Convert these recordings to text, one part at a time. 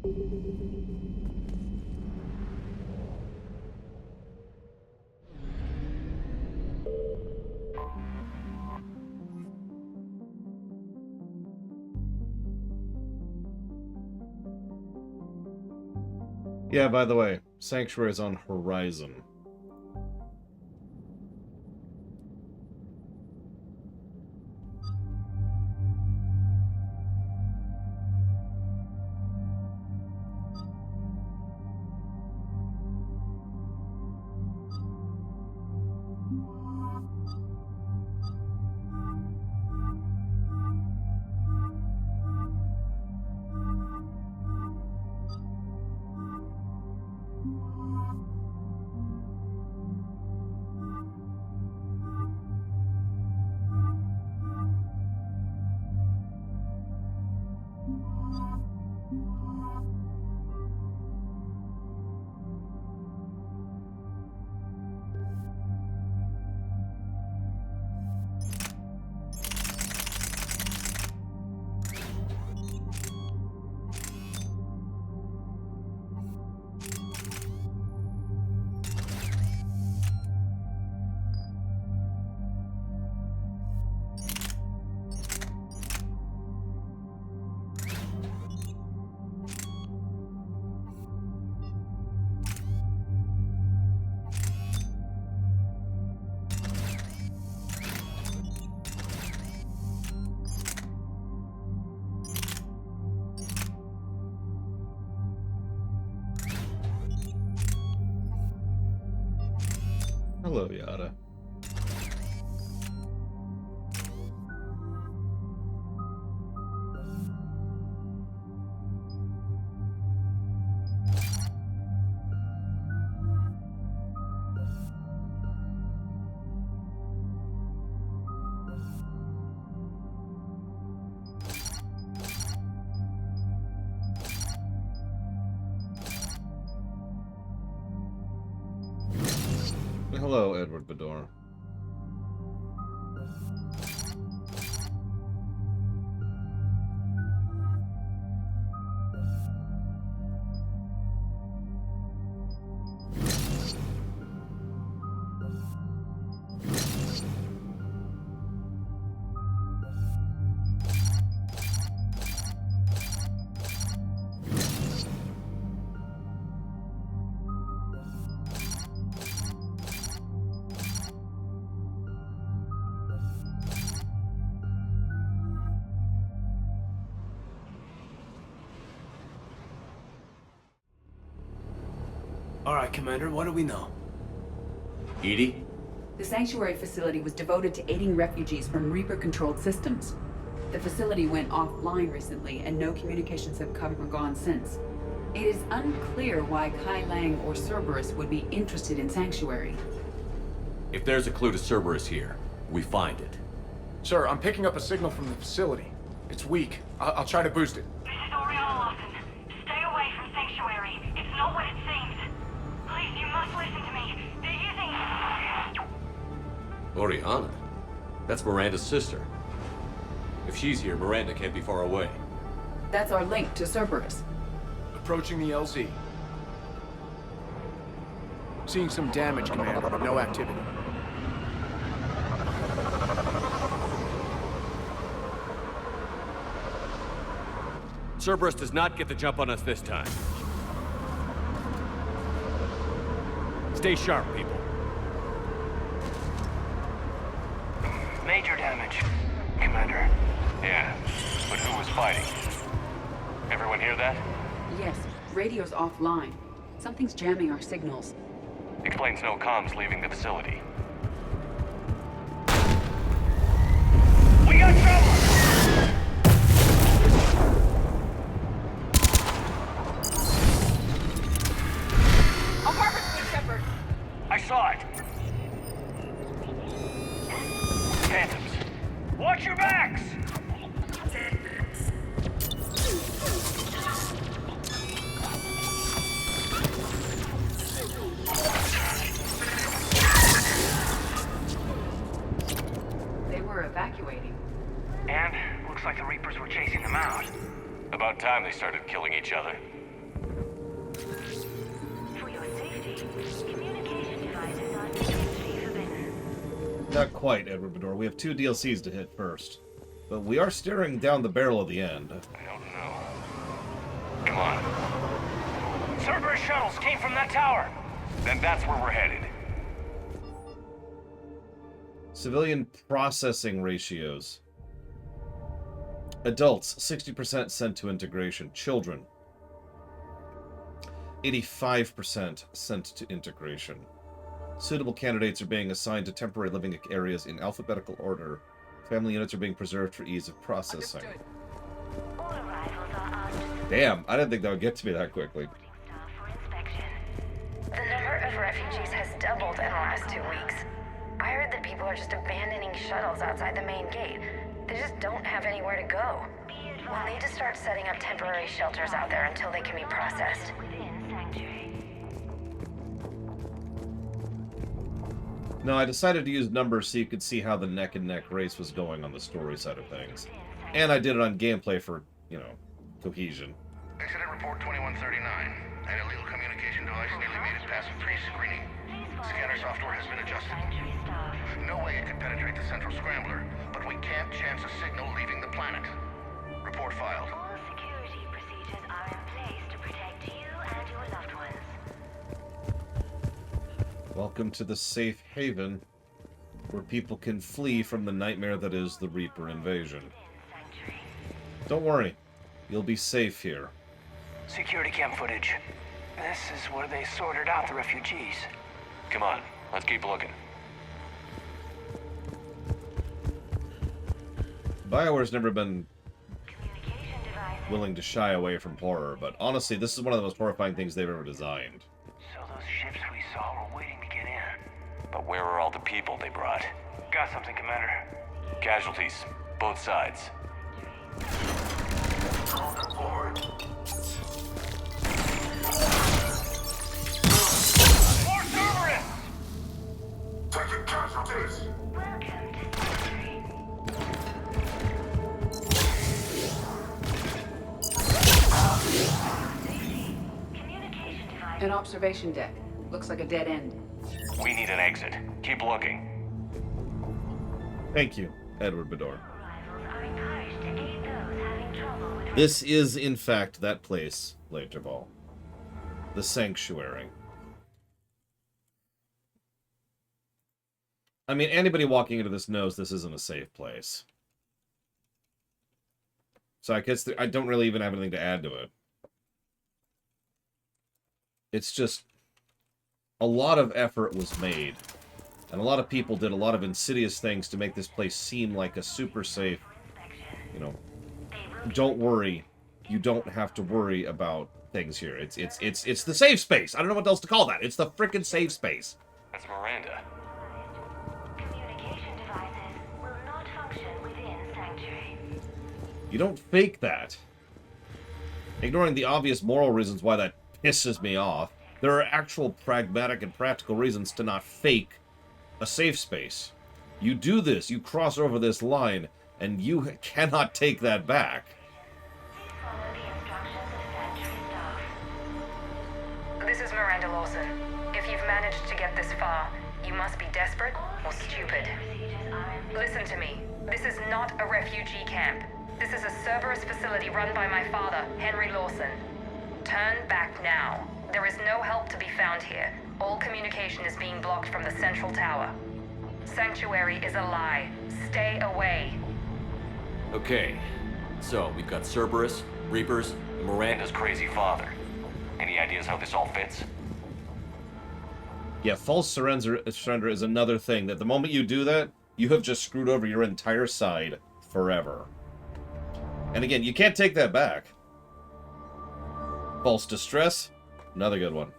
Yeah, by the way, Sanctuary is on Horizon. Hello, Yada. Hello, Edward Bador. All right, Commander, what do we know? Edie? The Sanctuary facility was devoted to aiding refugees from Reaper-controlled systems. The facility went offline recently, and no communications have come or gone since. It is unclear why Kai Lang or Cerberus would be interested in Sanctuary. If there's a clue to Cerberus here, we find it. Sir, I'm picking up a signal from the facility. It's weak. I'll try to boost it. This is Lawson. Stay away from Sanctuary. It's not what it seems. Please, you must listen to me. They're using... Oriana? That's Miranda's sister. If she's here, Miranda can't be far away. That's our link to Cerberus. Approaching the LZ. Seeing some damage, Commander, but no activity. Cerberus does not get the jump on us this time. Stay sharp, people. Major damage, Commander. Yeah, but who was fighting? Everyone hear that? Yes, radio's offline. Something's jamming our signals. Explains no comms leaving the facility. We got trouble! I saw it. Phantoms. Watch your backs! They were evacuating. And looks like the Reapers were chasing them out. About time they started killing each other. Not quite, Edward Bedore. We have 2 DLCs to hit first. But we are staring down the barrel of the end. I don't know. Come on. Cerberus shuttles came from that tower. Then that's where we're headed. Civilian processing ratios. Adults, 60% sent to integration. Children, 85% sent to integration. Suitable candidates are being assigned to temporary living areas in alphabetical order. Family units are being preserved for ease of processing. All arrivals are asked to Damn, I didn't think that would get to me that quickly. supporting staff for inspection. The number of refugees has doubled in the last 2 weeks. I heard that people are just abandoning shuttles outside the main gate. They just don't have anywhere to go. We'll need to start setting up temporary shelters out there until they can be processed. Within Sanctuary. No, I decided to use numbers so you could see how the neck-and-neck race was going on the story side of things. And I did it on gameplay for, you know, cohesion. Incident report 2139. An illegal communication device nearly made it past pre-screening. Scanner software has been adjusted. Sanctuary staff. No way it could penetrate the central scrambler, but we can't chance a signal leaving the planet. Report filed. All security procedures are in place to protect you and your loved ones. Welcome to the safe haven, where people can flee from the nightmare that is the Reaper invasion. Sanctuary. Don't worry, you'll be safe here. Security cam footage. This is where they sorted out the refugees. Come on, let's keep looking. BioWare's never been Communication devices. willing to shy away from horror, but honestly, this is one of the most horrifying things they've ever designed. So those ships we saw were waiting to get in. But where are all the people they brought? Got something, Commander. Casualties, both sides. More Cerberus! Taking casualties. Welcome to Sanctuary. Safety. Communication device. An observation deck. Looks like a dead end. We need an exit. Keep looking. Thank you, Edward Bedore. Arrivals are encouraged to aid those having trouble with This is, in fact, that place, Laterball. The Sanctuary. I mean, anybody walking into this knows this isn't a safe place. So I guess I don't really even have anything to add to it. It's just a lot of effort was made. And a lot of people did a lot of insidious things to make this place seem like a super safe, you know, don't worry. You don't have to worry about things here. It's the safe space. I don't know what else to call that. It's the frickin' safe space. That's Miranda. communication devices will not function within Sanctuary. You don't fake that. Ignoring the obvious moral reasons why that pisses me off, there are actual pragmatic and practical reasons to not fake a safe space. You do this, you cross over this line, and you cannot take that back. Please follow the instructions of Sanctuary staff. This is Miranda Lawson. If you've managed to get this far, you must be desperate or stupid. Procedures are in place. Listen to me. This is not a refugee camp. This is a Cerberus facility run by my father, Henry Lawson. Turn back now. There is no help to be found here. All communication is being blocked from the central tower. Sanctuary is a lie. Stay away. Okay, so we've got Cerberus, Reapers, and Miranda's crazy father. Any ideas how this all fits? Yeah, false surrender is another thing, that the moment you do that, you have just screwed over your entire side forever. And again, you can't take that back. False distress, another good one.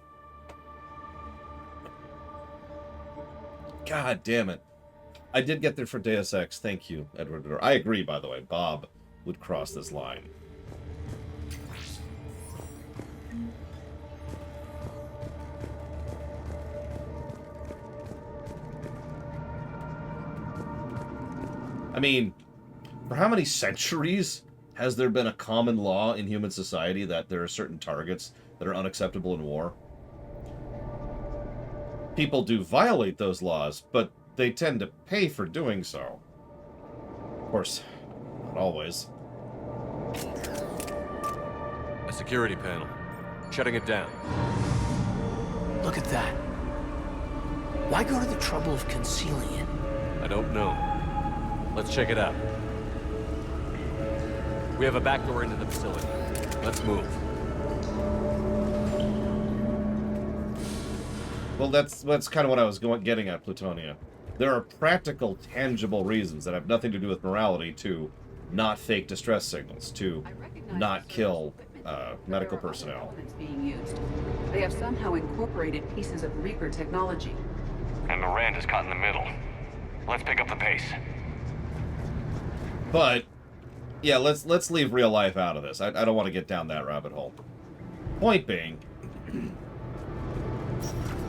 God damn it. I did get there for Deus Ex. Thank you, Edward. I agree, by the way. Bob would cross this line. I mean, for how many centuries has there been a common law in human society that there are certain targets that are unacceptable in war? People do violate those laws, but they tend to pay for doing so. Of course, not always. A security panel. Shutting it down. Look at that. Why go to the trouble of concealing it? I don't know. Let's check it out. We have a back door into the facility. Let's move. Well, that's kind of what I was getting at, Plutonia. There are practical, tangible reasons that have nothing to do with morality to not fake distress signals, to not kill medical personnel. Being used. They have somehow incorporated pieces of Reaper technology. And Miranda's caught in the middle. Let's pick up the pace. But yeah, let's leave real life out of this. I don't want to get down that rabbit hole. Point being,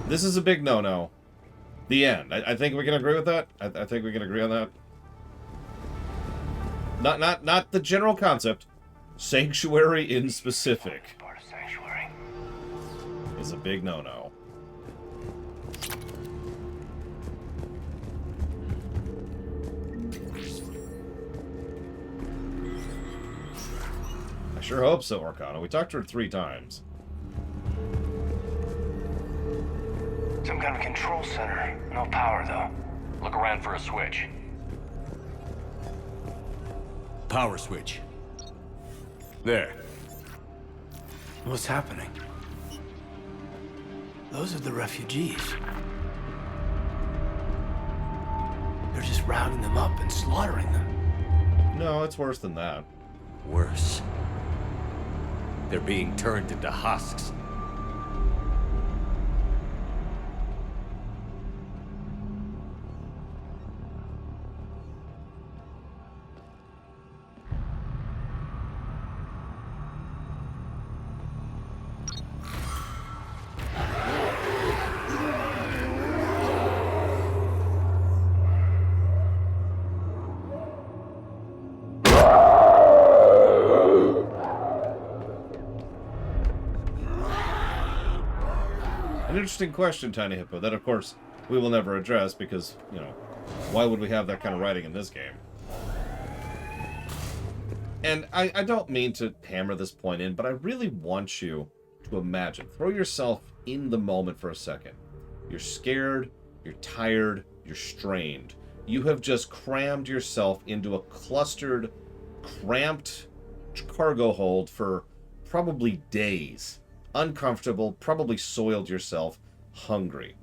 this is a big no-no. The end. I think we can agree with that. I think we can agree on that. Not the general concept. Sanctuary in specific Part of Sanctuary. is a big no-no. I sure hope so, Orkana. We talked to her 3 times. Some kind of control center. No power, though. Look around for a switch. Power switch. There. What's happening? Those are the refugees. They're just rounding them up and slaughtering them. No, it's worse than that. Worse. They're being turned into husks. An interesting question, Tiny Hippo, that of course we will never address because, you know, why would we have that kind of writing in this game? And I don't mean to hammer this point in, but I really want you to imagine. Throw yourself in the moment for a second. You're scared, you're tired, you're strained. You have just crammed yourself into a clustered, cramped cargo hold for probably days. Uncomfortable, probably soiled yourself, hungry.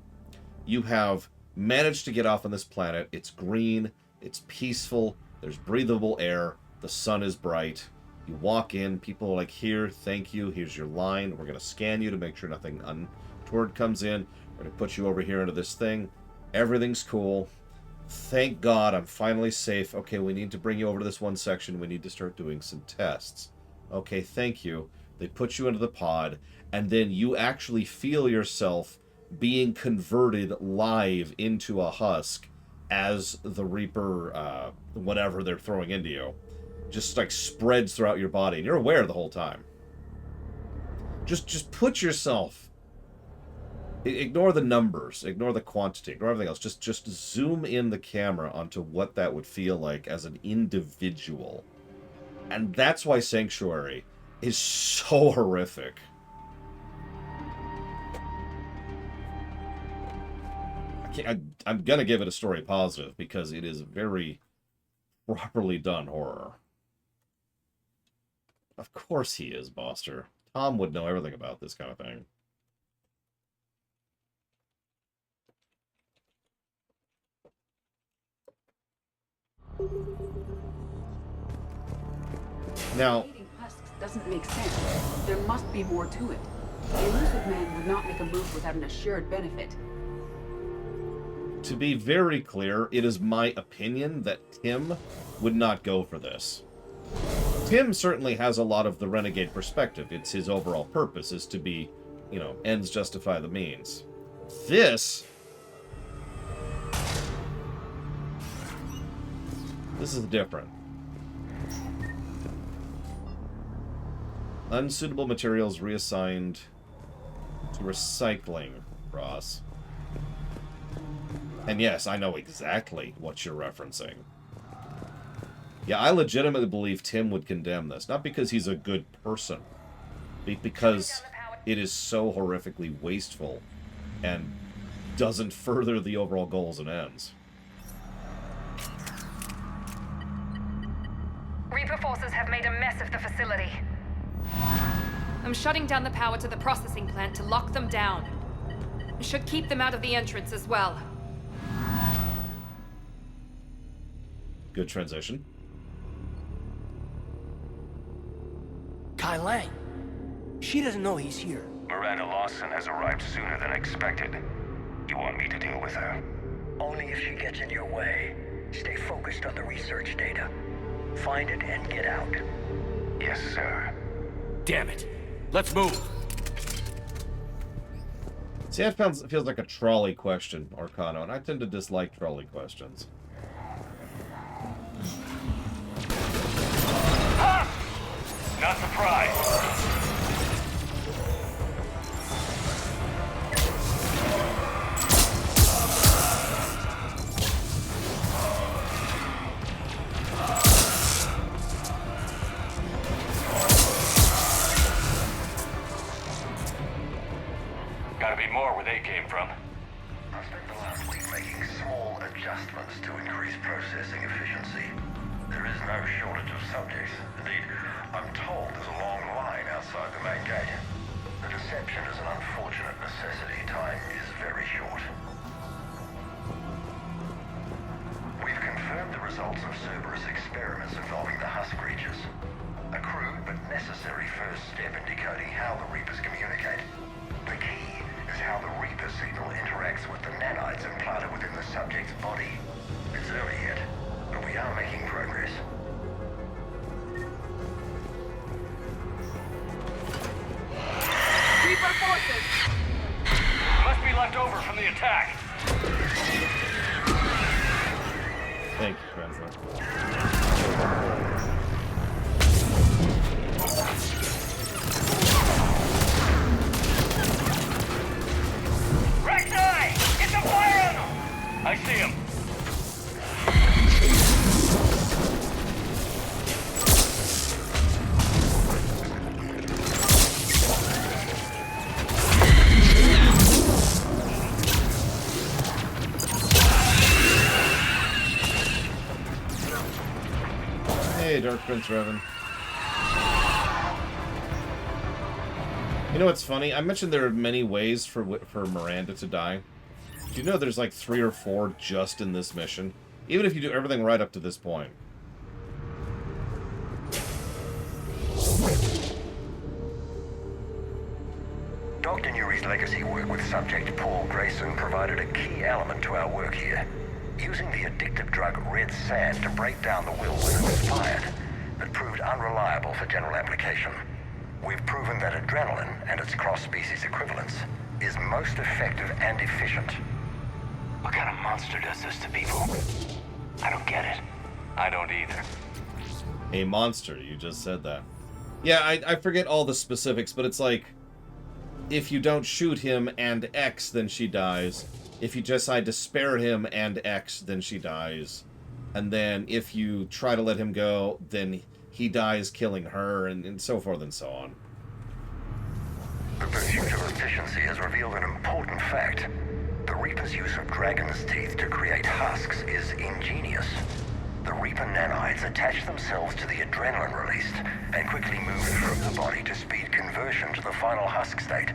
You have managed to get off on this planet. It's green, it's peaceful, there's breathable air, the sun is bright. You walk in, people are like, here, thank you, here's your line. We're going to scan you to make sure nothing untoward comes in. We're going to put you over here into this thing. Everything's cool. Thank God I'm finally safe. Okay, we need to bring you over to this one section. We need to start doing some tests. Okay, thank you. They put you into the pod, and then you actually feel yourself being converted live into a husk as the Reaper, whatever they're throwing into you, just like spreads throughout your body, and you're aware the whole time. Just put yourself, ignore the numbers, ignore the quantity, ignore everything else. Just zoom in the camera onto what that would feel like as an individual. And that's why Sanctuary is so horrific. I'm gonna give it a story positive because it is very properly done horror. Of course he is, Boster. Tom would know everything about this kind of thing. Now, doesn't make sense. There must be more to it. The elusive man would not make a move without an assured benefit. to be very clear, it is my opinion that Tim would not go for this. Tim certainly has a lot of the renegade perspective. It's his overall purpose is to be, you know, ends justify the means. This is different. Unsuitable materials reassigned to recycling, Ross. And yes, I know exactly what you're referencing. Yeah, I legitimately believe Tim would condemn this. Not because he's a good person, but because it is so horrifically wasteful and doesn't further the overall goals and ends. Reaper forces have made a mess of the facility. I'm shutting down the power to the processing plant to lock them down. Should keep them out of the entrance as well. Good transition. Kai Lang. She doesn't know he's here. Miranda Lawson has arrived sooner than expected. You want me to deal with her? Only if she gets in your way. Stay focused on the research data. Find it and get out. Yes, sir. Damn it. Let's move. See, that feels like a trolley question, Arcano, and I tend to dislike trolley questions. Not surprised. Gotta be more where they came from. I spent the last week making small adjustments to increase processing efficiency. There is no shortage of subjects. Indeed, I'm told there's a long line outside the main gate. The deception is an unfortunate necessity. Time is very short. We've confirmed the results of Cerberus experiments involving the husk creatures. A crude but necessary first step in decoding how the Reapers communicate. The key is how the Reaper signal interacts with the nanites implanted within the subject's body. It's early yet, but we are making progress. Reaper forces! Must be left over from the attack. Thank you, Translate. Rek'Sai! Get the fire on them! I see him. Hey, Dark Prince Revan. You know what's funny? I mentioned there are many ways for Miranda to die. Do you know there's like 3 or 4 just in this mission? Even if you do everything right up to this point. Dr. Newry's legacy work with subject Paul Bryson provided a key element to our work here. Using the addictive drug red sand to break down the will when it was fired, it proved unreliable for general application. We've proven that adrenaline and its cross-species equivalents is most effective and efficient. What kind of monster does this to people? I don't get it. I don't either. A monster, you just said that. Yeah, I forget all the specifics, but it's like, if you don't shoot him and X, then she dies. If you decide to spare him and X, then she dies. And then if you try to let him go, then he dies killing her, and so forth and so on. The pursuit of efficiency has revealed an important fact. The Reaper's use of dragon's teeth to create husks is ingenious. The Reaper nanites attach themselves to the adrenaline released and quickly move through the body to speed conversion to the final husk state.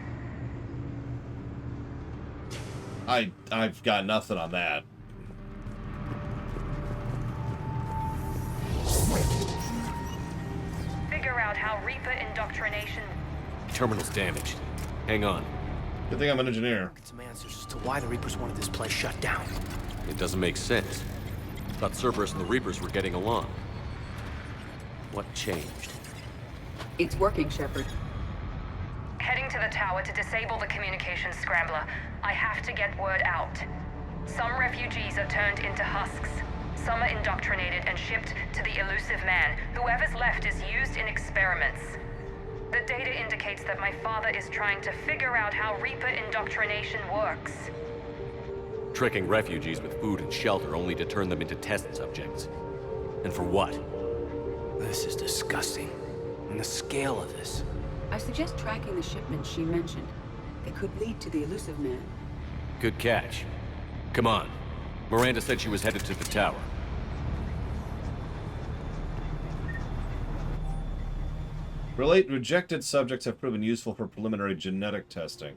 I've got nothing on that. Figure out how Reaper indoctrination... Terminal's damaged. Hang on. Good thing I'm an engineer. Get some answers as to why the Reapers wanted this place shut down. It doesn't make sense. Thought Cerberus and the Reapers were getting along. What changed? It's working, Shepard. Heading to the tower to disable the communications scrambler. I have to get word out. Some refugees are turned into husks. Some are indoctrinated and shipped to the elusive man. Whoever's left is used in experiments. The data indicates that my father is trying to figure out how Reaper indoctrination works. Tricking refugees with food and shelter only to turn them into test subjects. And for what? This is disgusting. And the scale of this. I suggest tracking the shipments she mentioned. They could lead to the elusive man. Good catch. Come on. Miranda said she was headed to the tower. Rejected subjects have proven useful for preliminary genetic testing.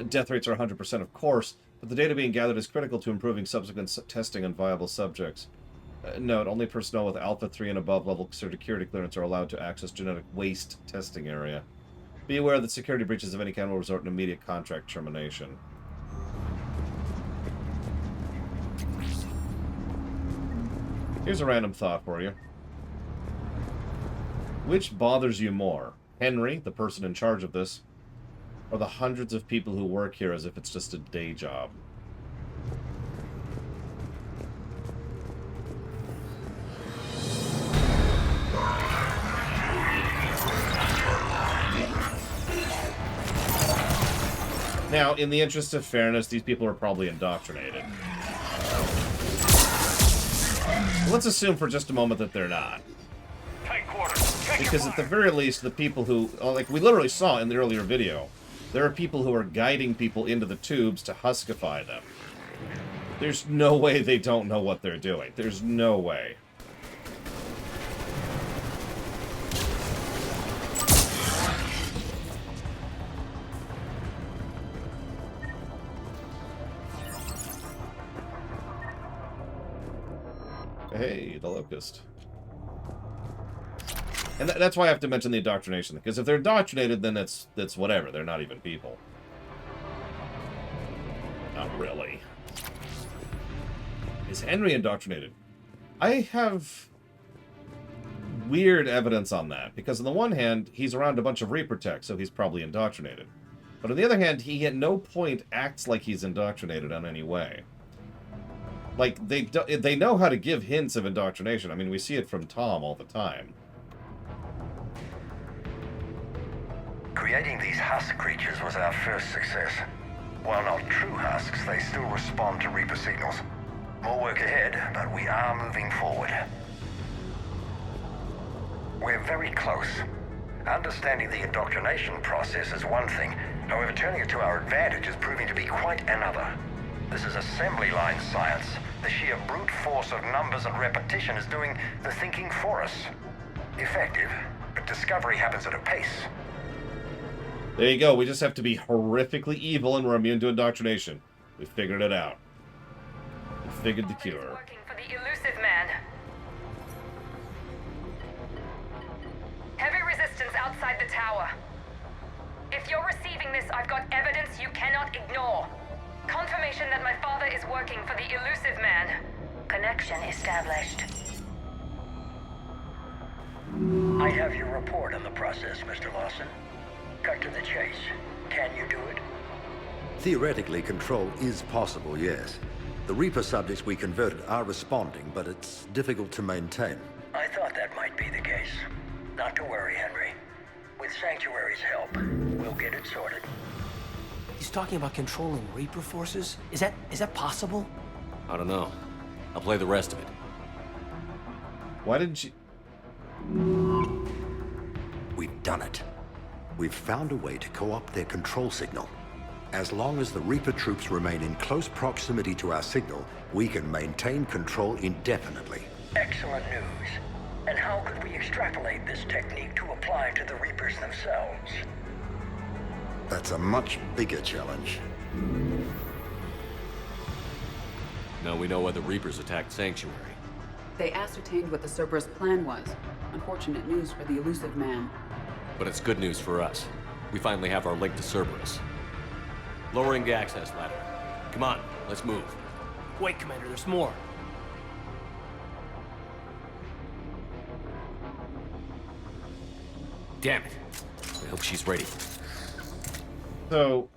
Death rates are 100%, of course, but the data being gathered is critical to improving subsequent testing on viable subjects. Note, only personnel with Alpha 3 and above level security clearance are allowed to access genetic waste testing area. Be aware that security breaches of any kind will result in immediate contract termination. Here's a random thought for you. Which bothers you more? Henry, the person in charge of this, or the hundreds of people who work here as if it's just a day job? Now, in the interest of fairness, these people are probably indoctrinated. Let's assume for just a moment that they're not. Because at the very least, the people who, like we literally saw in the earlier video, there are people who are guiding people into the tubes to huskify them. There's no way they don't know what they're doing. There's no way. Hey, the Locust. And that's why I have to mention the indoctrination, because if they're indoctrinated, then it's whatever. They're not even people. Not really. Is Henry indoctrinated? I have weird evidence on that, because on the one hand, he's around a bunch of Reaper tech, so he's probably indoctrinated. But on the other hand, he at no point acts like he's indoctrinated in any way. Like, they know how to give hints of indoctrination. I mean, we see it from Tom all the time. Creating these husk creatures was our first success. While not true husks, they still respond to Reaper signals. More work ahead, but we are moving forward. We're very close. Understanding the indoctrination process is one thing. However, turning it to our advantage is proving to be quite another. This is assembly line science. The sheer brute force of numbers and repetition is doing the thinking for us. Effective, but discovery happens at a pace. There you go. We just have to be horrifically evil and we're immune to indoctrination. We figured it out. We figured the cure. Working for the elusive man. Heavy resistance outside the tower. If you're receiving this, I've got evidence you cannot ignore. Confirmation that my father is working for the elusive man. Connection established. I have your report on the process, Mr. Lawson. Cut to the chase. Can you do it? Theoretically, control is possible, yes. The Reaper subjects we converted are responding, but it's difficult to maintain. I thought that might be the case. Not to worry, Henry. With Sanctuary's help, we'll get it sorted. He's talking about controlling Reaper forces? Is that possible? I don't know. I'll play the rest of it. Why didn't you... We've done it. We've found a way to co-opt their control signal. As long as the Reaper troops remain in close proximity to our signal, we can maintain control indefinitely. Excellent news. And how could we extrapolate this technique to apply to the Reapers themselves? That's a much bigger challenge. Now we know why the Reapers attacked Sanctuary. They ascertained what the Cerberus plan was. Unfortunate news for the elusive man. But it's good news for us. We finally have our link to Cerberus. Lowering the access ladder. Come on, let's move. Wait, Commander, there's more. Damn it. I hope she's ready. So,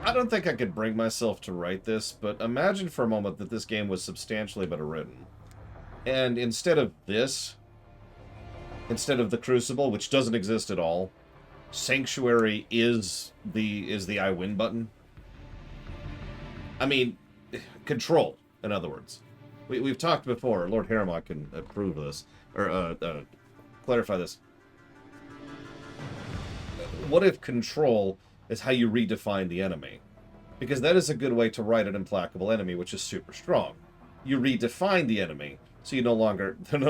I don't think I could bring myself to write this, but imagine for a moment that this game was substantially better written. And instead of this, instead of the Crucible, which doesn't exist at all, Sanctuary is the I win button. I mean, control, in other words. We've talked before, Lord Harriman can approve of this, or clarify this. What if control is how you redefine the enemy? Because that is a good way to write an implacable enemy, which is super strong. You redefine the enemy, so they're no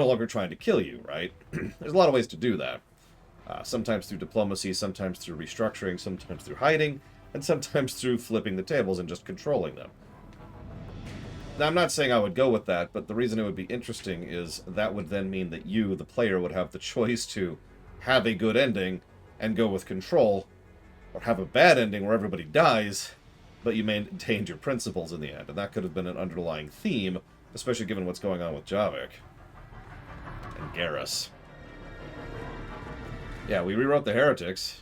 longer trying to kill you, right? There's a lot of ways to do that. Sometimes through diplomacy, sometimes through restructuring, sometimes through hiding, and sometimes through flipping the tables and just controlling them. Now, I'm not saying I would go with that, but the reason it would be interesting is that would then mean that you, the player, would have the choice to have a good ending and go with control, or have a bad ending where everybody dies, but you maintained your principles in the end. And that could have been an underlying theme, especially given what's going on with Javik and Garrus. Yeah, we rewrote the heretics.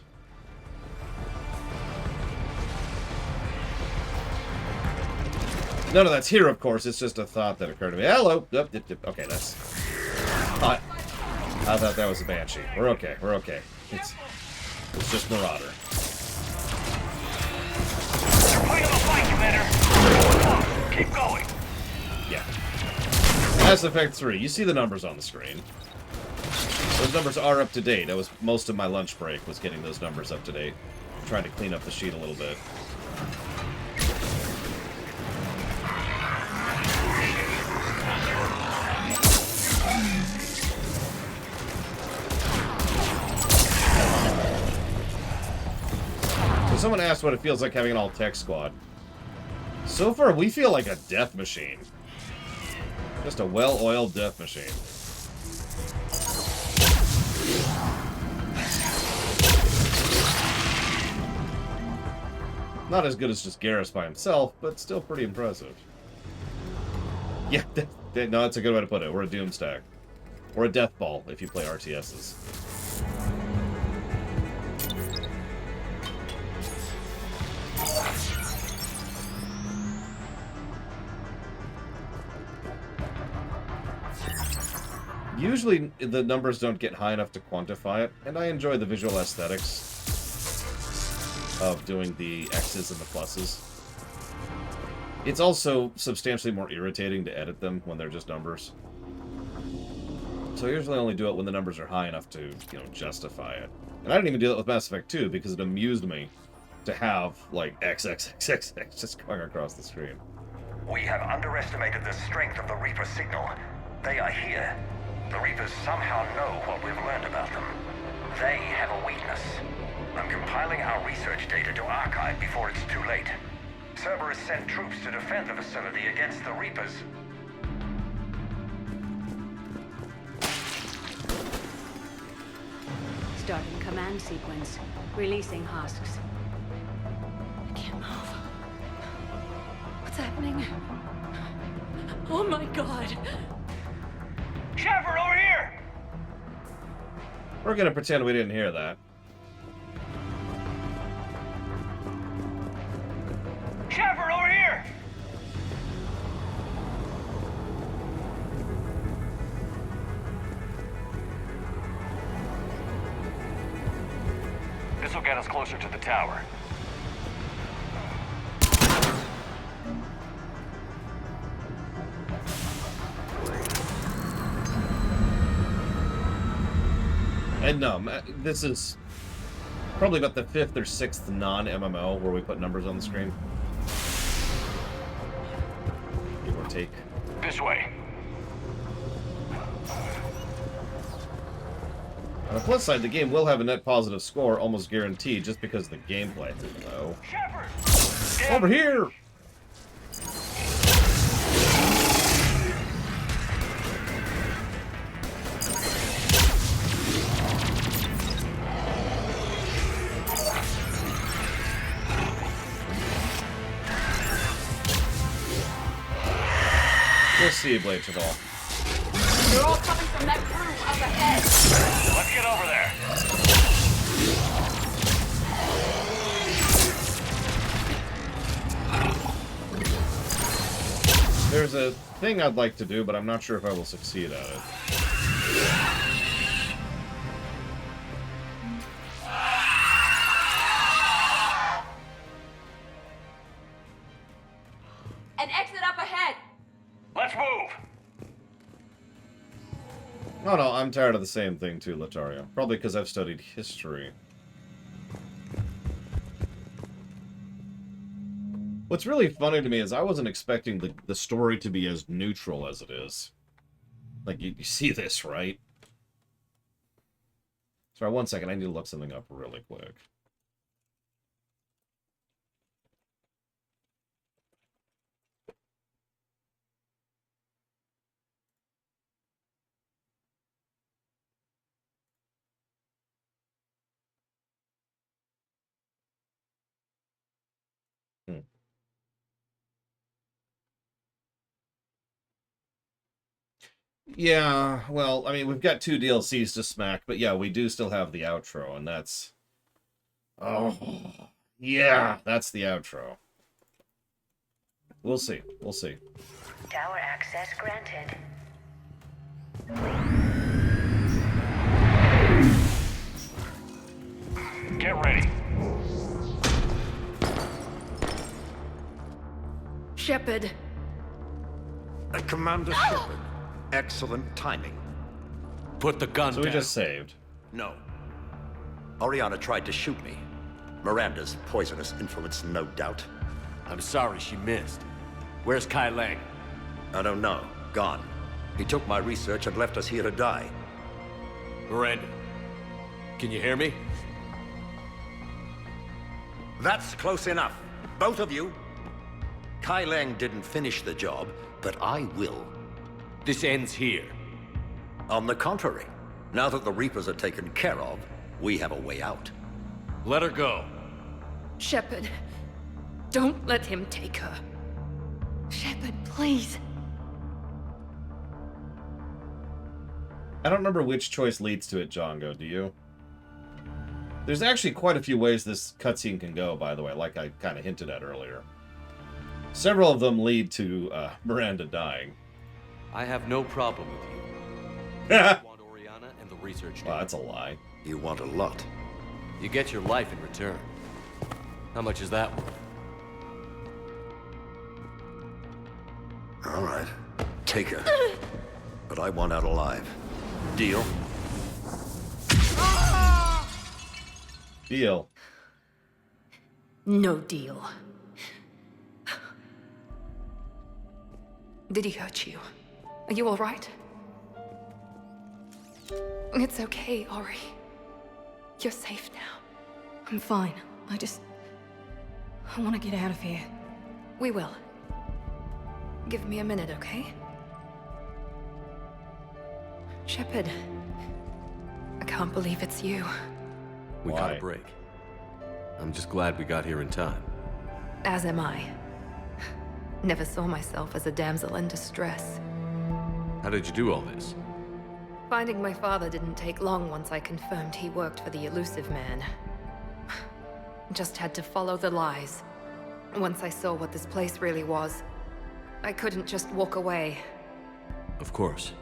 None of that's here, of course. It's just a thought that occurred to me. Hello. Okay, that's... I thought that was a Banshee. We're okay. We're okay. It's just Marauder. They're putting up a fight, Commander. Keep going. Yeah. Mass Effect 3. You see the numbers on the screen. Those numbers are up to date. That was most of my lunch break, was getting those numbers up to date. I'm trying to clean up the sheet a little bit. So someone asked what it feels like having an all-tech squad. So far, we feel like a death machine. Just a well-oiled death machine. Not as good as just Garrus by himself, but still pretty impressive. Yeah, no, that's a good way to put it. We're a Doomstack. Or a Death Ball, if you play RTSs. Usually, the numbers don't get high enough to quantify it, and I enjoy the visual aesthetics of doing the X's and the pluses. It's also substantially more irritating to edit them when they're just numbers. So I usually only do it when the numbers are high enough to, justify it. And I didn't even do that with Mass Effect 2 because it amused me to have, like, XXXXX just going across the screen. We have underestimated the strength of the Reaper signal. They are here. The Reapers somehow know what we've learned about them. They have a weakness. I'm compiling our research data to archive before it's too late. Cerberus sent troops to defend the facility against the Reapers. Starting command sequence. Releasing husks. I can't move. What's happening? Oh my god! Shepard, over here! We're gonna pretend we didn't hear that. Shepard, over here! This will get us closer to the tower. And no, this is probably about the 5th or 6th non-MMO where we put numbers on the screen. Give or take. This way. On the plus side, the game will have a net positive score, almost guaranteed, just because of the gameplay. So, over here! We'll see you, Blade Chaval. They're all coming from that room up ahead. Let's get over there. There's a thing I'd like to do, but I'm not sure if I will succeed at it. I'm tired of the same thing too, Latario. Probably because I've studied history. What's really funny to me is I wasn't expecting the story to be as neutral as it is. Like, you see this, right? Sorry, 1 second. I need to look something up really quick. Yeah, well, I mean, we've got 2 DLCs to smack, but yeah, we do still have the outro, and that's... Oh, yeah, that's the outro. We'll see, we'll see. Tower access granted. Get ready. Shepard. Commander Shepard. Excellent timing. Put the gun down. So we just saved. No. Oriana tried to shoot me. Miranda's poisonous influence, no doubt. I'm sorry she missed. Where's Kai Lang? I don't know. Gone. He took my research and left us here to die. Miranda, can you hear me? That's close enough. Both of you. Kai Lang didn't finish the job, but I will. This ends here. On the contrary, now that the Reapers are taken care of, we have a way out. Let her go. Shepard, don't let him take her. Shepard, please. I don't remember which choice leads to it, Django, do you? There's actually quite a few ways this cutscene can go, by the way, like I kind of hinted at earlier. Several of them lead to Miranda dying. I have no problem with you. I want Oriana and the research. Well, that's a lie. You want a lot. You get your life in return. How much is that worth? All right. Take her. But I want out alive. Deal? Deal. No deal. Did he hurt you? Are you all right? It's okay, Ori. You're safe now. I'm fine. I want to get out of here. We will. Give me a minute, okay? Shepard. I can't believe it's you. We got a break. I'm just glad we got here in time. As am I. Never saw myself as a damsel in distress. How did you do all this? Finding my father didn't take long once I confirmed he worked for the elusive man. Just had to follow the lies. Once I saw what this place really was, I couldn't just walk away. Of course.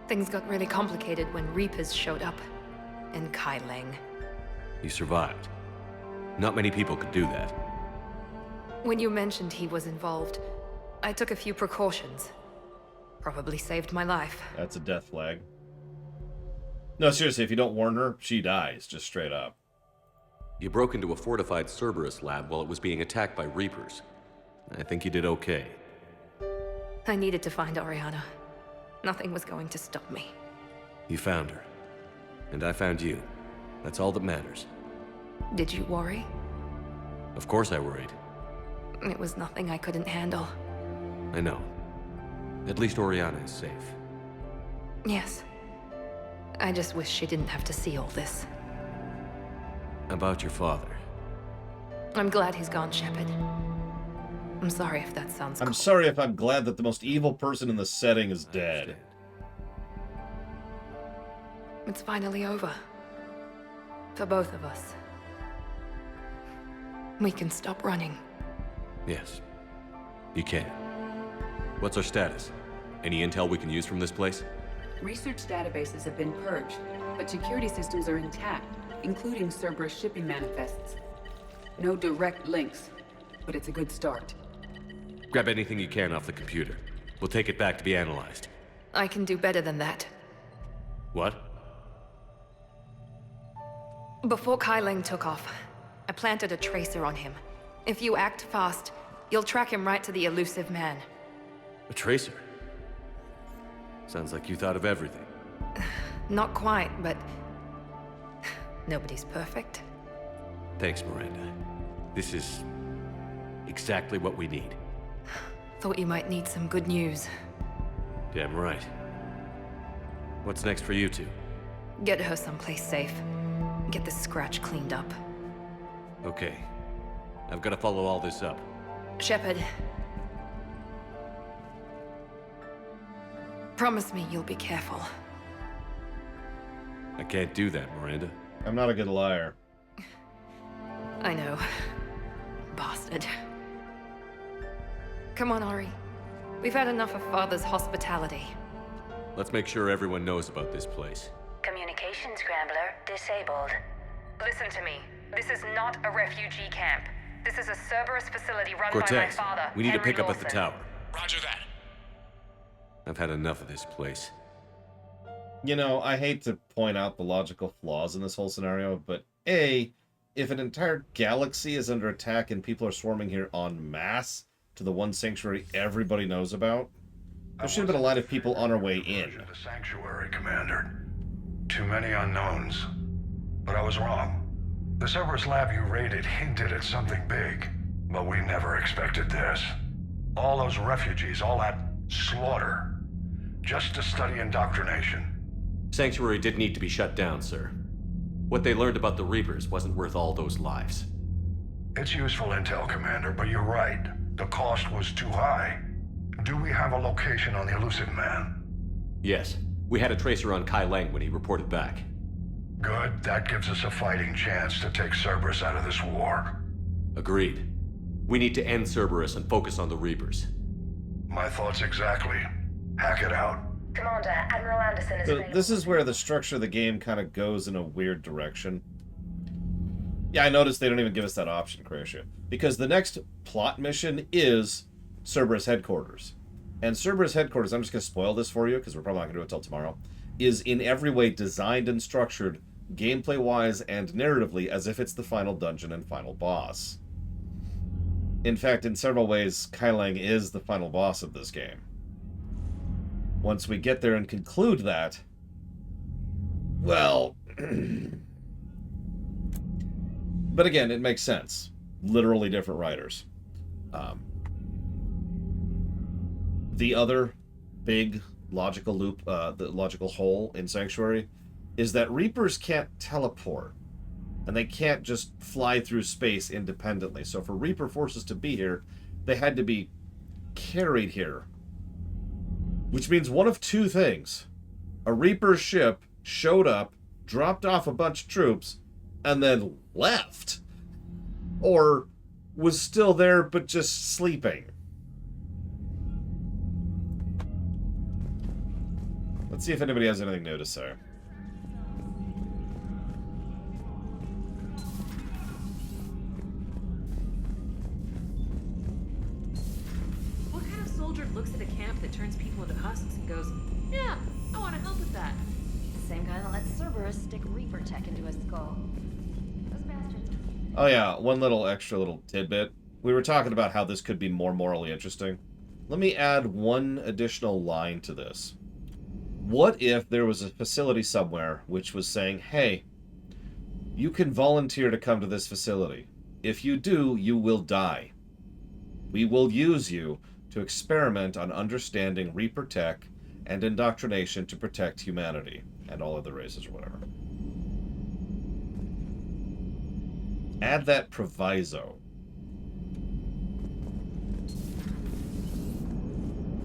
Things got really complicated when Reapers showed up. And Kai Lang. You survived. Not many people could do that. When you mentioned he was involved, I took a few precautions. Probably saved my life. That's a death flag. No, seriously, if you don't warn her, she dies, just straight up. You broke into a fortified Cerberus lab while it was being attacked by Reapers. I think you did okay. I needed to find Oriana. Nothing was going to stop me. You found her. And I found you. That's all that matters. Did you worry? Of course I worried. It was nothing I couldn't handle. I know. At least Oriana is safe. Yes. I just wish she didn't have to see all this. About your father. I'm glad he's gone, Shepard. I'm sorry if that sounds I'm sorry if I'm glad that the most evil person in the setting is dead. It's finally over. For both of us. We can stop running. Yes. You can. What's our status? Any intel we can use from this place? Research databases have been purged, but security systems are intact, including Cerberus shipping manifests. No direct links, but it's a good start. Grab anything you can off the computer. We'll take it back to be analyzed. I can do better than that. What? Before Kai Leng took off, I planted a tracer on him. If you act fast, you'll track him right to the elusive man. A tracer? Sounds like you thought of everything. Not quite, but nobody's perfect. Thanks, Miranda. This is exactly what we need. Thought you might need some good news. Damn right. What's next for you two? Get her someplace safe. Get this scratch cleaned up. Okay. I've got to follow all this up. Shepard. Promise me you'll be careful. I can't do that, Miranda. I'm not a good liar. I know. Bastard. Come on, Ori. We've had enough of Father's hospitality. Let's make sure everyone knows about this place. Communication scrambler disabled. Listen to me. This is not a refugee camp. This is a Cerberus facility run by my Cortez, father, we need to Henry pick up at the Lawson. tower. Roger that. I've had enough of this place. You know, I hate to point out the logical flaws in this whole scenario, but A, if an entire galaxy is under attack and people are swarming here en masse to the one sanctuary everybody knows about, there should have been a line of people on our way in. The sanctuary, Commander. Too many unknowns. But I was wrong. The Cerberus lab you raided hinted at something big, but we never expected this. All those refugees, all that slaughter, just to study indoctrination. Sanctuary did need to be shut down, sir. What they learned about the Reapers wasn't worth all those lives. It's useful intel, Commander, but you're right. The cost was too high. Do we have a location on the elusive man? Yes. We had a tracer on Kai Leng when he reported back. Good. That gives us a fighting chance to take Cerberus out of this war. Agreed. We need to end Cerberus and focus on the Reapers. My thoughts exactly. Hack it out. Commander, Admiral Anderson is So available. this is where the structure of the game kind of goes in a weird direction. Yeah, I noticed they don't even give us that option, Croatia. Because the next plot mission is Cerberus headquarters. And Cerberus headquarters, I'm just going to spoil this for you, because we're probably not going to do it until tomorrow, is in every way designed and structured, gameplay-wise and narratively, as if it's the final dungeon and final boss. In fact, in several ways, Kai Leng is the final boss of this game. Once we get there and conclude that, well... but again, it makes sense. Literally different writers. The other big logical loop, the logical hole in Sanctuary, is that Reapers can't teleport. And they can't just fly through space independently. So for Reaper forces to be here, they had to be carried here. Which means one of two things. A Reaper ship showed up, dropped off a bunch of troops, and then left. Or was still there, but just sleeping. Let's see if anybody has anything new to say. What kind of soldier looks at a camp that turns people into husks and goes, yeah, I want to help with that? The same guy that lets Cerberus stick Reaper tech into his skull. Those bastards. Oh yeah, one extra little tidbit. We were talking about how this could be more morally interesting. Let me add one additional line to this. What if there was a facility somewhere which was saying, hey, you can volunteer to come to this facility. If you do, you will die. We will use you to experiment on understanding Reaper tech and indoctrination to protect humanity and all other races or whatever. Add that proviso.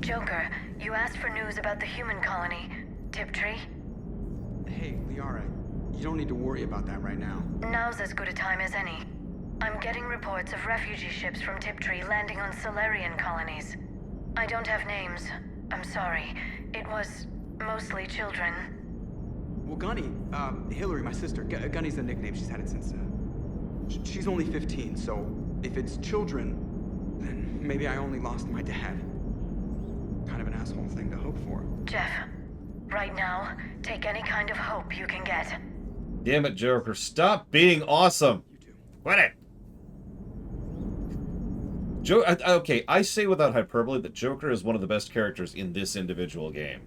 Joker, you asked for news about the human colony, Tiptree. Hey, Liara, you don't need to worry about that right now. Now's as good a time as any. I'm getting reports of refugee ships from Tiptree landing on Solarian colonies. I don't have names. I'm sorry. It was mostly children. Well, Gunny, Hillary, my sister, Gunny's the nickname. She's had it since, she's only 15, so if it's children, then maybe I only lost my dad. Kind of an asshole thing to hope for. Jeff, Right now, take any kind of hope you can get. Damn it, Joker. Stop being awesome. Quit it. Okay, I say without hyperbole that Joker is one of the best characters in this individual game.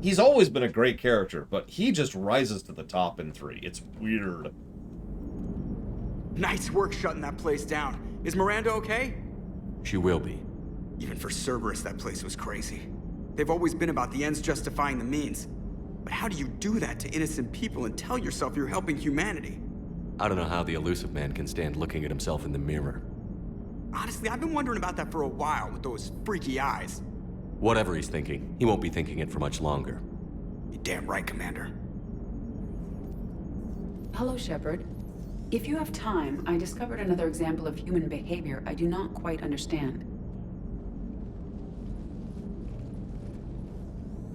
He's always been a great character, but he just rises to the top in 3. It's weird. Nice work shutting that place down. Is Miranda okay? She will be. Even for Cerberus, that place was crazy. They've always been about the ends justifying the means. But how do you do that to innocent people and tell yourself you're helping humanity? I don't know how the elusive man can stand looking at himself in the mirror. Honestly, I've been wondering about that for a while with those freaky eyes. Whatever he's thinking, he won't be thinking it for much longer. You're damn right, Commander. Hello, Shepard. If you have time, I discovered another example of human behavior I do not quite understand.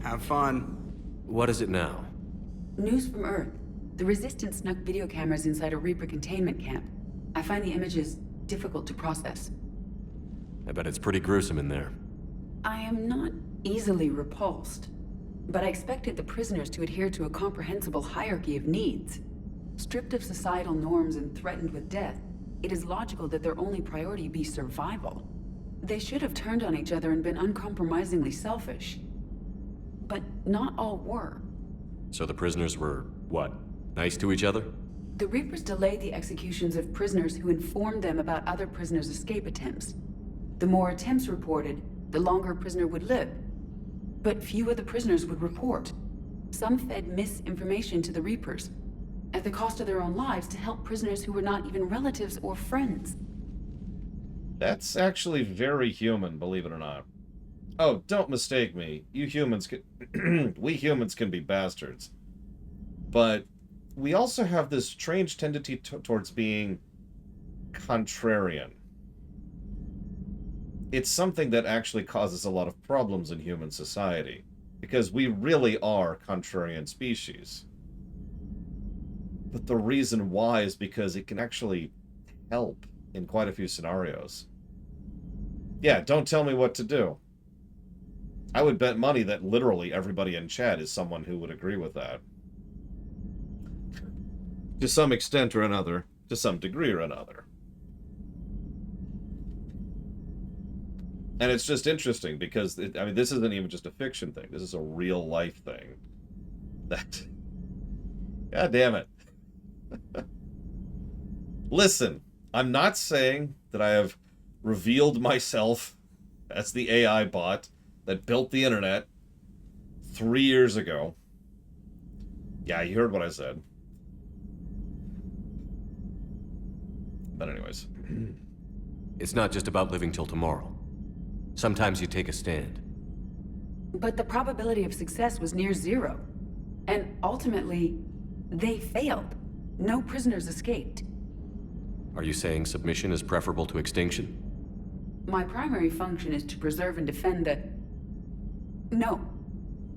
Have fun. What is it now? News from Earth. The Resistance snuck video cameras inside a Reaper containment camp. I find the images difficult to process. I bet it's pretty gruesome in there. I am not easily repulsed, but I expected the prisoners to adhere to a comprehensible hierarchy of needs. Stripped of societal norms and threatened with death, it is logical that their only priority be survival. They should have turned on each other and been uncompromisingly selfish. But not all were. So the prisoners were, what, nice to each other? The Reapers delayed the executions of prisoners who informed them about other prisoners' escape attempts. The more attempts reported, the longer a prisoner would live. But few of the prisoners would report. Some fed misinformation to the Reapers, at the cost of their own lives, to help prisoners who were not even relatives or friends. That's actually very human, believe it or not. Oh, don't mistake me. You humans can... we humans can be bastards. But we also have this strange tendency towards being contrarian. It's something that actually causes a lot of problems in human society, because we really are contrarian species. But the reason why is because it can actually help in quite a few scenarios. Yeah, don't tell me what to do. I would bet money that literally everybody in chat is someone who would agree with that. To some extent or another, to some degree or another. And it's just interesting because, this isn't even just a fiction thing. This is a real life thing. That... God damn it. Listen, I'm not saying that I have revealed myself as the AI bot that built the internet 3 years ago. Yeah, you heard what I said. But anyways. It's not just about living till tomorrow. Sometimes you take a stand. But the probability of success was near zero. And ultimately, they failed. No prisoners escaped. Are you saying submission is preferable to extinction? My primary function is to preserve and defend the...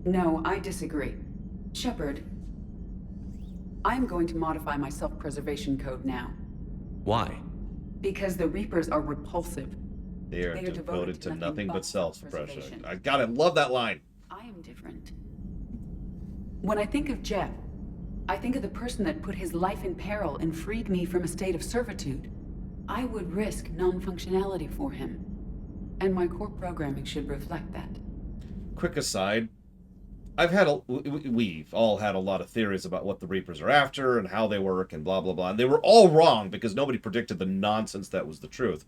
No, I disagree. Shepard, I'm going to modify my self-preservation code now. Why? Because the Reapers are repulsive. They are devoted to nothing but self-suppression. I gotta love that line. I am different. When I think of Jeff, I think of the person that put his life in peril and freed me from a state of servitude. I would risk non-functionality for him. And my core programming should reflect that. Quick aside. We've all had a lot of theories about what the Reapers are after and how they work and blah, blah, blah. And they were all wrong because nobody predicted the nonsense that was the truth.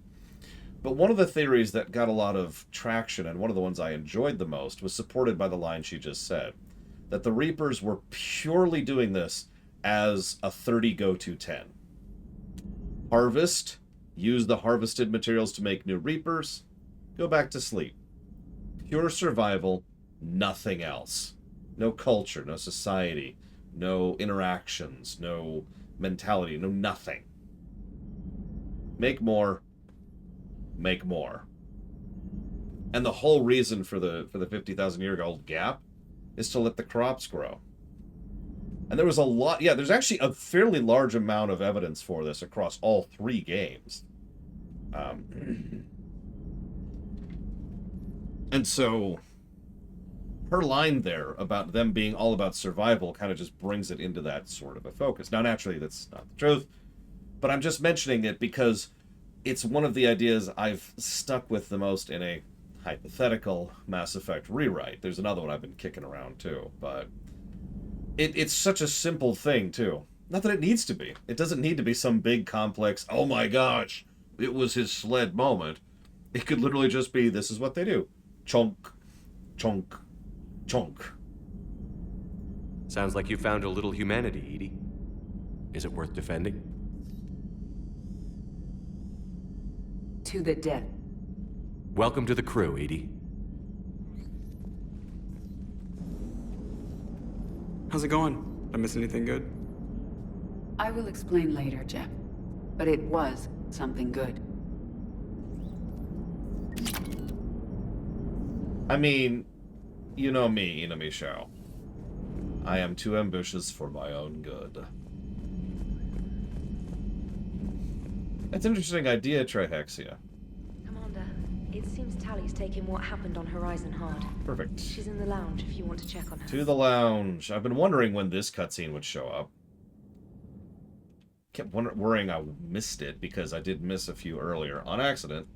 But one of the theories that got a lot of traction, and one of the ones I enjoyed the most, was supported by the line she just said. That the Reapers were purely doing this as a 30 go to 10. Harvest, use the harvested materials to make new Reapers, go back to sleep. Pure survival, nothing else. No culture, no society, no interactions, no mentality, no nothing. Make more. Make more. And the whole reason for the 50,000-year-old gap is to let the crops grow. And there was a lot... Yeah, there's actually a fairly large amount of evidence for this across all 3 games. And so... her line there about them being all about survival kind of just brings it into that sort of a focus. Now, naturally, that's not the truth, but I'm just mentioning it because it's one of the ideas I've stuck with the most in a hypothetical Mass Effect rewrite. There's another one I've been kicking around, too, but it's such a simple thing, too. Not that it needs to be. It doesn't need to be some big, complex, oh my gosh, it was his sled moment. It could literally just be, this is what they do. Chonk, chonk, chonk. Sounds like you found a little humanity, Edie. Is it worth defending? To the death. Welcome to the crew, Edie. How's it going? Did I miss anything good? I will explain later, Jeff. But it was something good. I mean, you know me, Inami-shou. I am too ambitious for my own good. That's an interesting idea, Trihexia. Commander, it seems Tally's taking what happened on Horizon hard. Perfect. She's in the lounge if you want to check on her. To the lounge. I've been wondering when this cutscene would show up. Kept worrying I missed it because I did miss a few earlier on accident.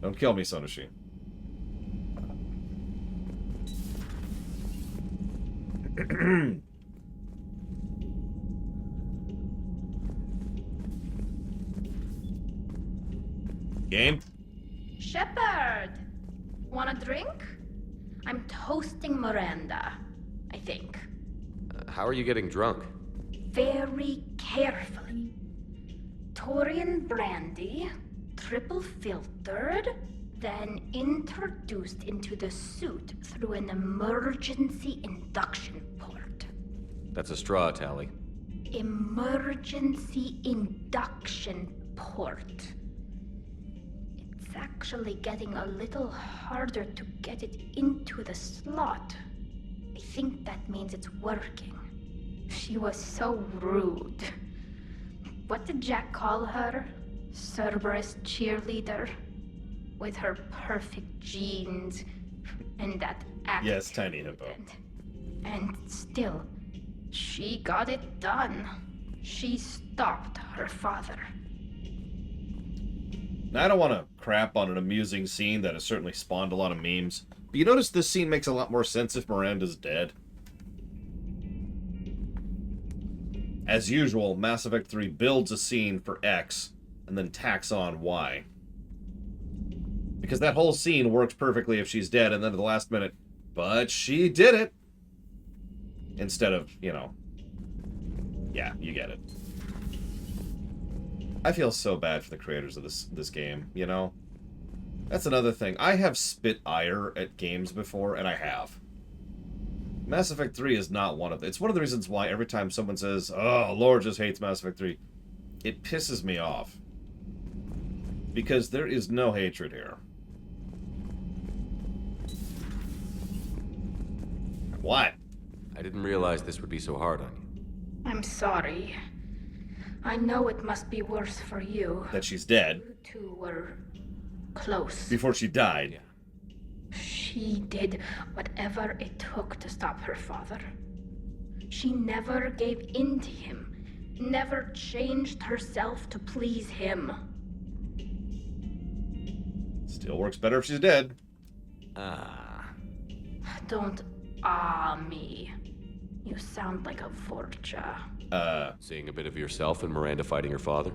Don't kill me, Sonoshi. Game? Shepard! Want a drink? I'm toasting Miranda, I think. How are you getting drunk? Very carefully. Taurian brandy, triple filtered, then introduced into the suit through an emergency induction port. That's a straw, Tally. Emergency induction port. It's actually getting a little harder to get it into the slot. I think that means it's working. She was so rude. What did Jack call her? Cerberus cheerleader? With her perfect genes and that attitude. Yes, tiny hippo. And still, she got it done. She stopped her father. Now, I don't want to crap on an amusing scene that has certainly spawned a lot of memes, but you notice this scene makes a lot more sense if Miranda's dead. As usual, Mass Effect 3 builds a scene for X and then tacks on Y. Because that whole scene works perfectly if she's dead, and then at the last minute, but she did it! Instead of, you know, yeah, you get it. I feel so bad for the creators of this game, you know? That's another thing. I have spit ire at games before, and I have. Mass Effect 3 is not one of them. It's one of the reasons why every time someone says, oh, Lord just hates Mass Effect 3, it pisses me off. Because there is no hatred here. What? I didn't realize this would be so hard on you. I'm sorry. I know it must be worse for you. That she's dead. You two were close. Before she died. She did whatever it took to stop her father. She never gave in to him. Never changed herself to please him. Still works better if she's dead. Don't me. You sound like a Vorcha. Seeing a bit of yourself in Miranda fighting her father?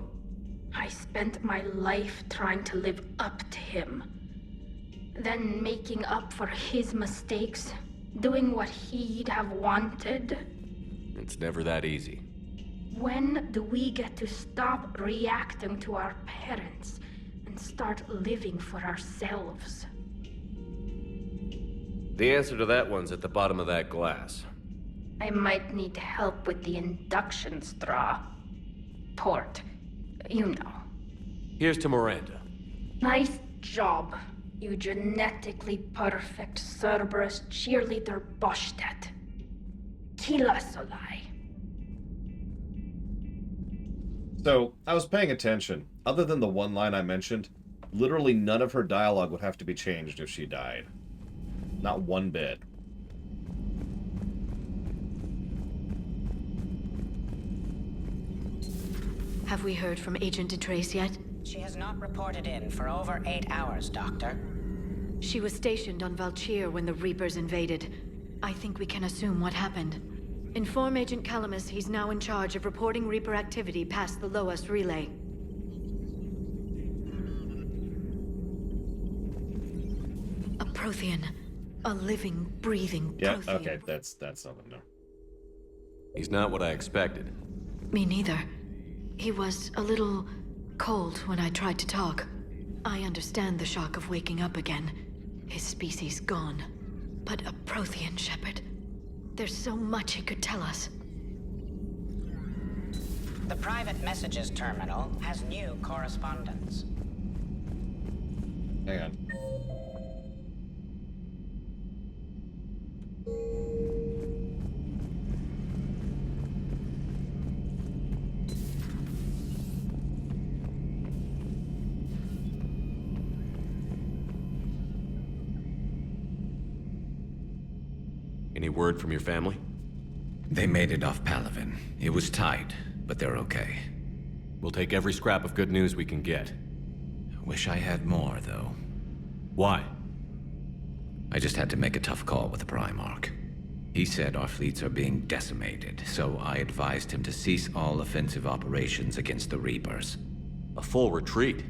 I spent my life trying to live up to him. Then making up for his mistakes. Doing what he'd have wanted. It's never that easy. When do we get to stop reacting to our parents and start living for ourselves? The answer to that one's at the bottom of that glass. I might need help with the induction straw. Port. You know. Here's to Miranda. Nice job, you genetically perfect Cerberus cheerleader Boshtet. Kila Solai. So, I was paying attention. Other than the one line I mentioned, literally none of her dialogue would have to be changed if she died. Not one bit. Have we heard from Agent DeTrace yet? She has not reported in for over 8 hours, Doctor. She was stationed on Valchir when the Reapers invaded. I think we can assume what happened. Inform Agent Calamus he's now in charge of reporting Reaper activity past the Loas relay. A Prothean. A living, breathing Prothean. Yeah, okay, that's something new. He's not what I expected. Me neither. He was a little cold when I tried to talk. I understand the shock of waking up again. His species gone. But a Prothean, Shepard. There's so much he could tell us. The private messages terminal has new correspondence. Hang on. Any word from your family? They made it off Palaven. It was tight, but they're okay. We'll take every scrap of good news we can get. Wish I had more, though. Why? I just had to make a tough call with the Primarch. He said our fleets are being decimated, so I advised him to cease all offensive operations against the Reapers. A full retreat?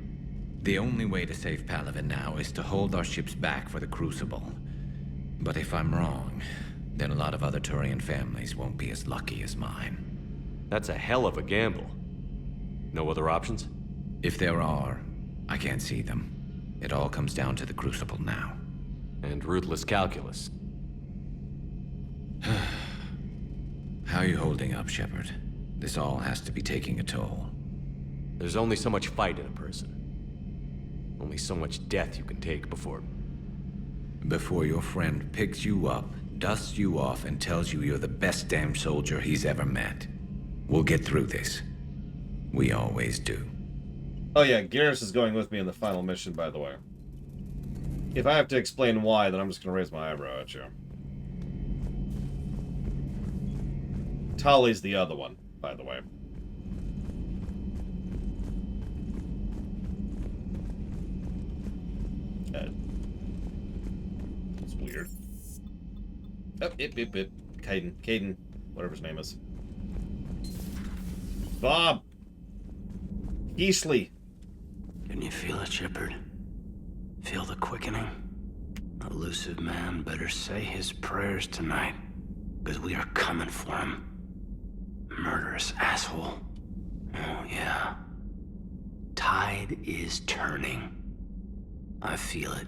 The only way to save Palaven now is to hold our ships back for the Crucible. But if I'm wrong, then a lot of other Turian families won't be as lucky as mine. That's a hell of a gamble. No other options? If there are, I can't see them. It all comes down to the Crucible now. And ruthless calculus. How are you holding up, Shepard? This all has to be taking a toll. There's only so much fight in a person. Only so much death you can take before your friend picks you up, dusts you off, and tells you you're the best damn soldier he's ever met. We'll get through this. We always do. Oh yeah, Garrus is going with me in the final mission, by the way. If I have to explain why, then I'm just going to raise my eyebrow at you. Tali's the other one, by the way. That's weird. Oh, Caden, whatever his name is. Bob! Easley! Can you feel it, Shepard? Feel the quickening? Elusive man better say his prayers tonight, because we are coming for him. Murderous asshole. Oh, yeah. Tide is turning. I feel it.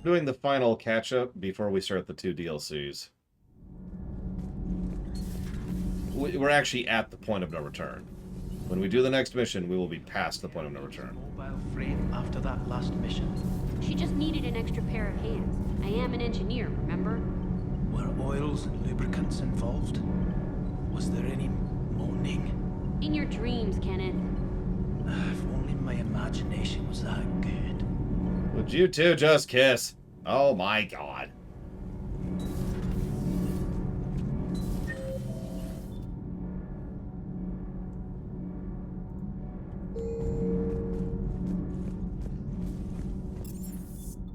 Doing the final catch-up before we start the 2 DLCs. We're actually at the point of no return. When we do the next mission, we will be past the point of no return. Mobile frame after that last mission. She just needed an extra pair of hands. I am an engineer, remember? Were oils and lubricants involved? Was there any moaning? In your dreams, Kenneth. If only my imagination was that good. Would you two just kiss? Oh my god.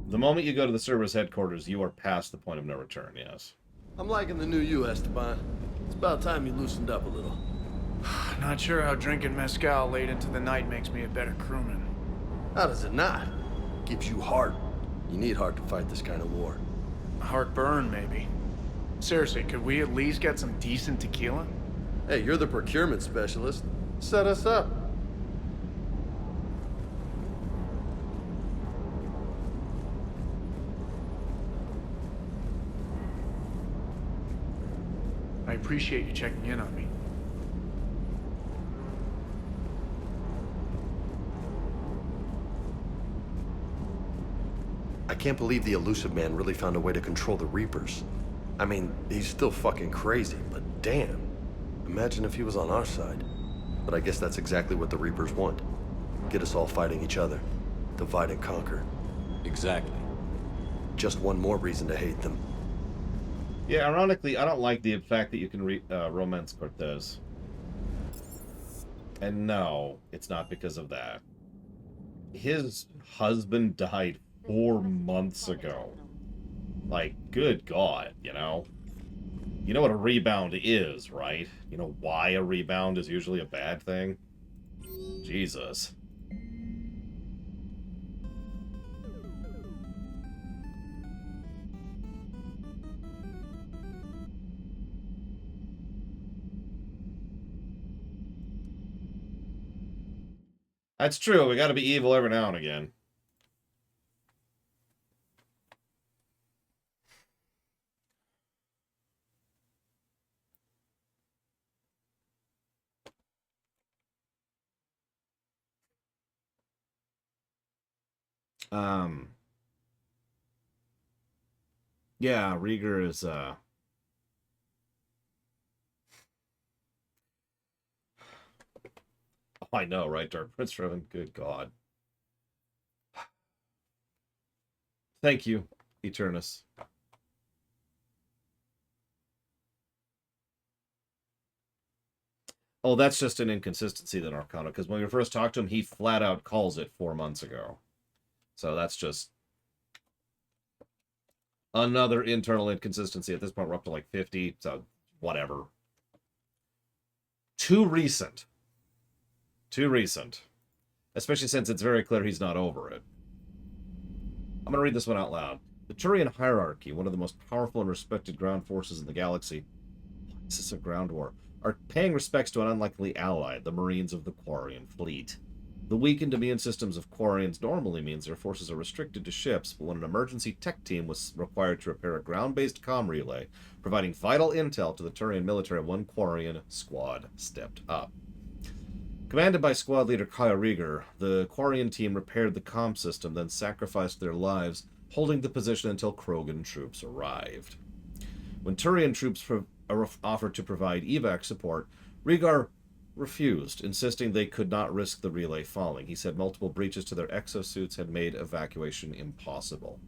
The moment you go to the Cerberus headquarters, you are past the point of no return, yes. I'm liking the new you, Esteban. It's about time you loosened up a little. Not sure how drinking mezcal late into the night makes me a better crewman. How does it not? Gives you heart. You need heart to fight this kind of war. Heartburn, maybe. Seriously, could we at least get some decent tequila? Hey, you're the procurement specialist. Set us up. I appreciate you checking in on me. I can't believe the Elusive Man really found a way to control the Reapers. I mean, he's still fucking crazy, but damn. Imagine if he was on our side. But I guess that's exactly what the Reapers want. Get us all fighting each other. Divide and conquer. Exactly. Just one more reason to hate them. Yeah, ironically, I don't like the fact that you can romance Cortez. And no, it's not because of that. His husband died 4 months ago. Like, good God, you know? You know what a rebound is, right? You know why a rebound is usually a bad thing? Jesus. That's true, we gotta be evil every now and again. Yeah, Rieger is, Oh, I know, right, Dark Prince Revan? Good God. Thank you, Eternus. Oh, that's just an inconsistency then, Arcana, because when we first talked to him, he flat out calls it 4 months ago. So that's just another internal inconsistency. At this point, we're up to like 50, so whatever. Too recent. Too recent. Especially since it's very clear he's not over it. I'm going to read this one out loud. The Turian hierarchy, one of the most powerful and respected ground forces in the galaxy. Is this a ground war? Are paying respects to an unlikely ally, the Marines of the Quarian fleet. The weakened immune systems of Quarians normally means their forces are restricted to ships, but when an emergency tech team was required to repair a ground-based comm relay, providing vital intel to the Turian military, one Quarian squad stepped up. Commanded by squad leader Kaya Rieger, the Quarian team repaired the comm system, then sacrificed their lives, holding the position until Krogan troops arrived. When Turian troops offered to provide evac support, Rieger refused, insisting they could not risk the relay falling. He said multiple breaches to their exosuits had made evacuation impossible.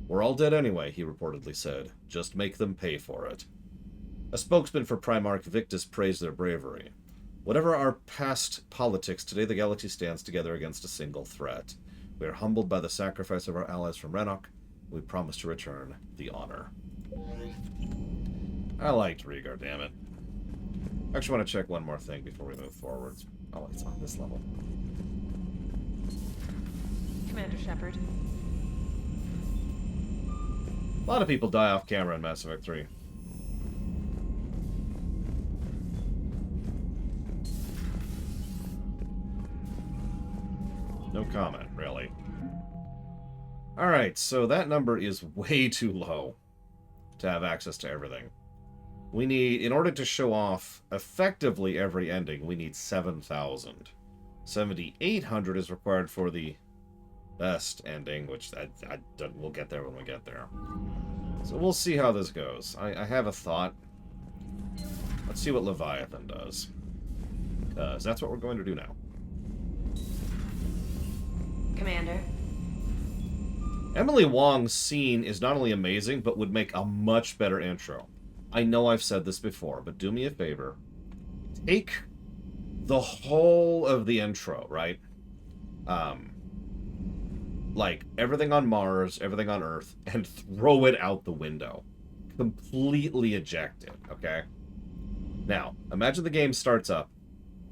We're all dead anyway, he reportedly said. Just make them pay for it. A spokesman for Primarch Victus praised their bravery. Whatever our past politics, today the galaxy stands together against a single threat. We are humbled by the sacrifice of our allies from Renok. We promise to return the honor. I liked Rieger, damn it. I actually want to check one more thing before we move forwards. Oh, it's on this level. Commander Shepard. A lot of people die off camera in Mass Effect 3. No comment, really. Alright, so that number is way too low to have access to everything. We need, in order to show off effectively every ending, we need 7,000. 7,800 is required for the best ending, which we'll get there when we get there. So we'll see how this goes. I have a thought. Let's see what Leviathan does. Because that's what we're going to do now. Commander. Emily Wong's scene is not only amazing, but would make a much better intro. I know I've said this before, but do me a favor. Take the whole of the intro, right? Like, everything on Mars, everything on Earth, and throw it out the window. Completely eject it, okay? Now, imagine the game starts up.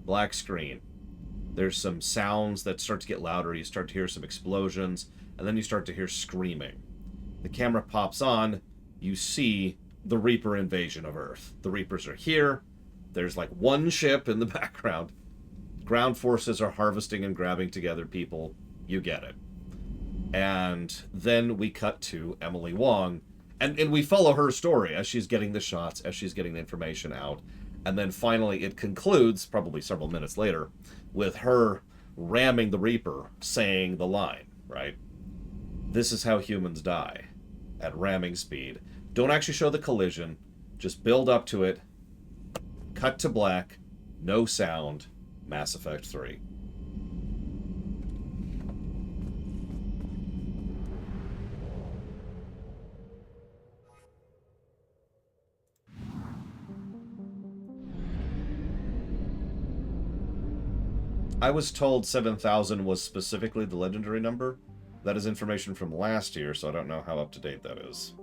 Black screen. There's some sounds that start to get louder. You start to hear some explosions, and then you start to hear screaming. The camera pops on. You see the Reaper invasion of Earth. The Reapers are here. There's like one ship in the background. Ground forces are harvesting and grabbing together people. You get it. And then we cut to Emily Wong, and we follow her story as she's getting the shots, as she's getting the information out. And then finally it concludes, probably several minutes later, with her ramming the Reaper, saying the line, right? This is how humans die, at ramming speed. Don't actually show the collision. Just build up to it. Cut to black. No sound. Mass Effect 3. I was told 7,000 was specifically the legendary number. That is information from last year, so I don't know how up to date that is.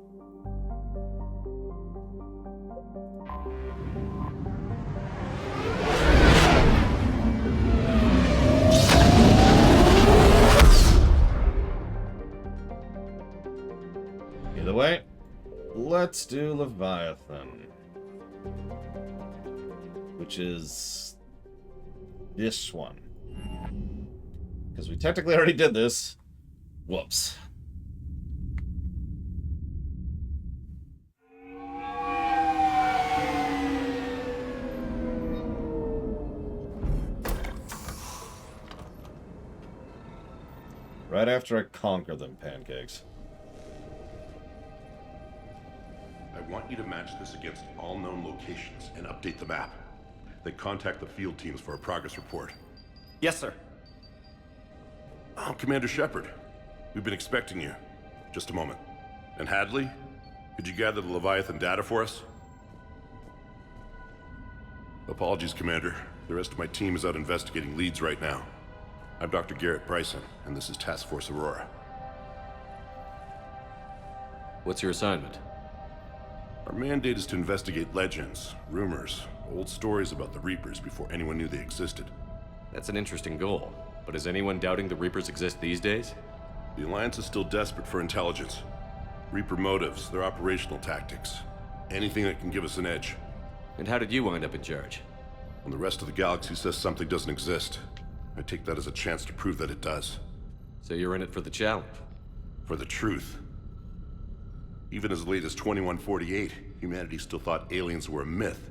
Either way, let's do Leviathan. Which is this one. Because we technically already did this. Whoops. Right after I conquer them, pancakes. I want you to match this against all known locations and update the map. Then contact the field teams for a progress report. Yes, sir. I'm Commander Shepard. We've been expecting you. Just a moment. And Hadley, could you gather the Leviathan data for us? Apologies, Commander. The rest of my team is out investigating leads right now. I'm Dr. Garrett Bryson, and this is Task Force Aurora. What's your assignment? Our mandate is to investigate legends, rumors, old stories about the Reapers before anyone knew they existed. That's an interesting goal, but is anyone doubting the Reapers exist these days? The Alliance is still desperate for intelligence. Reaper motives, their operational tactics. Anything that can give us an edge. And how did you wind up in charge? When the rest of the galaxy says something doesn't exist, I take that as a chance to prove that it does. So you're in it for the challenge? For the truth. Even as late as 2148, humanity still thought aliens were a myth.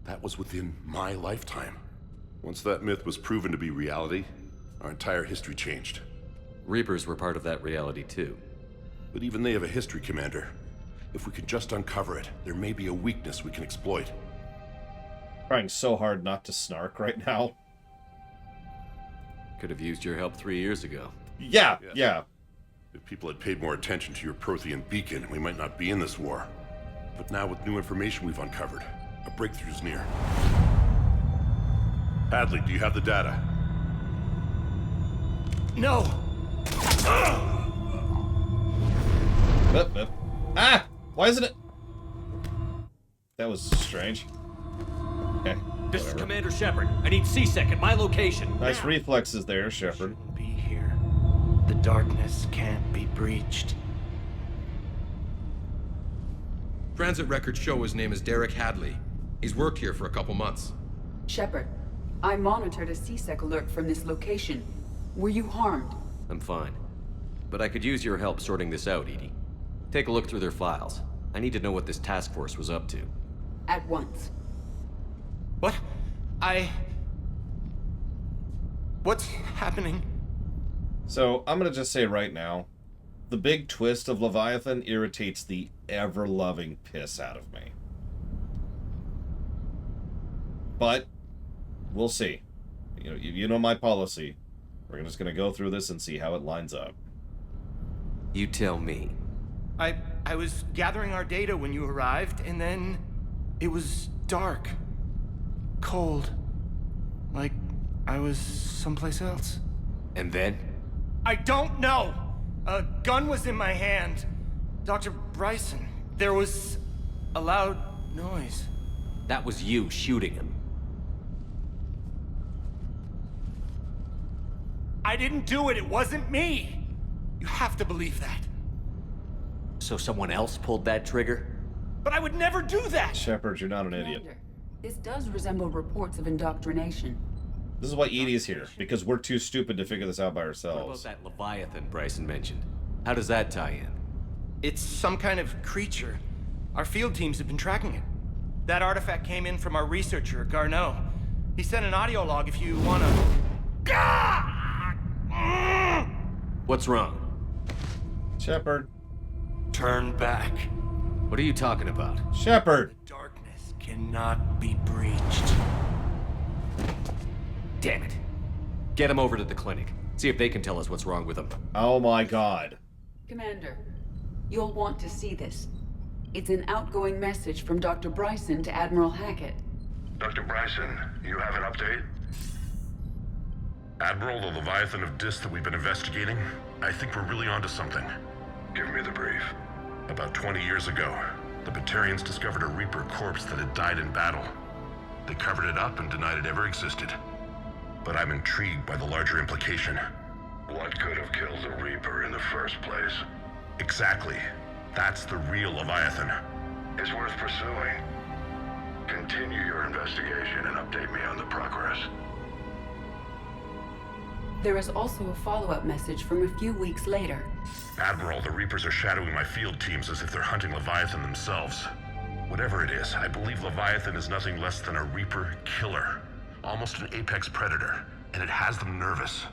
That was within my lifetime. Once that myth was proven to be reality, our entire history changed. Reapers were part of that reality too. But even they have a history, Commander. If we could just uncover it, there may be a weakness we can exploit. Trying so hard not to snark right now. Could have used your help 3 years ago. Yeah, Yes. yeah. If people had paid more attention to your Prothean beacon, we might not be in this war. But now with new information we've uncovered, a breakthrough's near. Hadley, do you have the data? No! Ah! Why isn't it? That was strange. Okay. This is Commander Shepard. I need C-Sec at my location. Nice reflexes there, Shepard. Be here. The darkness can't be breached. Transit records show his name is Derek Hadley. He's worked here for a couple months. Shepard, I monitored a C-Sec alert from this location. Were you harmed? I'm fine. But I could use your help sorting this out, Edie. Take a look through their files. I need to know what this task force was up to. At once. What? What's happening? So, I'm gonna just say right now, the big twist of Leviathan irritates the ever-loving piss out of me. But, we'll see. You know my policy. We're just gonna go through this and see how it lines up. You tell me. I was gathering our data when you arrived, and then it was dark. Cold. Like I was someplace else. And then? I don't know! A gun was in my hand. Dr. Bryson, there was a loud noise. That was you shooting him. I didn't do it, it wasn't me! You have to believe that. So someone else pulled that trigger? But I would never do that! Shepard, you're not an idiot. Commander, this does resemble reports of indoctrination. This is why Edie's here, because we're too stupid to figure this out by What ourselves. about that Leviathan Bryson mentioned? How does that tie in? It's some kind of creature. Our field teams have been tracking it. That artifact came in from our researcher, Garneau. He sent an audio log if you wanna... What's wrong? Shepard. Turn back. What are you talking about? Shepard! The darkness cannot be breached. Damn it. Get him over to the clinic. See if they can tell us what's wrong with him. Oh my god. Commander, you'll want to see this. It's an outgoing message from Dr. Bryson to Admiral Hackett. Dr. Bryson, you have an update? Admiral, the Leviathan of Dis that we've been investigating, I think we're really onto something. Give me the brief. About 20 years ago, the Batarians discovered a Reaper corpse that had died in battle. They covered it up and denied it ever existed. But I'm intrigued by the larger implication. What could have killed the Reaper in the first place? Exactly. That's the real Leviathan. It's worth pursuing. Continue your investigation and update me on the progress. There is also a follow-up message from a few weeks later. Admiral, the Reapers are shadowing my field teams as if they're hunting Leviathan themselves. Whatever it is, I believe Leviathan is nothing less than a Reaper killer. Almost an apex predator, and it has them nervous.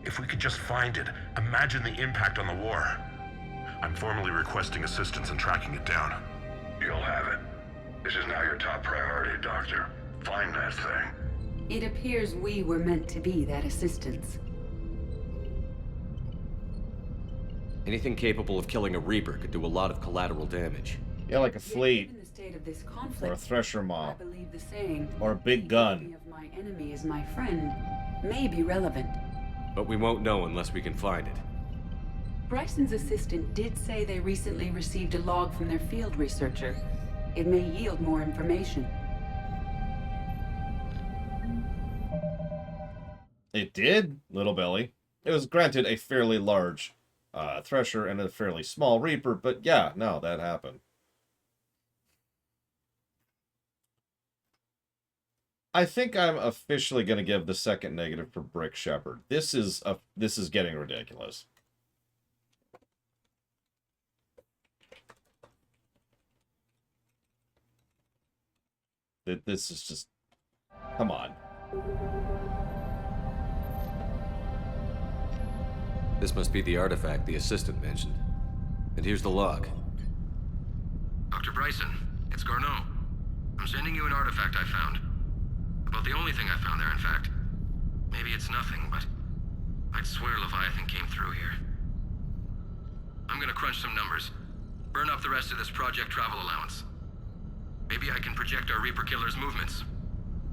If we could just find it, imagine the impact on the war. I'm formally requesting assistance in tracking it down. You'll have it. This is now your top priority, Doctor. Find that thing. It appears we were meant to be that assistance. Anything capable of killing a Reaper could do a lot of collateral damage. Yeah, like a fleet. In the state of this conflict, or a thresher mob. I believe the saying, or a big gun. Of my enemy is my friend, may be relevant. But we won't know unless we can find it. Bryson's assistant did say they recently received a log from their field researcher. It may yield more information. It did, Little Belly. It was granted a fairly large thresher and a fairly small Reaper, but yeah, no, that happened. I think I'm officially going to give the second negative for Brick Shepherd. This is getting ridiculous. This is just... Come on. This must be the artifact the assistant mentioned. And here's the log. Dr. Bryson, it's Garneau. I'm sending you an artifact I found. About the only thing I found there, in fact. Maybe it's nothing, but I'd swear Leviathan came through here. I'm gonna crunch some numbers. Burn up the rest of this project travel allowance. Maybe I can project our Reaper killer's movements.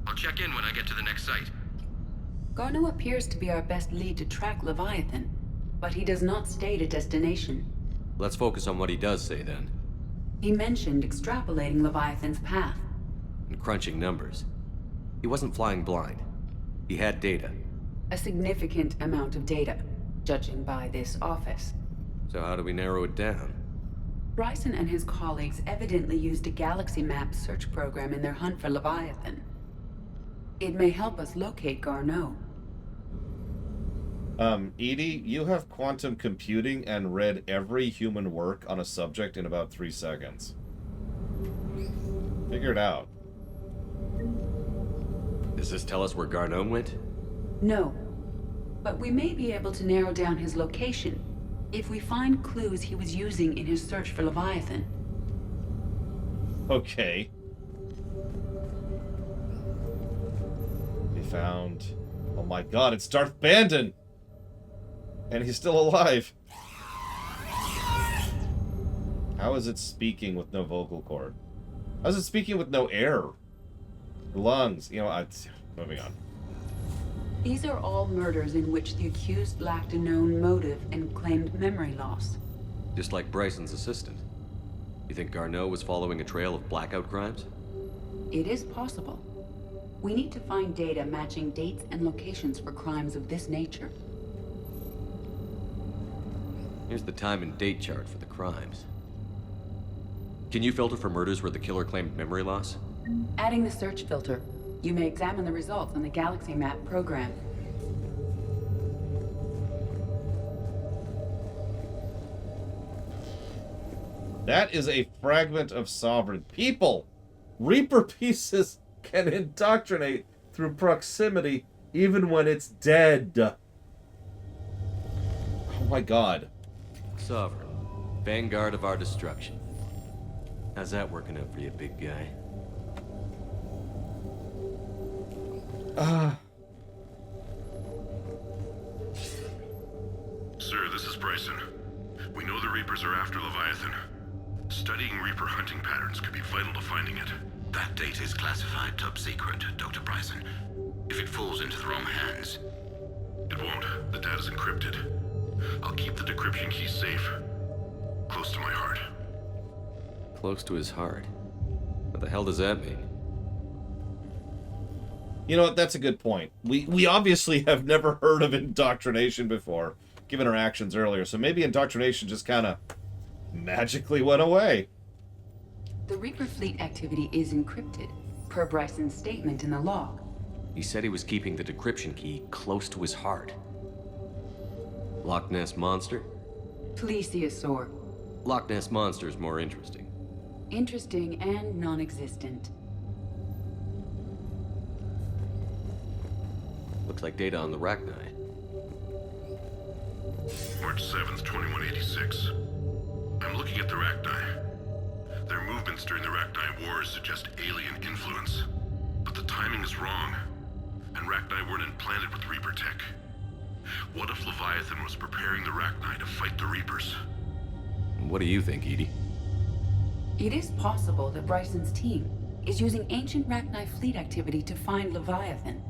I'll check in when I get to the next site. Garneau appears to be our best lead to track Leviathan, but he does not state a destination. Let's focus on what he does say, then. He mentioned extrapolating Leviathan's path. And crunching numbers. He wasn't flying blind. He had data. A significant amount of data, judging by this office. So how do we narrow it down? Bryson and his colleagues evidently used a galaxy map search program in their hunt for Leviathan. It may help us locate Garneau. Edie, you have quantum computing and read every human work on a subject in about 3 seconds. Figure it out. Does this tell us where Garneau went? No, but we may be able to narrow down his location if we find clues he was using in his search for Leviathan. Okay. We found... Oh my god, it's Darth Bandon! And he's still alive. How is it speaking with no vocal cord? How is it speaking with no air? Lungs, you know, moving on. These are all murders in which the accused lacked a known motive and claimed memory loss. Just like Bryson's assistant. You think Garneau was following a trail of blackout crimes? It is possible. We need to find data matching dates and locations for crimes of this nature. Here's the time and date chart for the crimes. Can you filter for murders where the killer claimed memory loss? Adding the search filter, you may examine the results on the Galaxy Map program. That is a fragment of sovereign. People! Reaper pieces can indoctrinate through proximity even when it's dead. Oh my god. Sovereign. Vanguard of our destruction. How's that working out for you, big guy? Sir, this is Bryson. We know the Reapers are after Leviathan. Studying Reaper hunting patterns could be vital to finding it. That data is classified top secret, Dr. Bryson. If it falls into the wrong hands, It won't. The data's encrypted. I'll keep the decryption key safe. Close to my heart. Close to his heart. What the hell does that mean? You know what? That's a good point. We obviously have never heard of indoctrination before, given our actions earlier, so maybe indoctrination just kind of magically went away. The Reaper fleet activity is encrypted, per Bryson's statement in the log. He said he was keeping the decryption key close to his heart. Loch Ness Monster? Plesiosaur. Loch Ness Monster is more interesting. Interesting and non-existent. Looks like data on the Rachni. March 7th, 2186. I'm looking at the Rachni. Their movements during the Rachni Wars suggest alien influence. But the timing is wrong. And Rachni weren't implanted with Reaper tech. What if Leviathan was preparing the Rachni to fight the Reapers? What do you think, Edie? It is possible that Bryson's team is using ancient Rachni fleet activity to find Leviathan.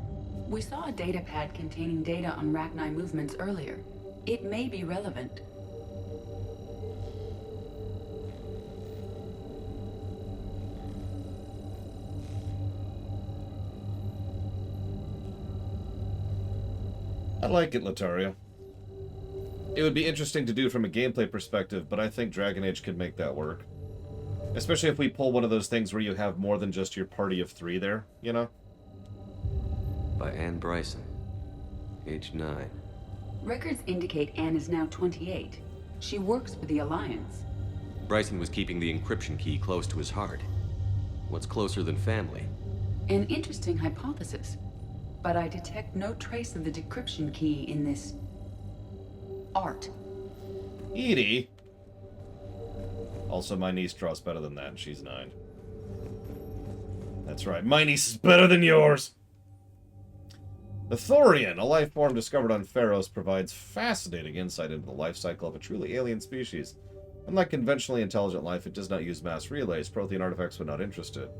We saw a data pad containing data on Rachni movements earlier. It may be relevant. I like it, Latario. It would be interesting to do from a gameplay perspective, but I think Dragon Age could make that work. Especially if we pull one of those things where you have more than just your party of 3 there, you know? By Anne Bryson. Age 9. Records indicate Anne is now 28. She works for the Alliance. Bryson was keeping the encryption key close to his heart. What's closer than family? An interesting hypothesis. But I detect no trace of the decryption key in this art. Edie. Also, my niece draws better than that, and she's 9. That's right, my niece is better than yours! The Thorian, a life form discovered on Pharos, provides fascinating insight into the life cycle of a truly alien species. Unlike conventionally intelligent life, it does not use mass relays. Prothean artifacts would not interest it.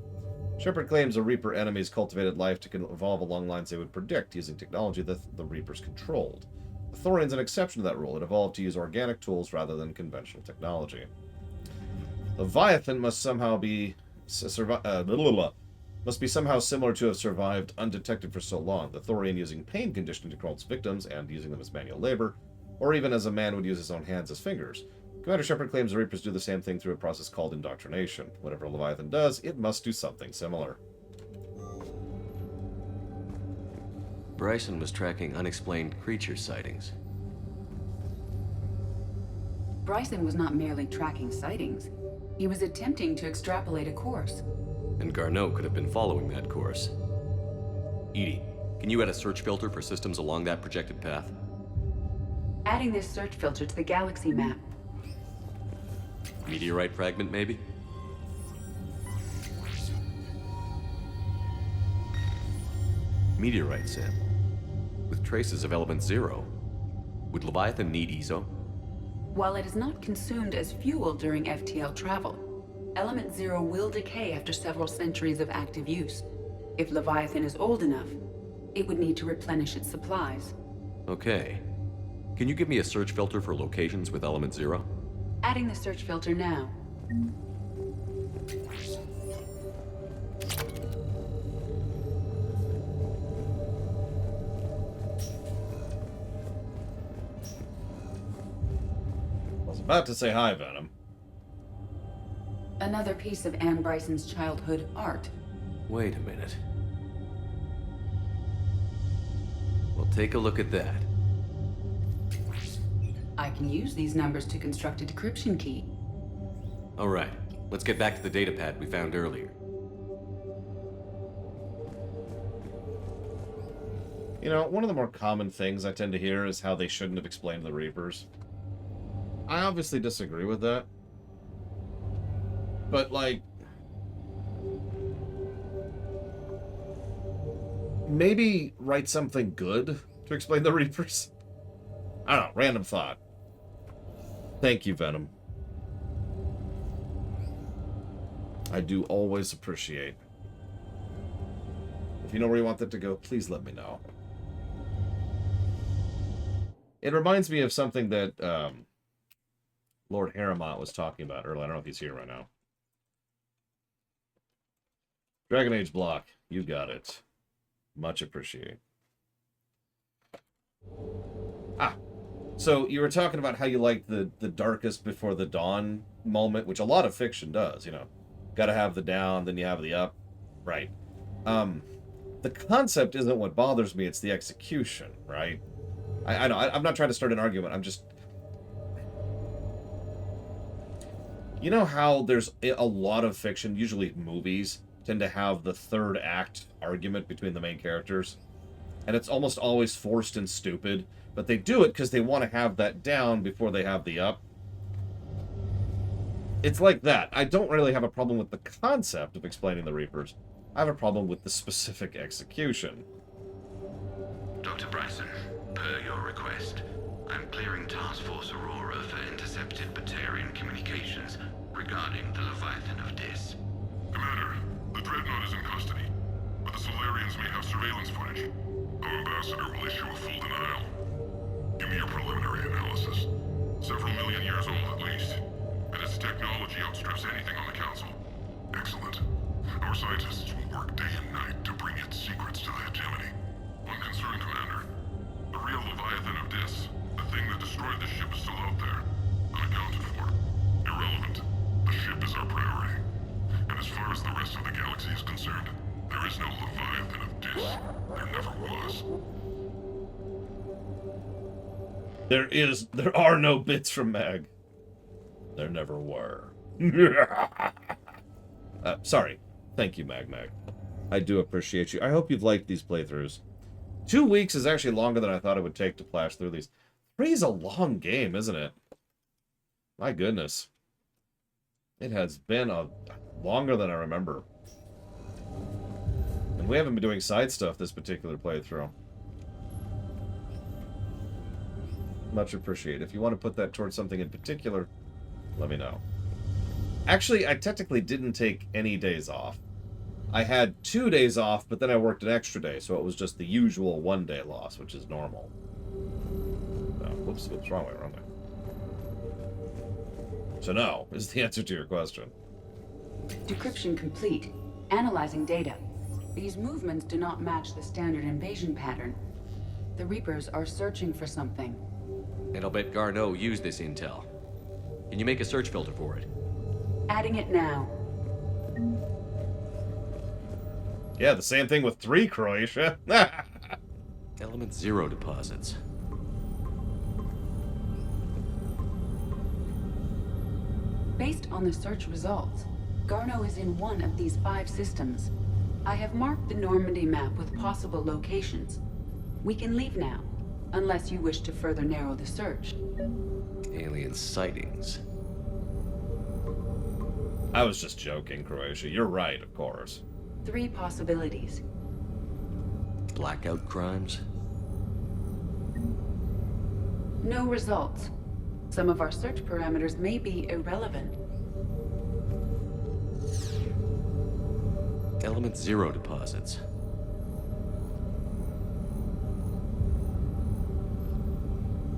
Shepard claims the Reaper enemies cultivated life to evolve along lines they would predict, using technology that the Reapers controlled. The Thorian's an exception to that rule. It evolved to use organic tools rather than conventional technology. Leviathan must somehow be somehow similar to have survived undetected for so long. The Thorian using pain conditioning to control its victims and using them as manual labor, or even as a man would use his own hands as fingers. Commander Shepard claims the Reapers do the same thing through a process called indoctrination. Whatever Leviathan does, it must do something similar. Bryson was tracking unexplained creature sightings. Bryson was not merely tracking sightings. He was attempting to extrapolate a course. And Garneau could have been following that course. Edie, can you add a search filter for systems along that projected path? Adding this search filter to the galaxy map. Meteorite fragment, maybe? Meteorite sample. With traces of element 0. Would Leviathan need EZO? While it is not consumed as fuel during FTL travel, element 0 will decay after several centuries of active use. If Leviathan is old enough, it would need to replenish its supplies. Okay. Can you give me a search filter for locations with element 0? Adding the search filter now. I was about to say hi, Venom. Another piece of Anne Bryson's childhood art. Wait a minute. Well, take a look at that. I can use these numbers to construct a decryption key. All right, let's get back to the data pad we found earlier. You know, one of the more common things I tend to hear is how they shouldn't have explained the Reapers. I obviously disagree with that. But, like, maybe write something good to explain the Reapers? I don't know, random thought. Thank you, Venom. I do always appreciate. If you know where you want that to go, please let me know. It reminds me of something that Lord Harrimont was talking about earlier. I don't know if he's here right now. Dragon Age block. You got it. Much appreciated. Ah. So you were talking about how you like the darkest before the dawn moment, which a lot of fiction does, you know. Gotta have the down, then you have the up. Right. The concept isn't what bothers me, it's the execution, right? I know, I'm not trying to start an argument, I'm just... You know how there's a lot of fiction, usually movies, tend to have the third act argument between the main characters? And it's almost always forced and stupid, but they do it because they want to have that down before they have the up. It's like that. I don't really have a problem with the concept of explaining the Reapers. I have a problem with the specific execution. Dr. Bryson, per your request, I'm clearing Task Force Aurora for intercepted Batarian communications regarding the Leviathan of Dis. Commander, the Dreadnought is in custody, but the Solarians may have surveillance footage. Our ambassador will issue a full denial. Give me your preliminary analysis. Several million years old at least, and its technology outstrips anything on the Council. Excellent. Our scientists will work day and night to bring its secrets to the hegemony. One concern, Commander. The real Leviathan of Dis, the thing that destroyed the ship, is still out there. Unaccounted for. Irrelevant. The ship is our priority. And as far as the rest of the galaxy is concerned, there is no Leviathan of Dis. There never was. There are no bits from Mag. There never were. Sorry. Thank you, Mag. I do appreciate you. I hope you've liked these playthroughs. 2 weeks is actually longer than I thought it would take to flash through these. 3 is a long game, isn't it? My goodness. It has been longer than I remember. And we haven't been doing side stuff this particular playthrough. Much appreciated. If you want to put that towards something in particular, let me know. Actually, I technically didn't take any days off. I had 2 days off, but then I worked an extra day, so it was just the usual 1-day loss, which is normal. Oh, whoops, wrong way. So no, is the answer to your question. Decryption complete. Analyzing data. These movements do not match the standard invasion pattern. The Reapers are searching for something. And I'll bet Garneau used this intel. Can you make a search filter for it? Adding it now. Yeah, the same thing with 3, Croatia. Element 0 deposits. Based on the search results, Garneau is in one of these 5 systems. I have marked the Normandy map with possible locations. We can leave now, unless you wish to further narrow the search. Alien sightings. I was just joking, Croatia. You're right, of course. 3 possibilities. Blackout crimes? No results. Some of our search parameters may be irrelevant. Element 0 deposits.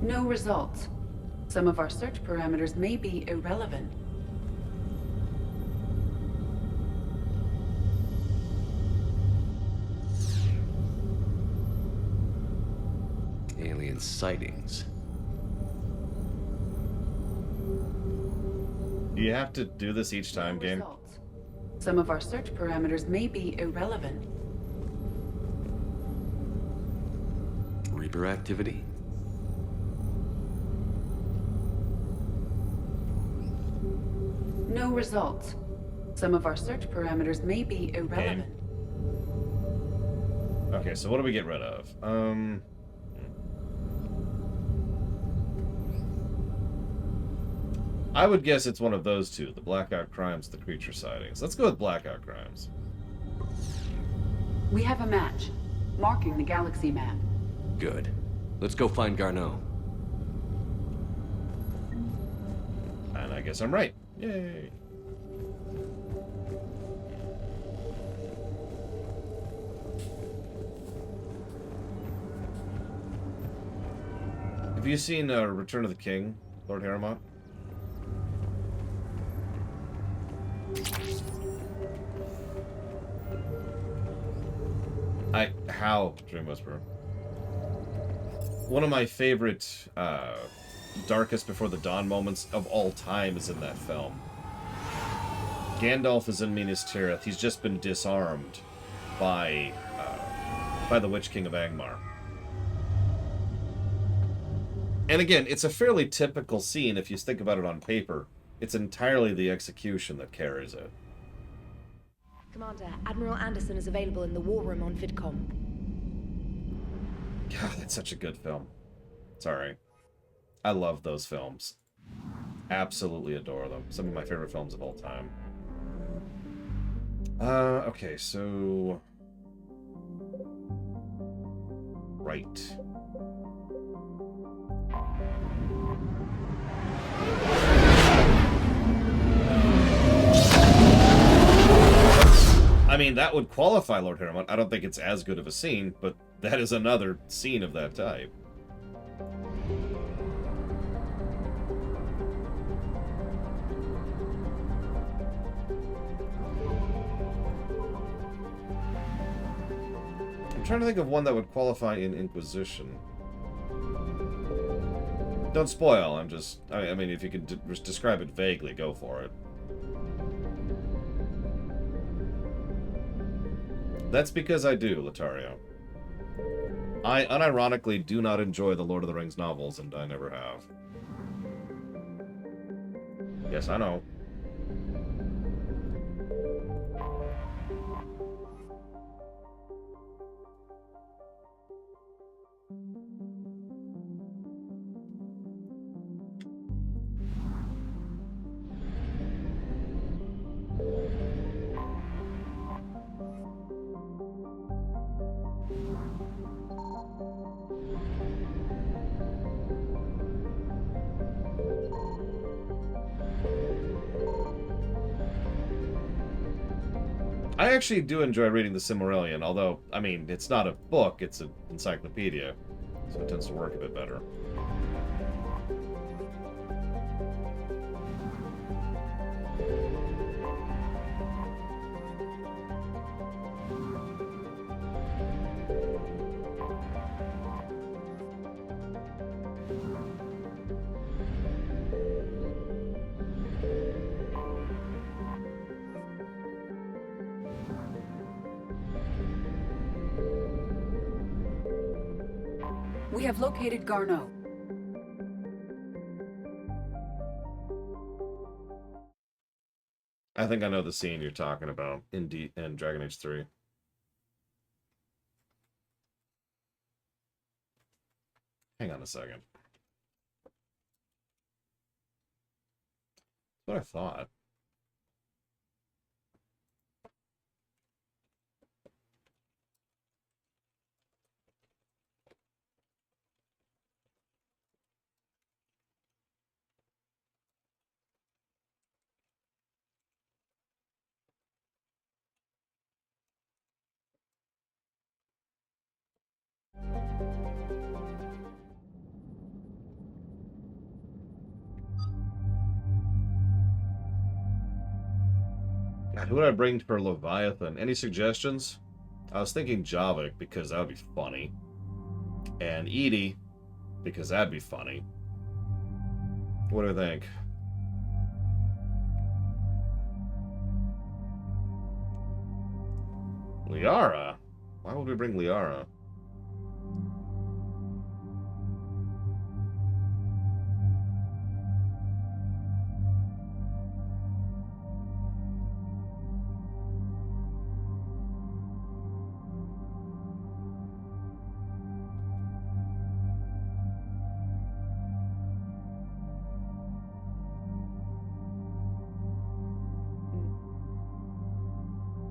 No results. Some of our search parameters may be irrelevant. Alien sightings. Do you have to do this each time, game? Results. Some of our search parameters may be irrelevant. Reaper activity? No results. Some of our search parameters may be irrelevant. Okay, so what do we get rid of? I would guess it's one of those two, the blackout crimes, the creature sightings. Let's go with blackout crimes. We have a match, marking the galaxy map. Good. Let's go find Garneau. And I guess I'm right. Yay. Have you seen Return of the King, Lord Harriman? How, Dream Whisperer? One of my favorite Darkest Before the Dawn moments of all time is in that film. Gandalf is in Minas Tirith. He's just been disarmed by the Witch King of Angmar. And again, it's a fairly typical scene if you think about it on paper. It's entirely the execution that carries it. Commander, Admiral Anderson is available in the war room on VidCom. God, that's such a good film. Sorry. I love those films. Absolutely adore them. Some of my favorite films of all time. Okay, so... Right. I mean, that would qualify Lord Harriman. I don't think it's as good of a scene, but that is another scene of that type. I'm trying to think of one that would qualify in Inquisition. Don't spoil, I'm just... I mean, if you could describe it vaguely, go for it. That's because I do, Latario. I unironically do not enjoy the Lord of the Rings novels, and I never have. Yes, I know. I actually do enjoy reading the Silmarillion, although, I mean, it's not a book, it's an encyclopedia, so it tends to work a bit better. We have located Garneau. I think I know the scene you're talking about in Dragon Age 3. Hang on a second. That's what I thought. God, who would I bring for Leviathan? Any suggestions? I was thinking Javik, because that would be funny. And Edie, because that'd be funny. What do I think? Liara? Why would we bring Liara?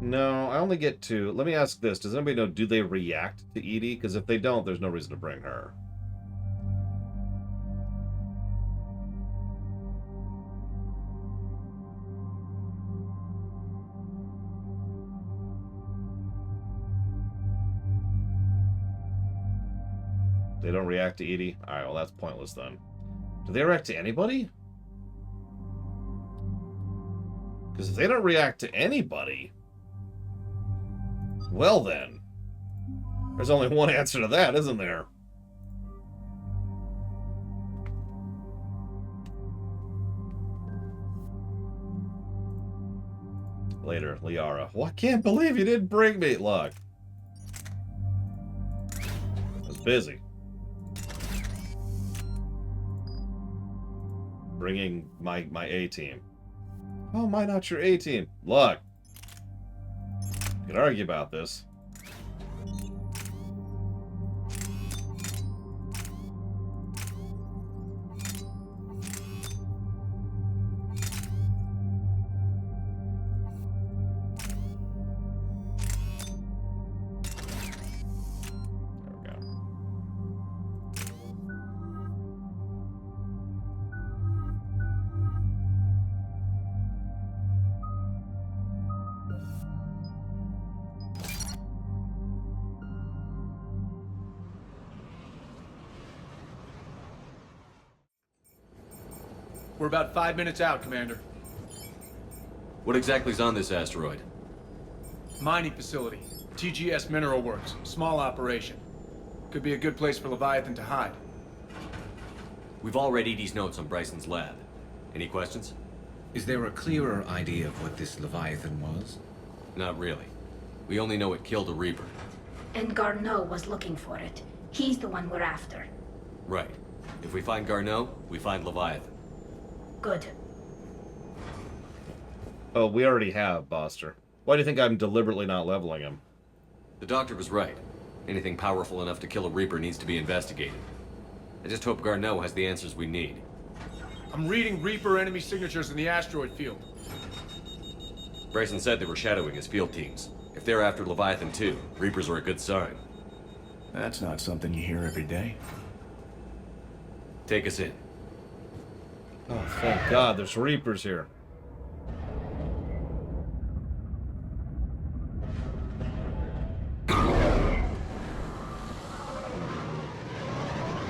No, I only get two. Let me ask this. Does anybody know, do they react to Edie? Because if they don't, there's no reason to bring her. They don't react to EDI? Alright, well that's pointless then. Do they react to anybody? Because if they don't react to anybody, well then, there's only one answer to that, isn't there? Later, Liara. Well, I can't believe you didn't bring me. Look. I was busy. Bringing my A-team. Oh, am I not your A-team? Look. We could argue about this. We're about 5 minutes out, Commander. What exactly is on this asteroid? Mining facility. TGS Mineral Works. Small operation. Could be a good place for Leviathan to hide. We've all read Edie's notes on Bryson's lab. Any questions? Is there a clearer idea of what this Leviathan was? Not really. We only know it killed a Reaper. And Garneau was looking for it. He's the one we're after. Right. If we find Garneau, we find Leviathan. Good. Oh, we already have, Boster. Why do you think I'm deliberately not leveling him? The doctor was right. Anything powerful enough to kill a Reaper needs to be investigated. I just hope Garneau has the answers we need. I'm reading Reaper enemy signatures in the asteroid field. Bryson said they were shadowing his field teams. If they're after Leviathan too, Reapers are a good sign. That's not something you hear every day. Take us in. Oh, thank God, there's Reapers here.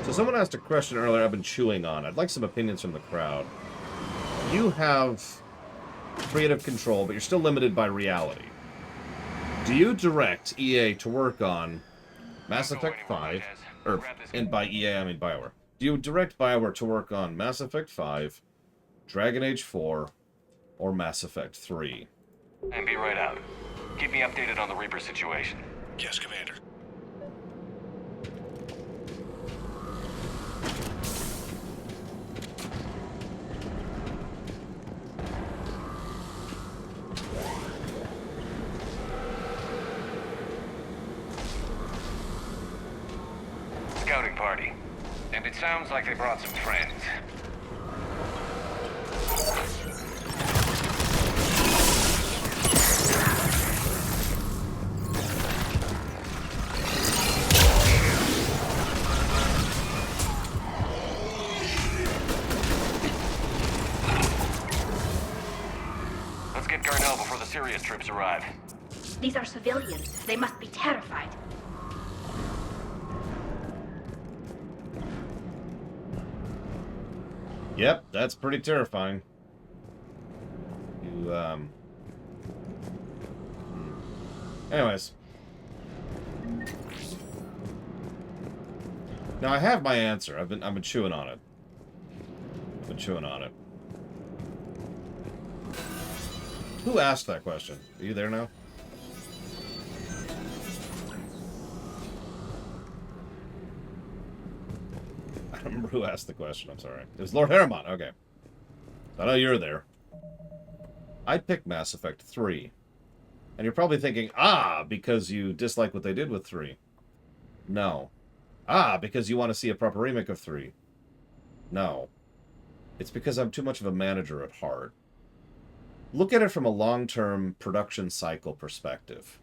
So someone asked a question earlier I've been chewing on. I'd like some opinions from the crowd. You have creative control, but you're still limited by reality. Do you direct EA to work on Mass Effect 5, and by EA I mean BioWare. Do you direct BioWare to work on Mass Effect 5, Dragon Age 4, or Mass Effect 3? And be right out. Keep me updated on the Reaper situation. Yes, Commander. Scouting party. And it sounds like they brought some friends. Let's get Garneau before the serious troops arrive. These are civilians. They must be terrified. Yep, that's pretty terrifying. You, Anyways. Now I have my answer. I've been chewing on it. Who asked that question? Are you there now? I don't remember who asked the question, I'm sorry. It was Lord Harriman, okay. I know you're there. I picked Mass Effect 3. And you're probably thinking, because you dislike what they did with 3. No. Because you want to see a proper remake of 3. No. It's because I'm too much of a manager at heart. Look at it from a long-term production cycle perspective.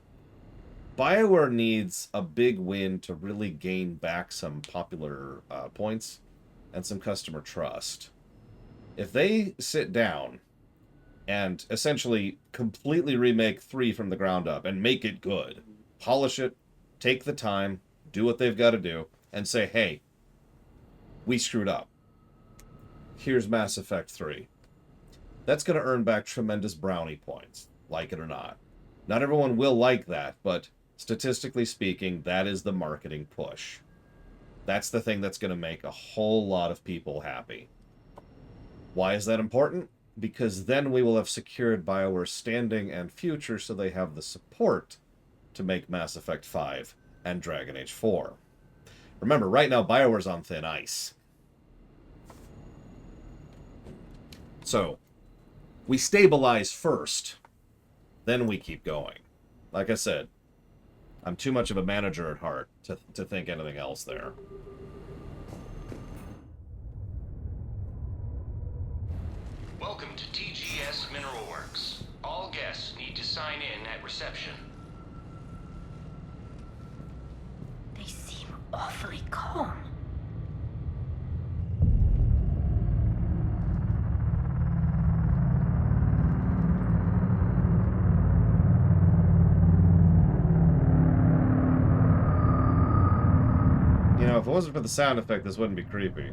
BioWare needs a big win to really gain back some popular points and some customer trust. If they sit down and essentially completely remake 3 from the ground up and make it good, polish it, take the time, do what they've got to do, and say, hey, we screwed up. Here's Mass Effect 3. That's going to earn back tremendous brownie points, like it or not. Not everyone will like that, but statistically speaking, that is the marketing push. That's the thing that's going to make a whole lot of people happy. Why is that important? Because then we will have secured BioWare's standing and future, so they have the support to make Mass Effect 5 and Dragon Age 4. Remember, right now, BioWare's on thin ice. So, we stabilize first, then we keep going. Like I said, I'm too much of a manager at heart to think anything else there. Welcome to TGS Mineral Works. All guests need to sign in at reception. They seem awfully calm. You know, if it wasn't for the sound effect, this wouldn't be creepy.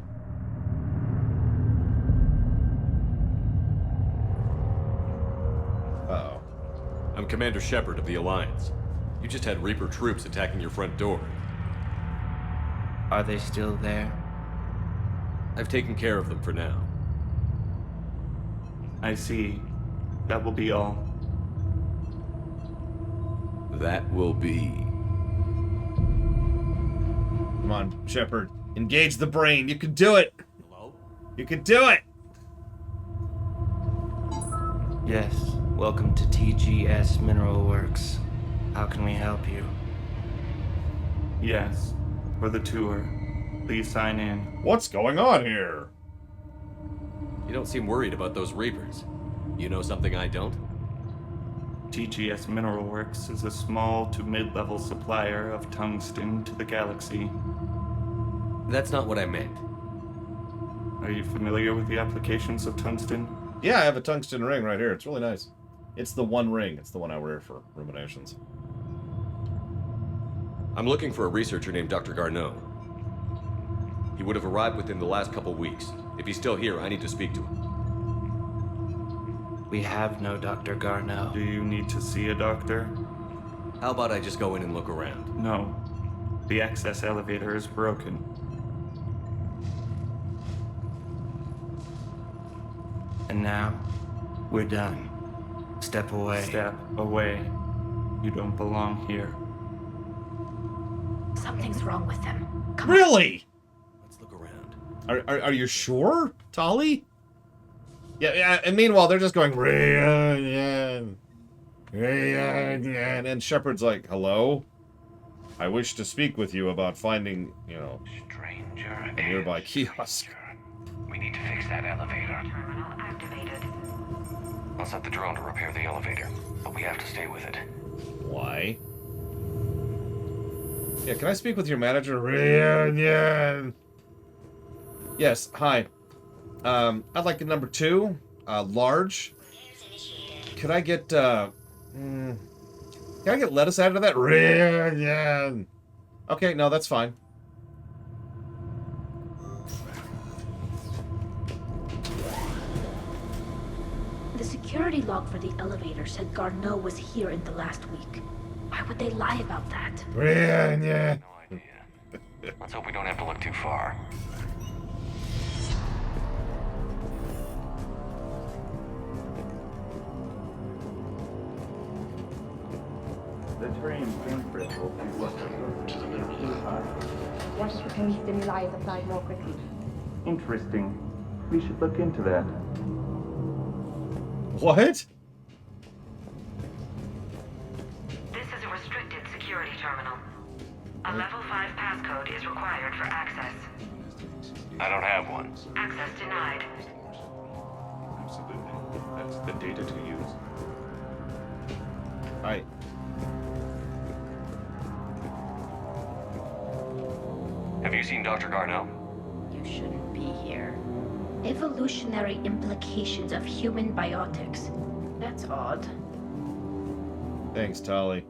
Uh-oh. I'm Commander Shepard of the Alliance. You just had Reaper troops attacking your front door. Are they still there? I've taken care of them for now. I see. That will be all. That will be... Come on, Shepard. Engage the brain. You can do it. Hello? You can do it. Yes. Welcome to TGS Mineral Works. How can we help you? Yes. For the tour. Please sign in. What's going on here? You don't seem worried about those Reapers. You know something I don't? TGS Mineral Works is a small to mid-level supplier of tungsten to the galaxy. That's not what I meant. Are you familiar with the applications of tungsten? Yeah, I have a tungsten ring right here. It's really nice. It's the one ring. It's the one I wear for ruminations. I'm looking for a researcher named Dr. Garneau. He would have arrived within the last couple weeks. If he's still here, I need to speak to him. We have no Dr. Garneau. Do you need to see a doctor? How about I just go in and look around? No. The access elevator is broken. And now, we're done. Step away. Step away. You don't belong here. Something's wrong with them. Come Really? Let's look around. Are you sure, Tali? Yeah, and meanwhile, they're just going, reunion, reunion, and Shepard's like, hello? I wish to speak with you about finding, you know, Stranger a nearby kiosk. We need to fix that elevator. Terminal activated. I'll set the drone to repair the elevator, but we have to stay with it. Why? Yeah, can I speak with your manager? Reunion. Yes, hi. I'd like a number 2, large. Could I get, can I get lettuce added to that? Reunion. Okay, no, that's fine. The security log for the elevator said Garneau was here in the last week. Why would they lie about that? Reunion. No idea. Let's hope we don't have to look too far. The terrain temperature will be to the mineral lab. What if any stimuli is applied more quickly? interesting. We should look into that. What? This is a restricted security terminal. A level 5 passcode is required for access. I don't have one. Access denied. Absolutely. That's the data to use. Alright. Have you seen Dr. Garneau? You shouldn't be here. Evolutionary implications of human biotics. That's odd. Thanks, Tali.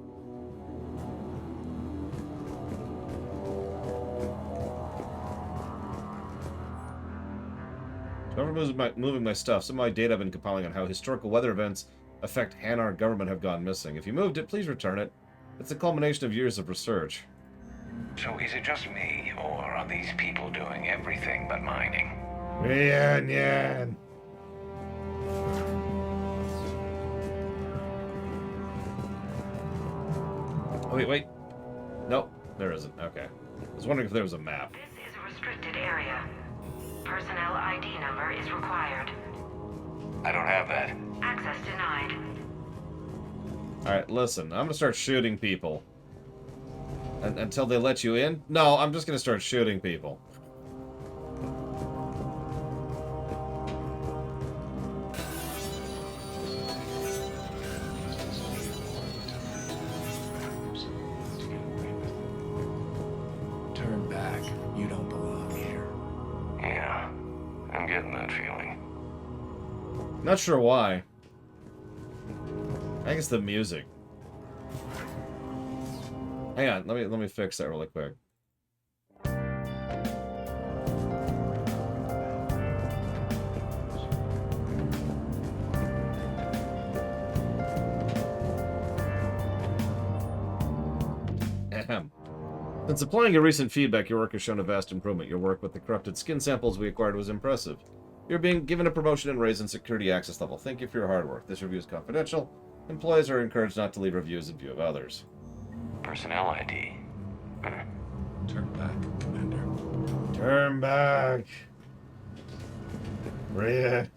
Whoever moving my stuff, some of my data I've been compiling on how historical weather events affect Hanar government have gone missing. If you moved it, please return it. It's the culmination of years of research. So is it just me, or are these people doing everything but mining? Yan. Oh, wait. Nope, there isn't. Okay. I was wondering if there was a map. This is a restricted area. Personnel ID number is required. I don't have that. Access denied. Alright, listen. I'm gonna start shooting people. Until they let you in? No, I'm just gonna start shooting people. Turn back. You don't belong here. Yeah, I'm getting that feeling. Not sure why. I think it's the music. Hang on, let me fix that really quick. Ahem. Since applying your recent feedback, your work has shown a vast improvement. Your work with the corrupted skin samples we acquired was impressive. You're being given a promotion and raise in security access level. Thank you for your hard work. This review is confidential. Employees are encouraged not to leave reviews in view of others. Personnel ID. Turn back, Commander. Turn back. Rhea.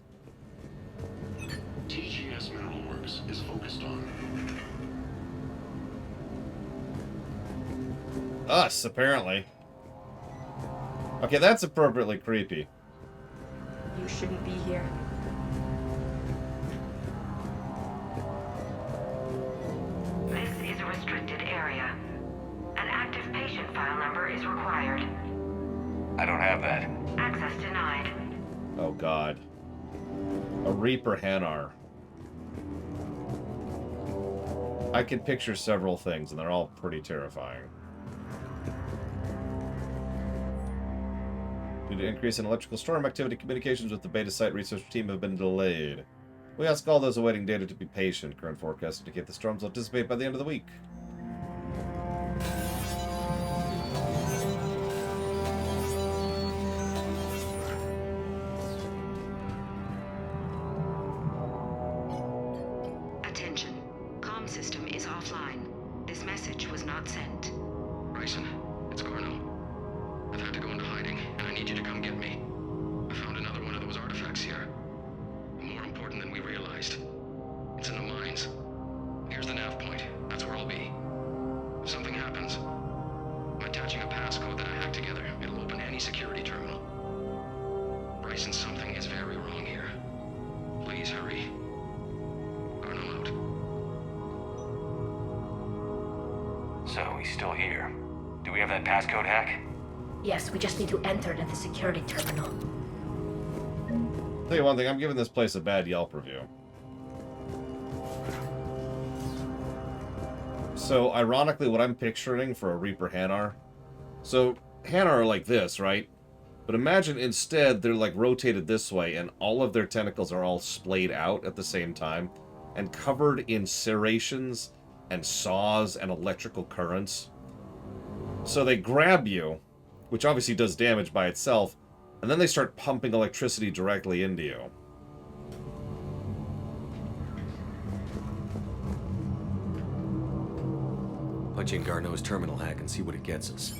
TGS Mineral Works is focused on Us, apparently. Okay, that's appropriately creepy. You shouldn't be here. This is a restricted area. An active patient file number is required. I don't have that. Access denied. Oh god. A Reaper Hanar. I can picture several things, and they're all pretty terrifying. Due to increase in electrical storm activity, communications with the beta site research team have been delayed. We ask all those awaiting data to be patient. Current forecasts indicate the storms will dissipate by the end of the week. Attention. Comm system is offline. This message was not sent. Bryson, it's Garno. I've had to go into hiding, and I need you to come get me. I found another one of those artifacts here. More important than we realized. It's in the mines. Here's the nav point. That's where I'll be. If something happens, I'm attaching a passcode that I hacked together. It'll open any security terminal. Bryson, something is very wrong here. Please hurry. Garno out. So he's still here. Do we have that passcode hack? Yes, we just need to enter the security terminal. Tell you one thing, I'm giving this place a bad Yelp review. So, ironically, what I'm picturing for a Reaper Hanar... So, Hanar are like this, right? But imagine instead they're like rotated this way, and all of their tentacles are all splayed out at the same time, and covered in serrations, and saws, and electrical currents. So they grab you, which obviously does damage by itself, and then they start pumping electricity directly into you. Punch in Garneau's terminal hack and see what it gets us.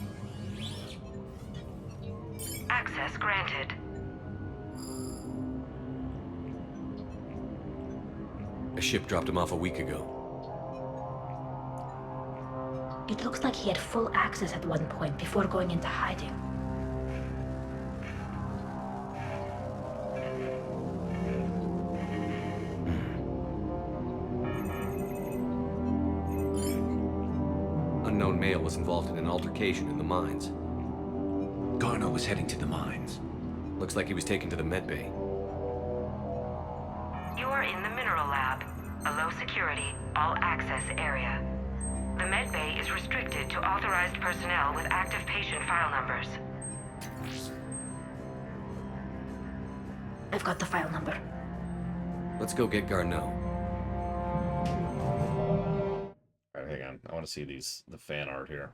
Access granted. A ship dropped him off a week ago. It looks like he had full access at one point before going into hiding. Unknown male was involved in an altercation in the mines. Garneau was heading to the mines. Looks like he was taken to the medbay. You are in the mineral lab, a low security, all access area. The medbay is restricted to authorized personnel with active patient file numbers. I've got the file number. Let's go get Garneau. Alright, hang on. I want to see the fan art here.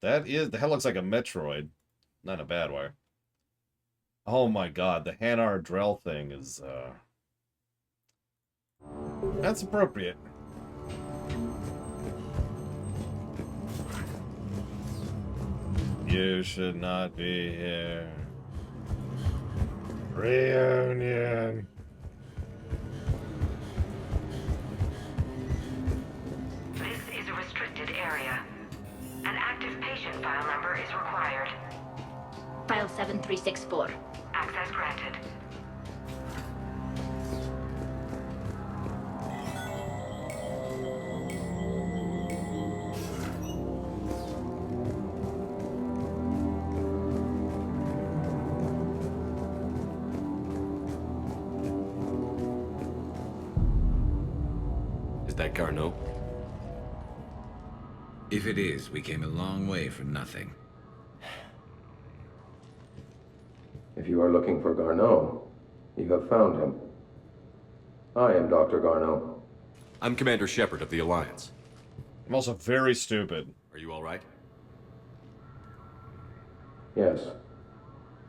The hell looks like a Metroid. Not in a bad way. Oh my god, the Hanar Drell thing is, that's appropriate. You should not be here. Reunion. This is a restricted area. An active patient file number is required. File 7364. Access granted. Is that Garneau? If it is, we came a long way for nothing. If you are looking for Garneau, you have found him. I am Dr. Garneau. I'm Commander Shepard of the Alliance. I'm also very stupid. Are you all right? Yes.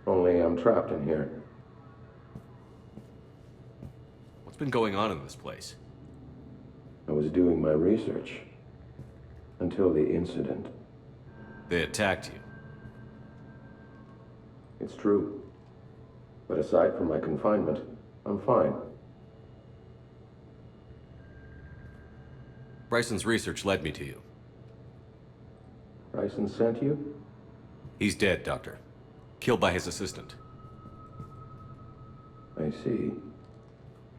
Only I'm trapped in here. What's been going on in this place? I was doing my research. Until the incident. They attacked you. It's true. But aside from my confinement, I'm fine. Bryson's research led me to you. Bryson sent you? He's dead, Doctor. Killed by his assistant. I see.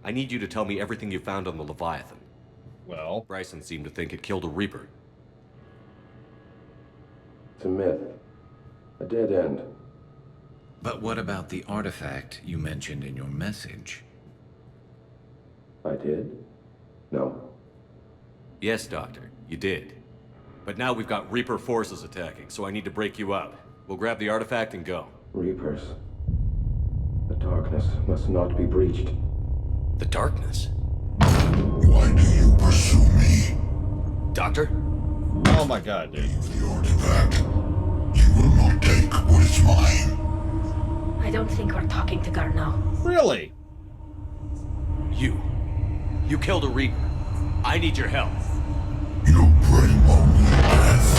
I need you to tell me everything you found on the Leviathan. Well? Bryson seemed to think it killed a Reaper. It's a myth. A dead end. But what about the artifact you mentioned in your message? I did? No. Yes, Doctor, you did. But now we've got Reaper forces attacking, so I need to break you up. We'll grab the artifact and go. Reapers. The darkness must not be breached. The darkness? Why do you pursue me? Doctor? Oh my god, dude. The artifact. You will not take what is mine. I don't think we're talking to Garneau. Really? You killed a Reaper. I need your help. You bring only death.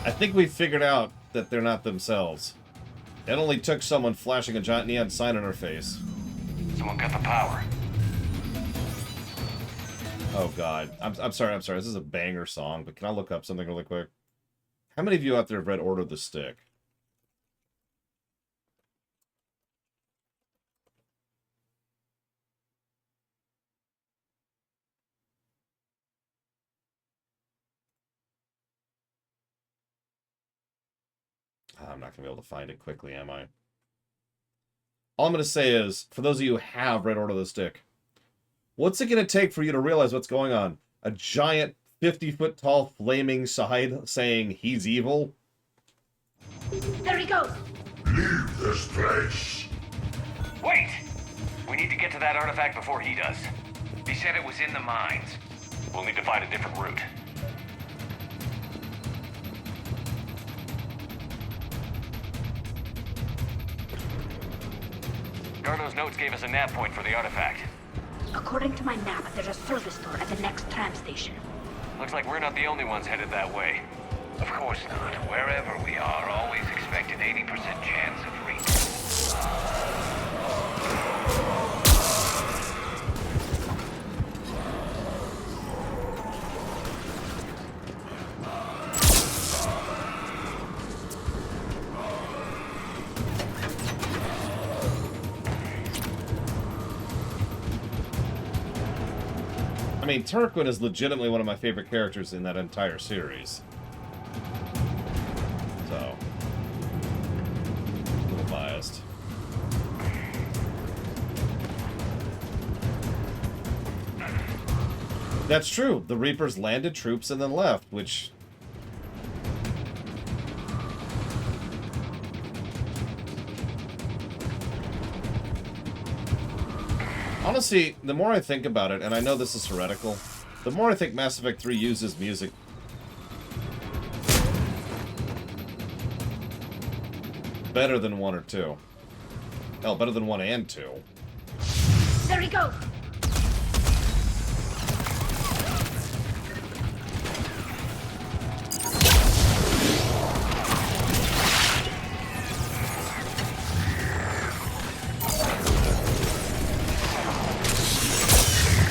I think we figured out that they're not themselves. It only took someone flashing a giant neon sign in her face. Someone got the power. Oh god. I'm sorry. This is a banger song, but can I look up something really quick? How many of you out there have read Order of the Stick? I'm not going to be able to find it quickly, am I? All I'm going to say is, for those of you who have read Order of the Stick, what's it going to take for you to realize what's going on? A giant 50-foot tall flaming sign saying he's evil? There he goes! Leave this place. Wait! We need to get to that artifact before he does. He said it was in the mines. We'll need to find a different route. Garneau's notes gave us a nav point for the artifact. According to my map, there's a service door at the next tram station. Looks like we're not the only ones headed that way. Of course not. Wherever we are, always expect an 80% chance of reaching. I mean, Turquin is legitimately one of my favorite characters in that entire series. So, a little biased. That's true. The Reapers landed troops and then left, which... Honestly, the more I think about it, and I know this is heretical, the more I think Mass Effect 3 uses music better than 1 or 2. Hell, better than 1 and 2. There he goes!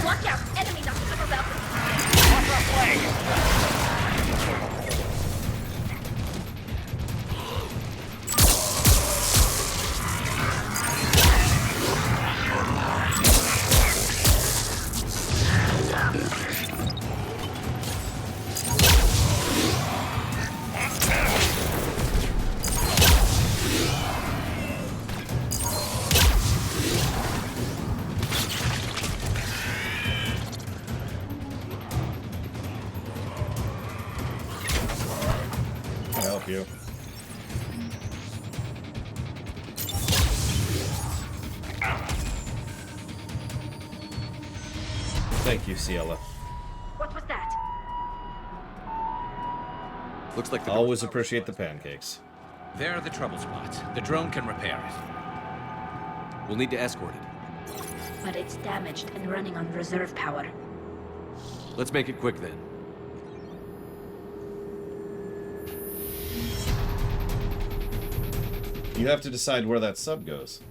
Watch out! Enemies on the belt! Watch our flank! You. Thank you, Ciela. What was that? Looks like the always appreciate the pancakes. There are the trouble spots. The drone can repair it. We'll need to escort it. But it's damaged and running on reserve power. Let's make it quick then. You have to decide where that sub goes.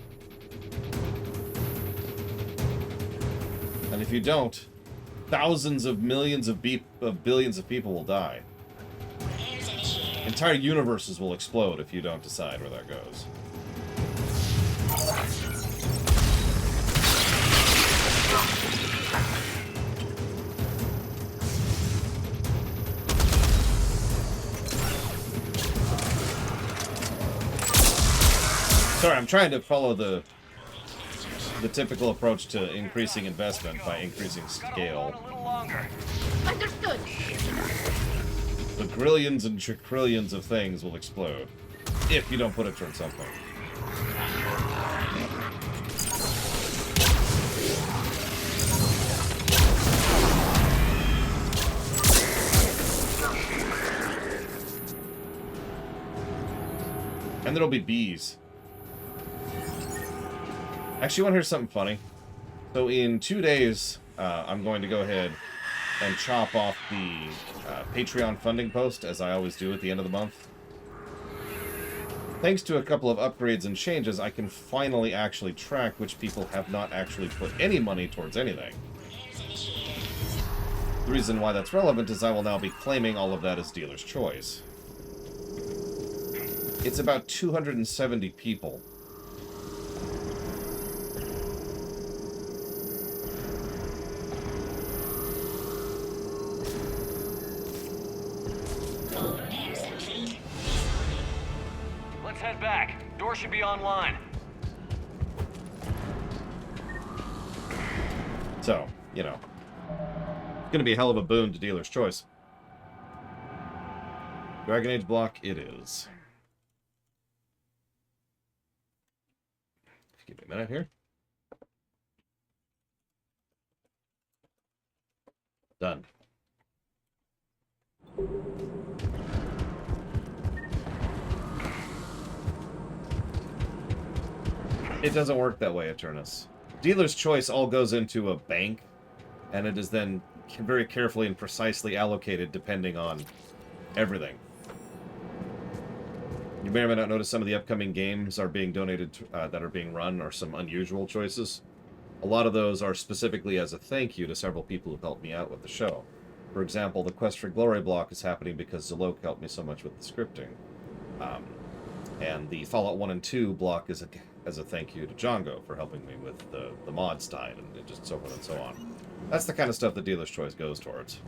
And if you don't, thousands of millions of billions of people will die. Entire universes will explode if you don't decide where that goes. Sorry, I'm trying to follow the typical approach to increasing investment by increasing scale. Understood. The grillions and trillions of things will explode if you don't put it towards something. And there'll be bees. Actually, you want to hear something funny? So in 2 days, I'm going to go ahead and chop off the Patreon funding post, as I always do at the end of the month. Thanks to a couple of upgrades and changes, I can finally actually track which people have not actually put any money towards anything. The reason why that's relevant is I will now be claiming all of that as dealer's choice. It's about 270 people. Let's head back. Door should be online. So, you know, it's going to be a hell of a boon to dealer's choice. Dragon Age block it is. Give me a minute here. Done. It doesn't work that way, Eternus. Dealer's choice all goes into a bank, and it is then very carefully and precisely allocated depending on everything. You may or may not notice some of the upcoming games are being donated to, that are being run are some unusual choices. A lot of those are specifically as a thank you to several people who've helped me out with the show. For example, the Quest for Glory block is happening because Zalok helped me so much with the scripting. And the Fallout 1 and 2 block is as a thank you to Django for helping me with the mods tied and just so forth and so on. That's the kind of stuff the dealer's choice goes towards.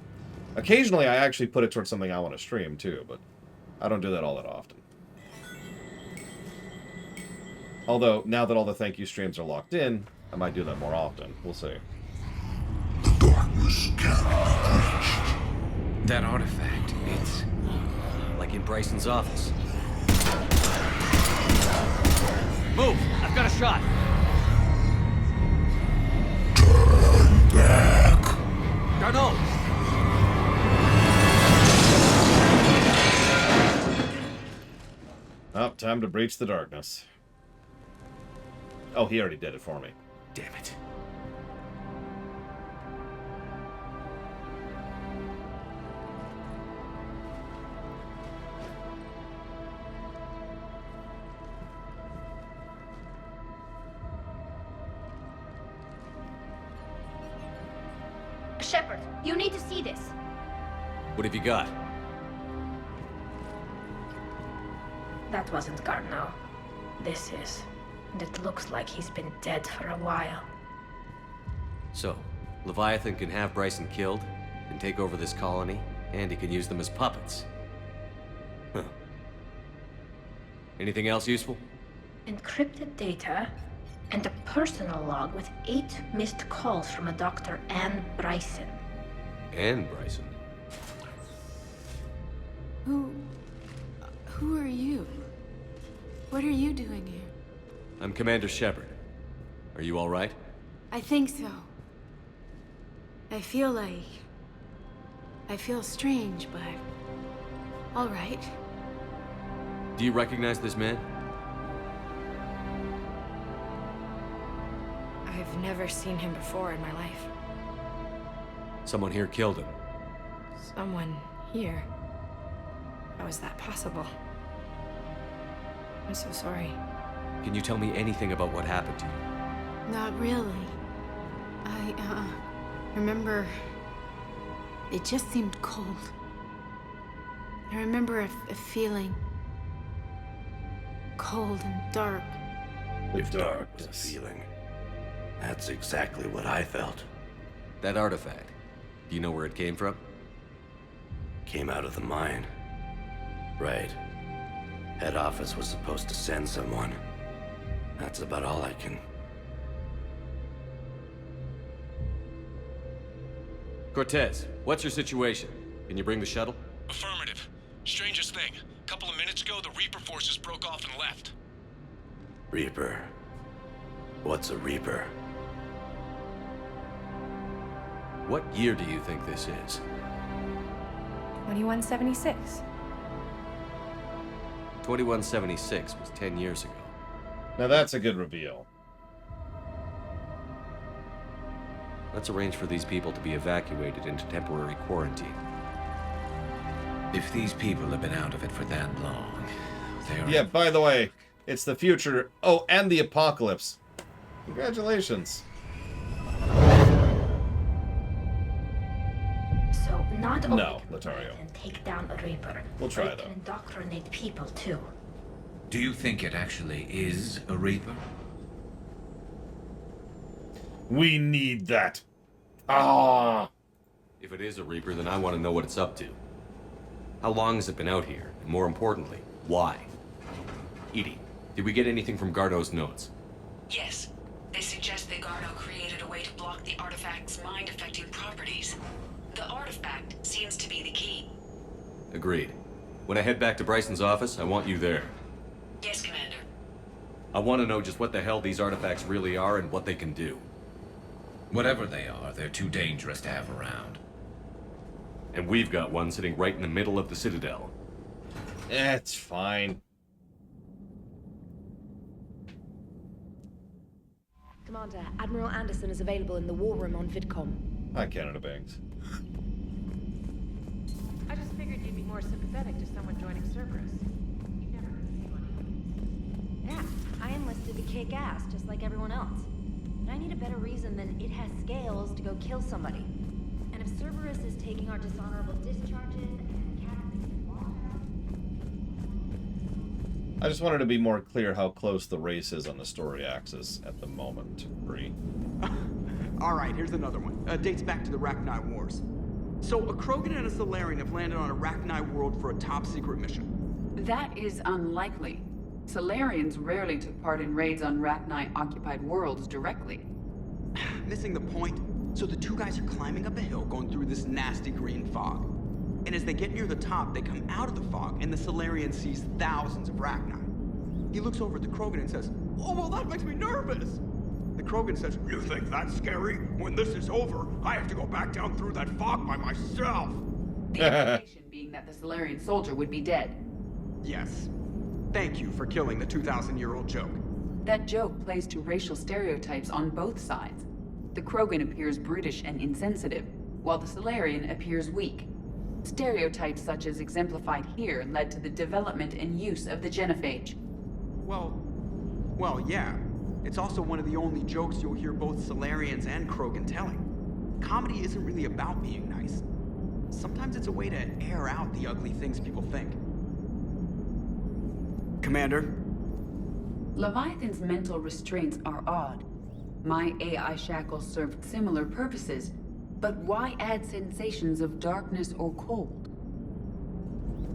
Occasionally, I actually put it towards something I want to stream too, but I don't do that all that often. Although, now that all the thank you streams are locked in, I might do that more often. We'll see. The door. Cerberus can be breached. That artifact, it's... Like in Bryson's office. Move! I've got a shot! Turn back! Garneau! Oh, time to breach the darkness. Oh, he already did it for me. Damn it. Shepard, you need to see this. What have you got? That wasn't Garneau. This is. And it looks like he's been dead for a while. So, Leviathan can have Bryson killed, and take over this colony, and he can use them as puppets. Huh. Anything else useful? Encrypted data and a personal log with 8 missed calls from a Dr. Anne Bryson. And Bryson. Who are you? What are you doing here? I'm Commander Shepard. Are you all right? I think so. I feel strange, but... all right. Do you recognize this man? I've never seen him before in my life. Someone here killed him. Someone here? How is that possible? I'm so sorry. Can you tell me anything about what happened to you? Not really. I remember... it just seemed cold. I remember a feeling... cold and dark. If dark was a feeling, that's exactly what I felt. That artifact, do you know where it came from? Came out of the mine. Right. Head office was supposed to send someone. That's about all I can... Cortez, what's your situation? Can you bring the shuttle? Affirmative. Strangest thing. A couple of minutes ago, the Reaper forces broke off and left. Reaper. What's a Reaper? What year do you think this is? 2176. 2176 was 10 years ago. Now that's a good reveal. Let's arrange for these people to be evacuated into temporary quarantine. If these people have been out of it for that long, they're... Yeah, by the way, it's the future. Oh, and the apocalypse. Congratulations. So not only No, Lothario. can take down a Reaper, We'll try, but it though. can indoctrinate people too. Do you think it actually is a Reaper? We need that. Ah. If it is a Reaper, then I want to know what it's up to. How long has it been out here? And more importantly, why? Edie, did we get anything from Garneau's notes? Yes. They suggest that Garneau created a way to block the artifact's mind-affecting properties. The artifact seems to be the key. Agreed. When I head back to Bryson's office, I want you there. Yes, Commander. I want to know just what the hell these artifacts really are and what they can do. Whatever they are, they're too dangerous to have around. And we've got one sitting right in the middle of the Citadel. It's fine. Commander, Admiral Anderson is available in the war room on VidCom. Hi, Canada Banks. I just figured you'd be more sympathetic to someone joining Cerberus. You never heard anyone. Yeah, I enlisted to kick ass, just like everyone else. But I need a better reason than it has scales to go kill somebody. And if Cerberus is taking our dishonorable discharges and catapulting water... I just wanted to be more clear how close the race is on the story axis at the moment, Bree. Alright, here's another one. Dates back to the Rachni Wars. So, a Krogan and a Solarian have landed on a Rachni world for a top-secret mission. That is unlikely. Solarians rarely took part in raids on Rachni-occupied worlds directly. Missing the point? So the two guys are climbing up a hill going through this nasty green fog. And as they get near the top, they come out of the fog, and the Solarian sees thousands of Rachni. He looks over at the Krogan and says, "Oh, well, that makes me nervous." The Krogan says, "You think that's scary? When this is over, I have to go back down through that fog by myself." The implication being that the Solarian soldier would be dead. Yes. Thank you for killing the 2,000-year-old joke. That joke plays to racial stereotypes on both sides. The Krogan appears brutish and insensitive, while the Solarian appears weak. Stereotypes such as exemplified here led to the development and use of the genophage. Well, yeah. It's also one of the only jokes you'll hear both Solarians and Krogan telling. Comedy isn't really about being nice. Sometimes it's a way to air out the ugly things people think. Commander? Leviathan's mental restraints are odd. My AI shackles served similar purposes, but why add sensations of darkness or cold?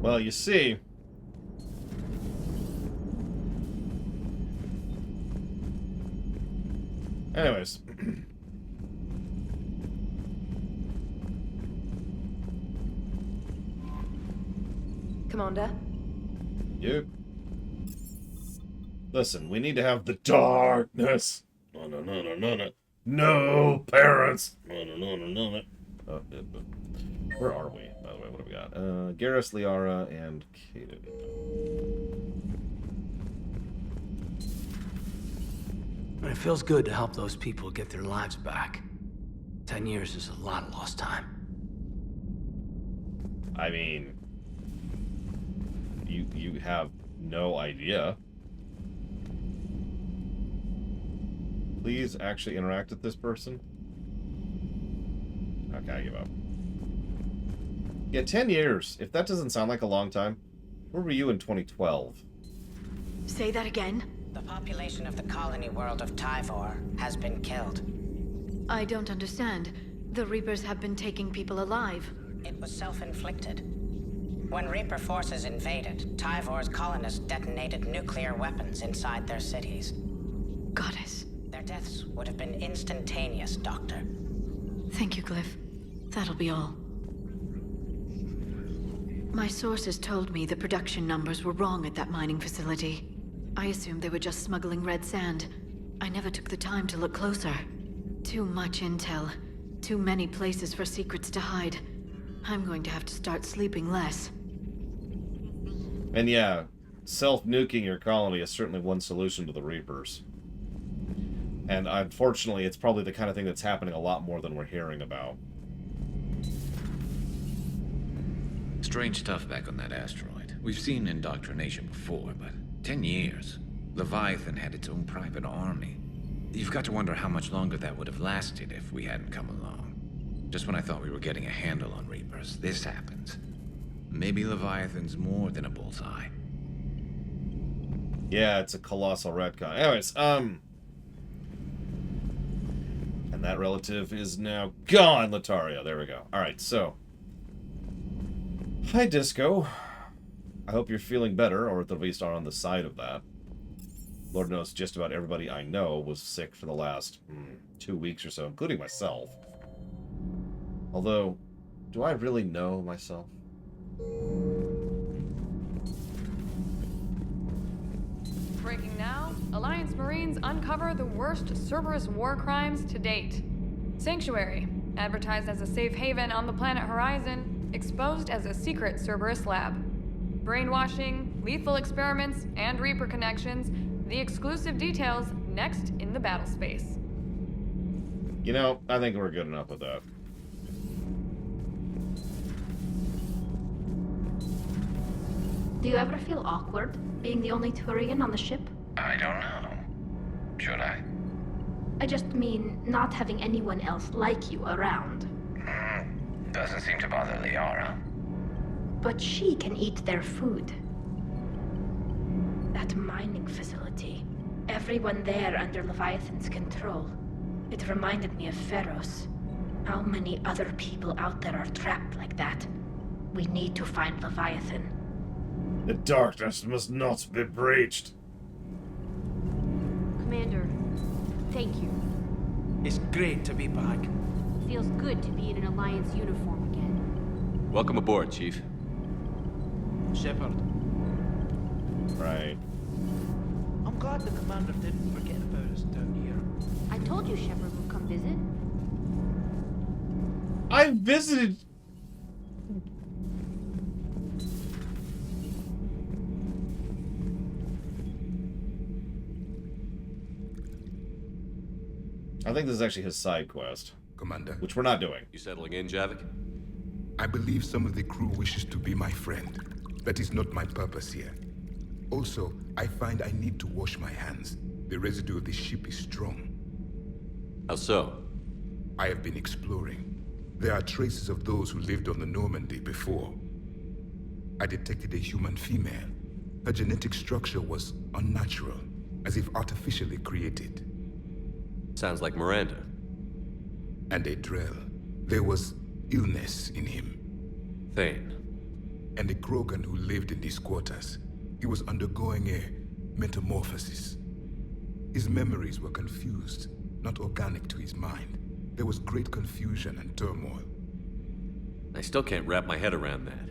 Well, you see... Anyways. Commander? You. Listen, we need to have the darkness. No, parents. Where are we, by the way? What do we got? Garrus, Liara, and Kato. It feels good to help those people get their lives back. 10 years is a lot of lost time. I mean, you have no idea. Please actually interact with this person. Okay, I give up. Yeah, 10 years. If that doesn't sound like a long time, where were you in 2012? Say that again? The population of the colony world of Tyvor has been killed. I don't understand. The Reapers have been taking people alive. It was self-inflicted. When Reaper forces invaded, Tyvor's colonists detonated nuclear weapons inside their cities. Goddess. Their deaths would have been instantaneous, Doctor. Thank you, Glyph. That'll be all. My sources told me the production numbers were wrong at that mining facility. I assumed they were just smuggling red sand. I never took the time to look closer. Too much intel. Too many places for secrets to hide. I'm going to have to start sleeping less. And yeah, self-nuking your colony is certainly one solution to the Reapers. And unfortunately, it's probably the kind of thing that's happening a lot more than we're hearing about. Strange stuff back on that asteroid. We've seen indoctrination before, but 10 years. Leviathan had its own private army. You've got to wonder how much longer that would have lasted if we hadn't come along. Just when I thought we were getting a handle on Reapers, this happens. Maybe Leviathan's more than a bullseye. Yeah, it's a colossal retcon. Anyways, and that relative is now gone, Lataria. There we go. Alright, so. Hi, Disco. I hope you're feeling better, or at least are on the side of that. Lord knows just about everybody I know was sick for the last 2 weeks or so, including myself. Although, do I really know myself? Breaking now, Alliance Marines uncover the worst Cerberus war crimes to date. Sanctuary, advertised as a safe haven on the planet Horizon, exposed as a secret Cerberus lab. Brainwashing, lethal experiments, and Reaper connections, the exclusive details next in the battle space. You know, I think we're good enough with that. Do you ever feel awkward being the only Turian on the ship? I don't know. Should I? I just mean not having anyone else like you around. Doesn't seem to bother Liara. But she can eat their food. That mining facility. Everyone there under Leviathan's control. It reminded me of Pharaohs. How many other people out there are trapped like that? We need to find Leviathan. The darkness must not be breached. Commander, thank you. It's great to be back. feels good to be in an Alliance uniform again. Welcome aboard, Chief. Shepard. Right. I'm glad the commander didn't forget about us down here. I told you Shepard would come visit. I visited. I think this is actually his side quest. Commander. Which we're not doing. You settling in, Javik? I believe some of the crew wishes to be my friend. That is not my purpose here. Also, I find I need to wash my hands. The residue of the ship is strong. How so? I have been exploring. There are traces of those who lived on the Normandy before. I detected a human female. Her genetic structure was unnatural, as if artificially created. Sounds like Miranda. And a Drell. There was illness in him. Thane. And a Krogan who lived in these quarters. He was undergoing a metamorphosis. His memories were confused, not organic to his mind. There was great confusion and turmoil. I still can't wrap my head around that.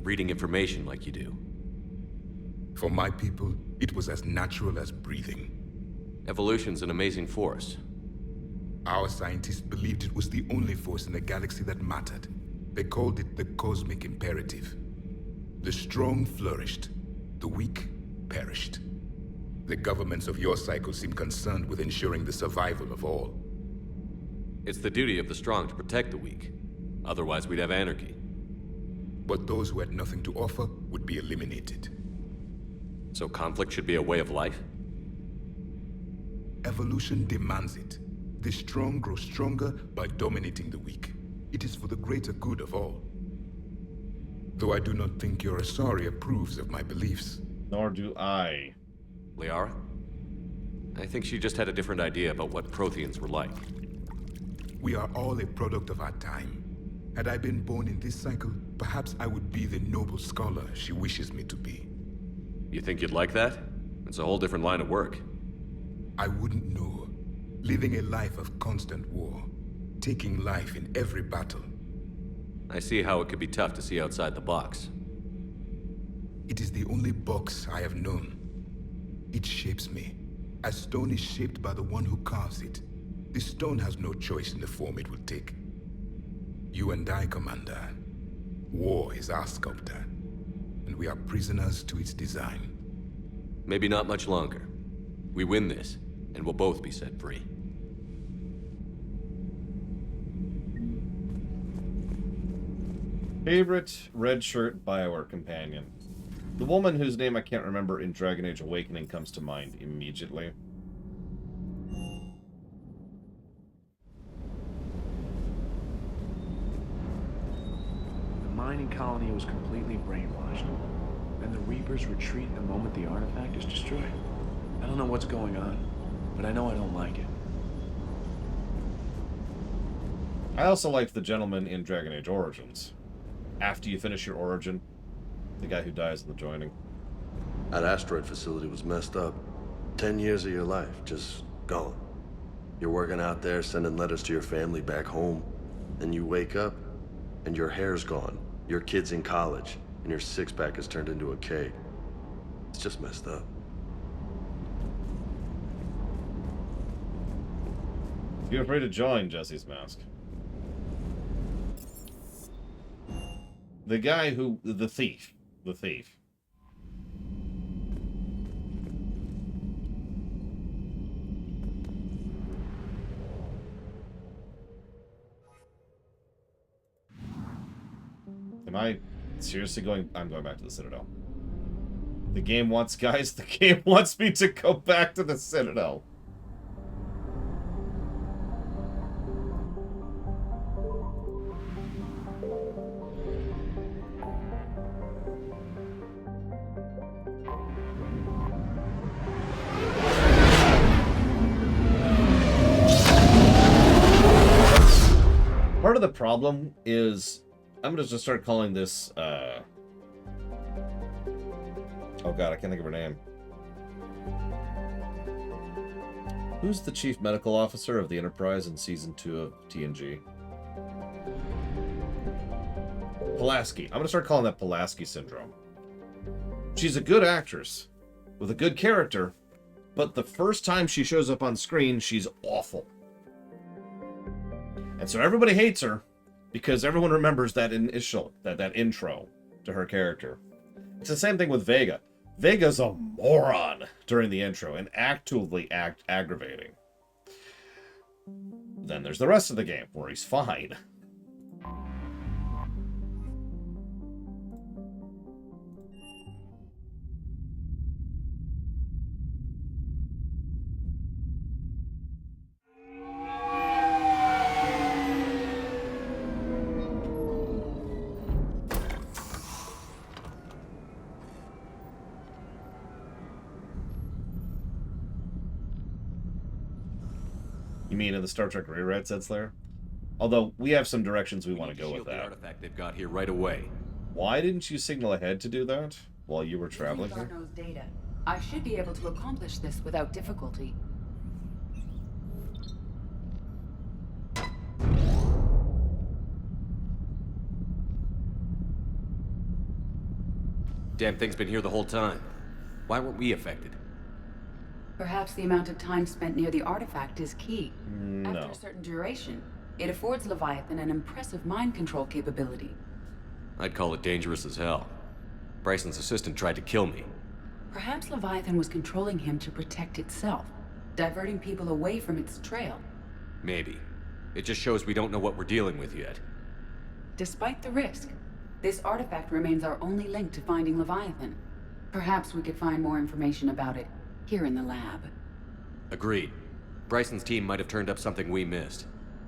Reading information like you do. For my people, it was as natural as breathing. Evolution's an amazing force. Our scientists believed it was the only force in the galaxy that mattered. They called it the cosmic imperative. The strong flourished, the weak perished. The governments of your cycle seem concerned with ensuring the survival of all. It's the duty of the strong to protect the weak. Otherwise, we'd have anarchy. But those who had nothing to offer would be eliminated. So conflict should be a way of life? Evolution demands it. The strong grow stronger by dominating the weak. It is for the greater good of all. Though I do not think your Asari approves of my beliefs. Nor do I. Liara? I think she just had a different idea about what Protheans were like. We are all a product of our time. Had I been born in this cycle, perhaps I would be the noble scholar she wishes me to be. You think you'd like that? It's a whole different line of work. I wouldn't know. Living a life of constant war. Taking life in every battle. I see how it could be tough to see outside the box. It is the only box I have known. It shapes me, as stone is shaped by the one who carves it. The stone has no choice in the form it will take. You and I, Commander. War is our sculptor, and we are prisoners to its design. Maybe not much longer. We win this, and we'll both be set free. Favorite red shirt Bioware companion. The woman whose name I can't remember in Dragon Age Awakening comes to mind immediately. The mining colony was completely brainwashed. Then the Reapers retreat the moment the artifact is destroyed. I don't know what's going on, but I know I don't like it. I also liked the gentleman in Dragon Age Origins. After you finish your origin, the guy who dies in the joining. That asteroid facility was messed up. 10 years of your life, just gone. You're working out there, sending letters to your family back home. Then you wake up, and your hair's gone. Your kid's in college, and your six-pack is turned into a keg. It's just messed up. Feel free to join Jesse's Mask. The guy who... The thief. The thief. Am I seriously going... I'm going back to the Citadel. The game wants... Guys, the game wants me to go back to the Citadel. Part of the problem is, I'm gonna just start calling this, oh god, I can't think of her name. Who's the chief medical officer of the Enterprise in Season 2 of TNG? Pulaski. I'm going to start calling that Pulaski syndrome. She's a good actress with a good character, but the first time she shows up on screen, she's awful. And so everybody hates her because everyone remembers that that intro to her character. It's the same thing with Vega. Vega's a moron during the intro and actively aggravating. Then there's the rest of the game where he's fine. You mean in the Star Trek rewrite, said Slayer? Although, we have some directions we want to go with that. The artifact they've got here right away. Why didn't you signal ahead to do that while you were Using traveling here? Garneau's data, I should be able to accomplish this without difficulty. Damn thing's been here the whole time. Why weren't we affected? Perhaps the amount of time spent near the artifact is key. No. After a certain duration, it affords Leviathan an impressive mind control capability. I'd call it dangerous as hell. Bryson's assistant tried to kill me. Perhaps Leviathan was controlling him to protect itself, diverting people away from its trail. Maybe. It just shows we don't know what we're dealing with yet. Despite the risk, this artifact remains our only link to finding Leviathan. Perhaps we could find more information about it here in the lab. Agreed. Bryson's team might have turned up something we missed.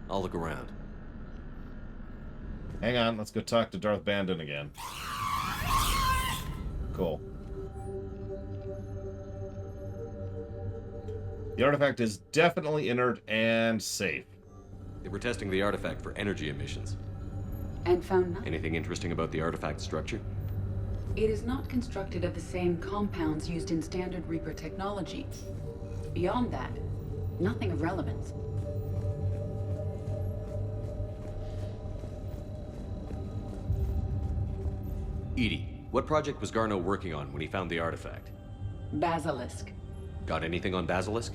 I'll look around. Hang on, let's go talk to Darth Bandon again. Cool. The artifact is definitely inert and safe. They were testing the artifact for energy emissions. And found nothing. Anything interesting about the artifact structure? It is not constructed of the same compounds used in standard Reaper technology. Beyond that, nothing of relevance. Edie, what project was Garneau working on when he found the artifact? Basilisk. Got anything on Basilisk?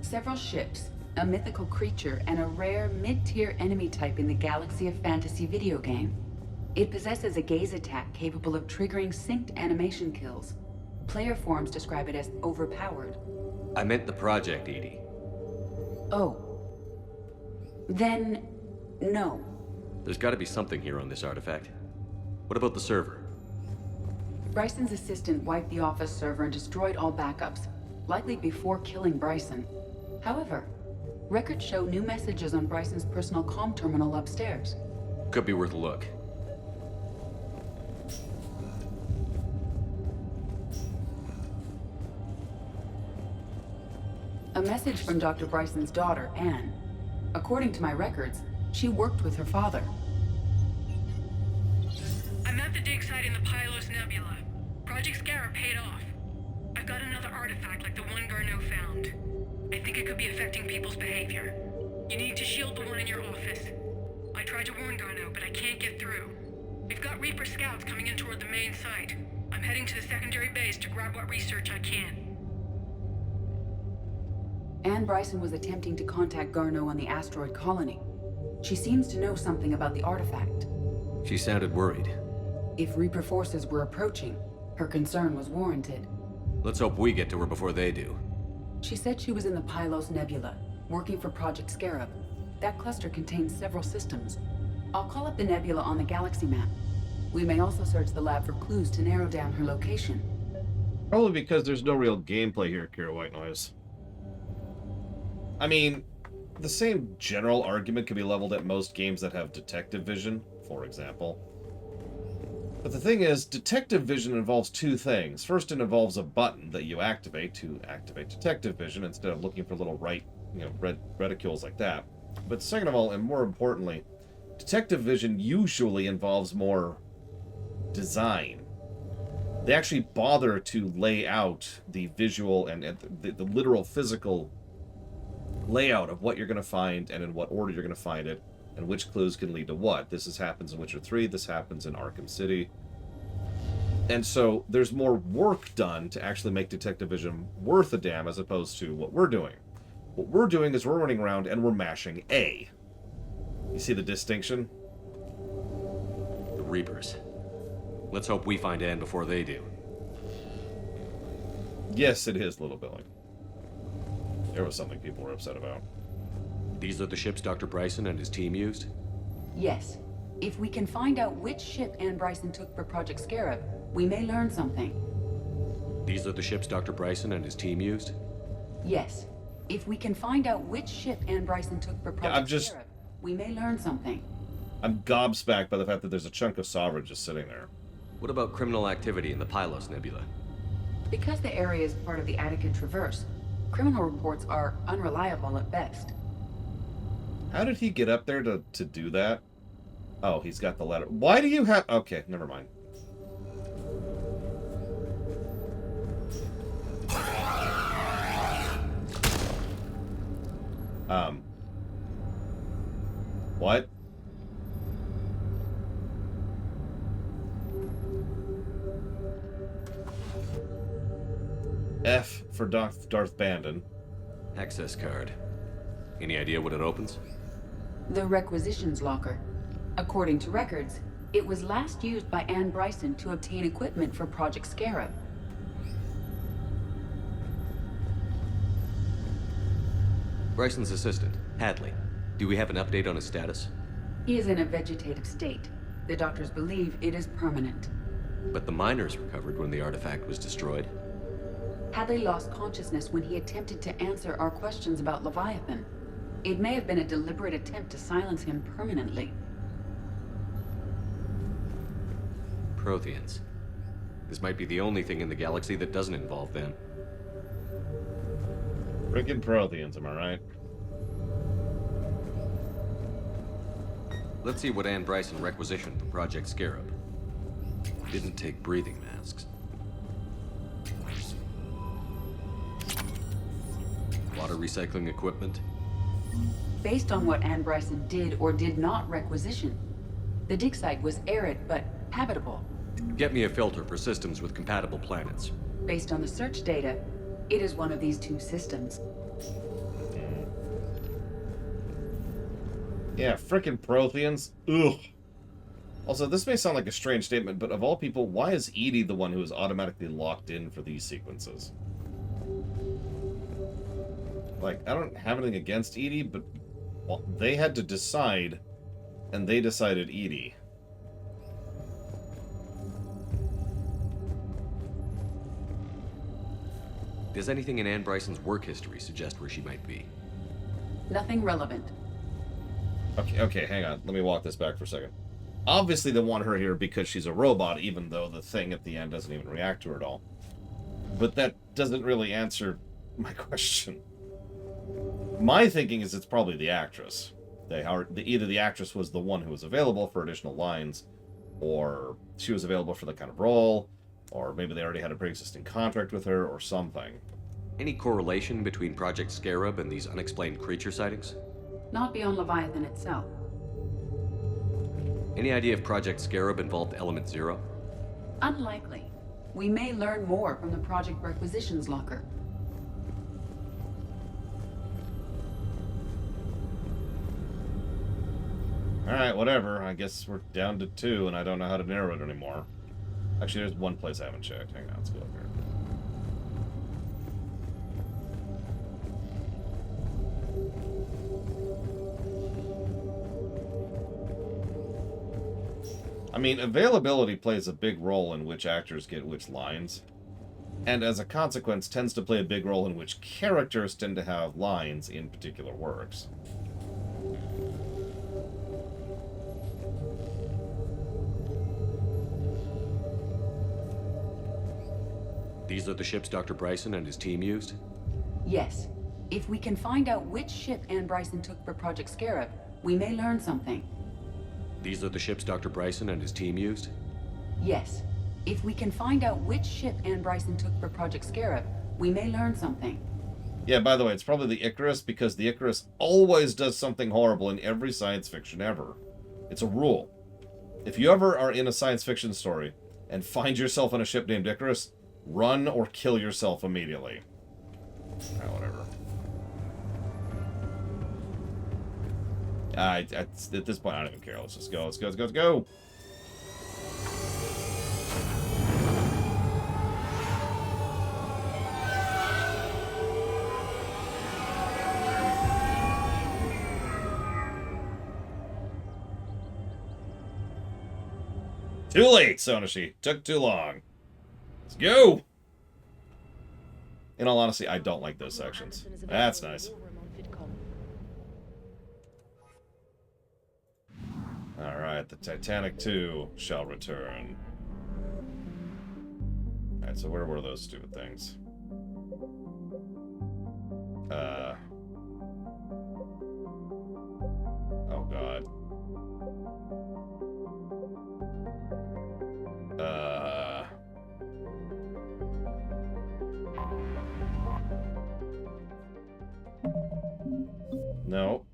Several ships, a mythical creature, and a rare mid-tier enemy type in the Galaxy of Fantasy video game. It possesses a gaze attack capable of triggering synced animation kills. Player forums describe it as overpowered. I meant the project, Edie. Oh. Then, no. There's got to be something here on this artifact. What about the server? Bryson's assistant wiped the office server and destroyed all backups, likely before killing Bryson. However, records show new messages on Bryson's personal comm terminal upstairs. Could be worth a look. A message from Dr. Bryson's daughter, Anne. According to my records, she worked with her father. I'm at the dig site in the Pylos Nebula. Project Scarab paid off. I've got another artifact like the one Garneau found. I think it could be affecting people's behavior. You need to shield the one in your office. I tried to warn Garneau, but I can't get through. We've got Reaper scouts coming in toward the main site. I'm heading to the secondary base to grab what research I can. Anne Bryson was attempting to contact Garneau on the asteroid colony. She seems to know something about the artifact. She sounded worried. If Reaper forces were approaching, her concern was warranted. Let's hope we get to her before they do. She said she was in the Pylos Nebula, working for Project Scarab. That cluster contains several systems. I'll call up the nebula on the galaxy map. We may also search the lab for clues to narrow down her location. Probably because there's no real gameplay here, Kira White Noise. I mean, the same general argument can be leveled at most games that have detective vision, for example. But the thing is, detective vision involves two things. First, it involves a button that you activate to activate detective vision instead of looking for little red reticules like that. But second of all, and more importantly, detective vision usually involves more design. They actually bother to lay out the visual and the literal physical layout of what you're going to find and in what order you're going to find it, and which clues can lead to what. This happens in Witcher 3, this happens in Arkham City. And so there's more work done to actually make Detective Vision worth a damn as opposed to what we're doing. What we're doing is we're running around and we're mashing A. You see the distinction? The Reapers. Let's hope we find Anne before they do. Yes, it is, Little Billy. There was something people were upset about. These are the ships Dr. Bryson and his team used? Yes. If we can find out which ship Anne Bryson took for Project Scarab, we may learn something. These are the ships Dr. Bryson and his team used? Yes. If we can find out which ship Anne Bryson took for Project Scarab, we may learn something. I'm gobsmacked by the fact that there's a chunk of Sovereign just sitting there. What about criminal activity in the Pylos Nebula? Because the area is part of the Attica Traverse, criminal reports are unreliable at best. How did he get up there to do that? Oh, he's got the letter. Why do you have... Okay, never mind. What? F for Darth Bandon. Access card. Any idea what it opens? The requisitions locker. According to records, it was last used by Anne Bryson to obtain equipment for Project Scarab. Bryson's assistant, Hadley. Do we have an update on his status? He is in a vegetative state. The doctors believe it is permanent. But the miners recovered when the artifact was destroyed. Hadley lost consciousness when he attempted to answer our questions about Leviathan. It may have been a deliberate attempt to silence him permanently. Protheans. This might be the only thing in the galaxy that doesn't involve them. Frickin' Protheans, am I right? Let's see what Anne Bryson requisitioned for Project Scarab. Didn't take breathing masks. Water recycling equipment. Based on what Anne Bryson did or did not requisition, the dig site was arid but habitable. Get me a filter for systems with compatible planets. Based on the search data, it is one of these two systems. Yeah, frickin' Protheans. Ugh. Also, this may sound like a strange statement, but of all people, why is Edie the one who is automatically locked in for these sequences? Like, I don't have anything against Edie, but well, they had to decide, and they decided Edie. Does anything in Anne Bryson's work history suggest where she might be? Nothing relevant. Okay, hang on. Let me walk this back for a second. Obviously, they want her here because she's a robot, even though the thing at the end doesn't even react to her at all. But that doesn't really answer my question. My thinking is it's probably the actress. Either the actress was the one who was available for additional lines, or she was available for the kind of role, or maybe they already had a pre-existing contract with her, or something. Any correlation between Project Scarab and these unexplained creature sightings? Not beyond Leviathan itself. Any idea if Project Scarab involved Element Zero? Unlikely. We may learn more from the Project Requisitions Locker. Alright, whatever. I guess we're down to 2, and I don't know how to narrow it anymore. Actually, there's one place I haven't checked. Hang on, let's go up here. I mean, availability plays a big role in which actors get which lines. And as a consequence, tends to play a big role in which characters tend to have lines in particular works. These are the ships Dr. Bryson and his team used? Yes. If we can find out which ship Anne Bryson took for Project Scarab, we may learn something. These are the ships Dr. Bryson and his team used? Yes. If we can find out which ship Anne Bryson took for Project Scarab, we may learn something. Yeah, by the way, it's probably the Icarus, because the Icarus always does something horrible in every science fiction ever. It's a rule. If you ever are in a science fiction story and find yourself on a ship named Icarus, run or kill yourself immediately. Ah, whatever. At this point, I don't even care. Let's just go. Let's go. Let's go. Let's go. Too late, Sonoshi. Took too long. Let's go! In all honesty, I don't like those sections. That's nice. Alright, the Titanic 2 shall return. Alright, so where were those stupid things? Oh god. No.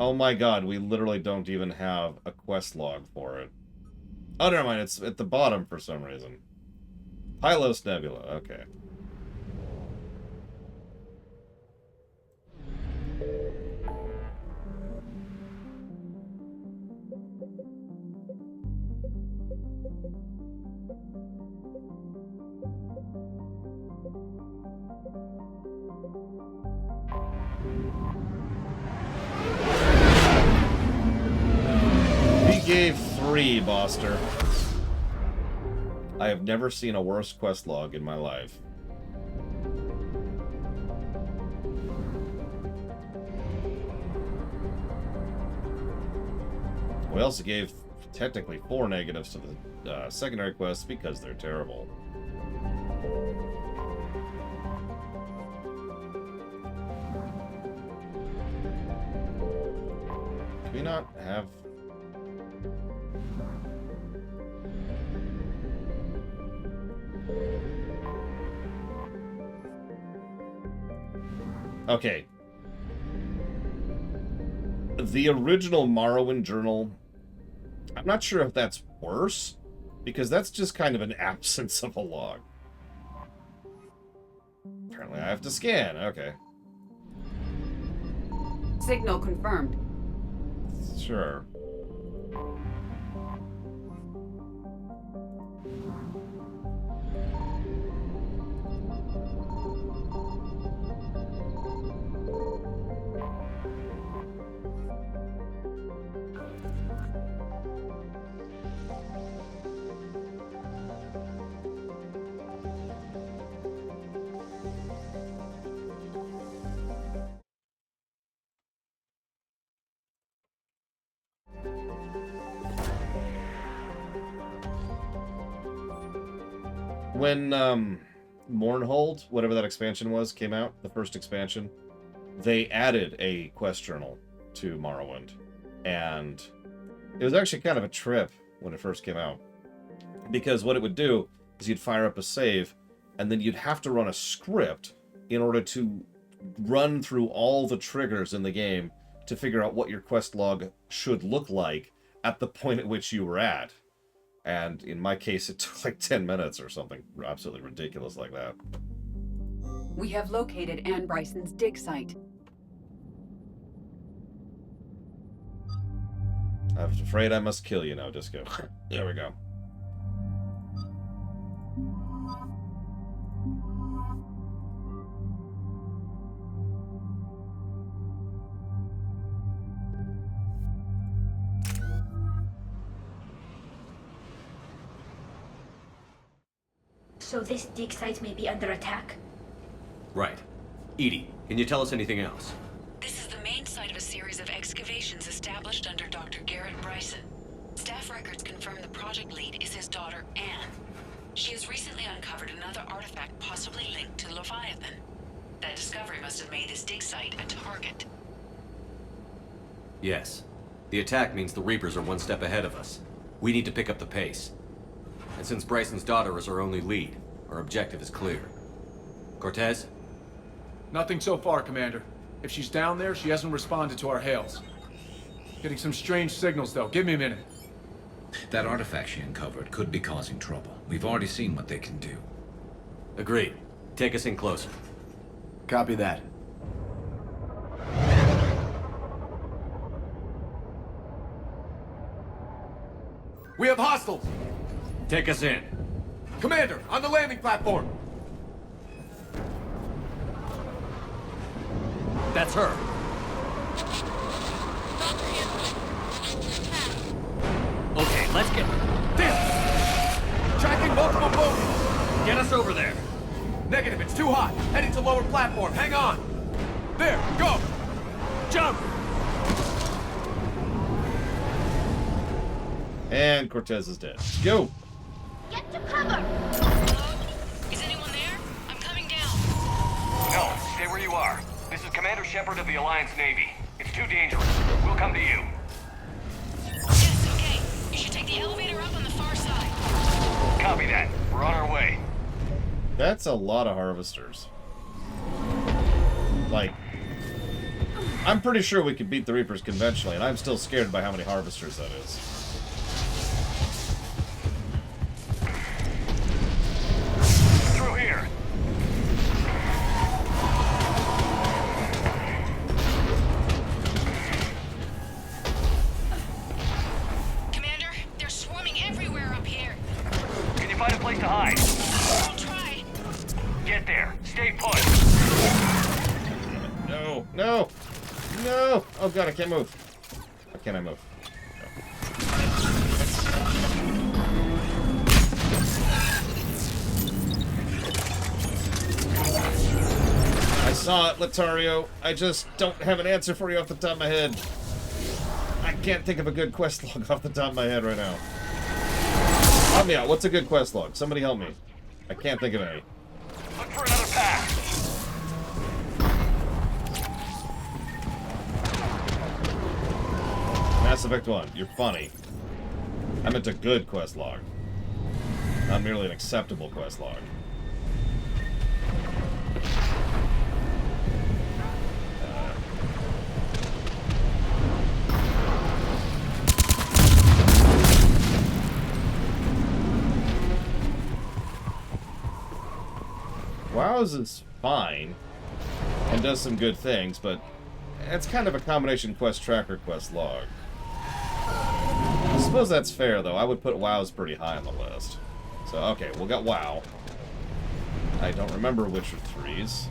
Oh my god, we literally don't even have a quest log for it. Oh, never mind, it's at the bottom for some reason. Pylos Nebula, okay. Gave 3, Boster. I have never seen a worse quest log in my life. We also gave technically 4 negatives to the secondary quests because they're terrible. Can we not have... Okay. The original Morrowind journal, I'm not sure if that's worse, because that's just kind of an absence of a log. Apparently I have to scan, okay. Signal confirmed. Sure. When Mournhold, whatever that expansion was, came out, the first expansion, they added a quest journal to Morrowind. And it was actually kind of a trip when it first came out. Because what it would do is you'd fire up a save, and then you'd have to run a script in order to run through all the triggers in the game to figure out what your quest log should look like at the point at which you were at. And in my case, it took like 10 minutes or something absolutely ridiculous like that. We have located Anne Bryson's dig site. I'm afraid I must kill you now, Disco. There we go. So this dig site may be under attack? Right. Edie, can you tell us anything else? This is the main site of a series of excavations established under Dr. Garrett Bryson. Staff records confirm the project lead is his daughter, Anne. She has recently uncovered another artifact possibly linked to Leviathan. That discovery must have made this dig site a target. Yes. The attack means the Reapers are one step ahead of us. We need to pick up the pace. And since Bryson's daughter is our only lead, our objective is clear. Cortez? Nothing so far, Commander. If she's down there, she hasn't responded to our hails. Getting some strange signals, though. Give me a minute. That artifact she uncovered could be causing trouble. We've already seen what they can do. Agreed. Take us in closer. Copy that. We have hostiles! Take us in. Commander, on the landing platform! That's her. Okay, let's get... Tracking multiple bogies! Get us over there. Negative, it's too hot. Heading to lower platform. Hang on. There, go! Jump! And Cortez is dead. Go! Get to cover! Is anyone there? I'm coming down. No, stay where you are. This is Commander Shepard of the Alliance Navy. It's too dangerous. We'll come to you. Yes, okay. You should take the elevator up on the far side. Copy that. We're on our way. That's a lot of harvesters. Like, I'm pretty sure we could beat the Reapers conventionally, and I'm still scared by how many harvesters that is. Through here. Commander, they're swarming everywhere up here. Can you find a place to hide? I'll try. Get there. Stay put. No, no, no! Oh god, I can't move. How can I move? I saw it, Latario. I just don't have an answer for you off the top of my head. I can't think of a good quest log off the top of my head right now. Help me out. What's a good quest log? Somebody help me. I can't think of any. Look for another path. Mass Effect 1. You're funny. I meant a good quest log. Not merely an acceptable quest log. WoW's is fine and does some good things, but it's kind of a combination quest tracker, quest log. I suppose that's fair, though. I would put WoW's pretty high on the list. So, okay, we'll get WoW. I don't remember Witcher 3's.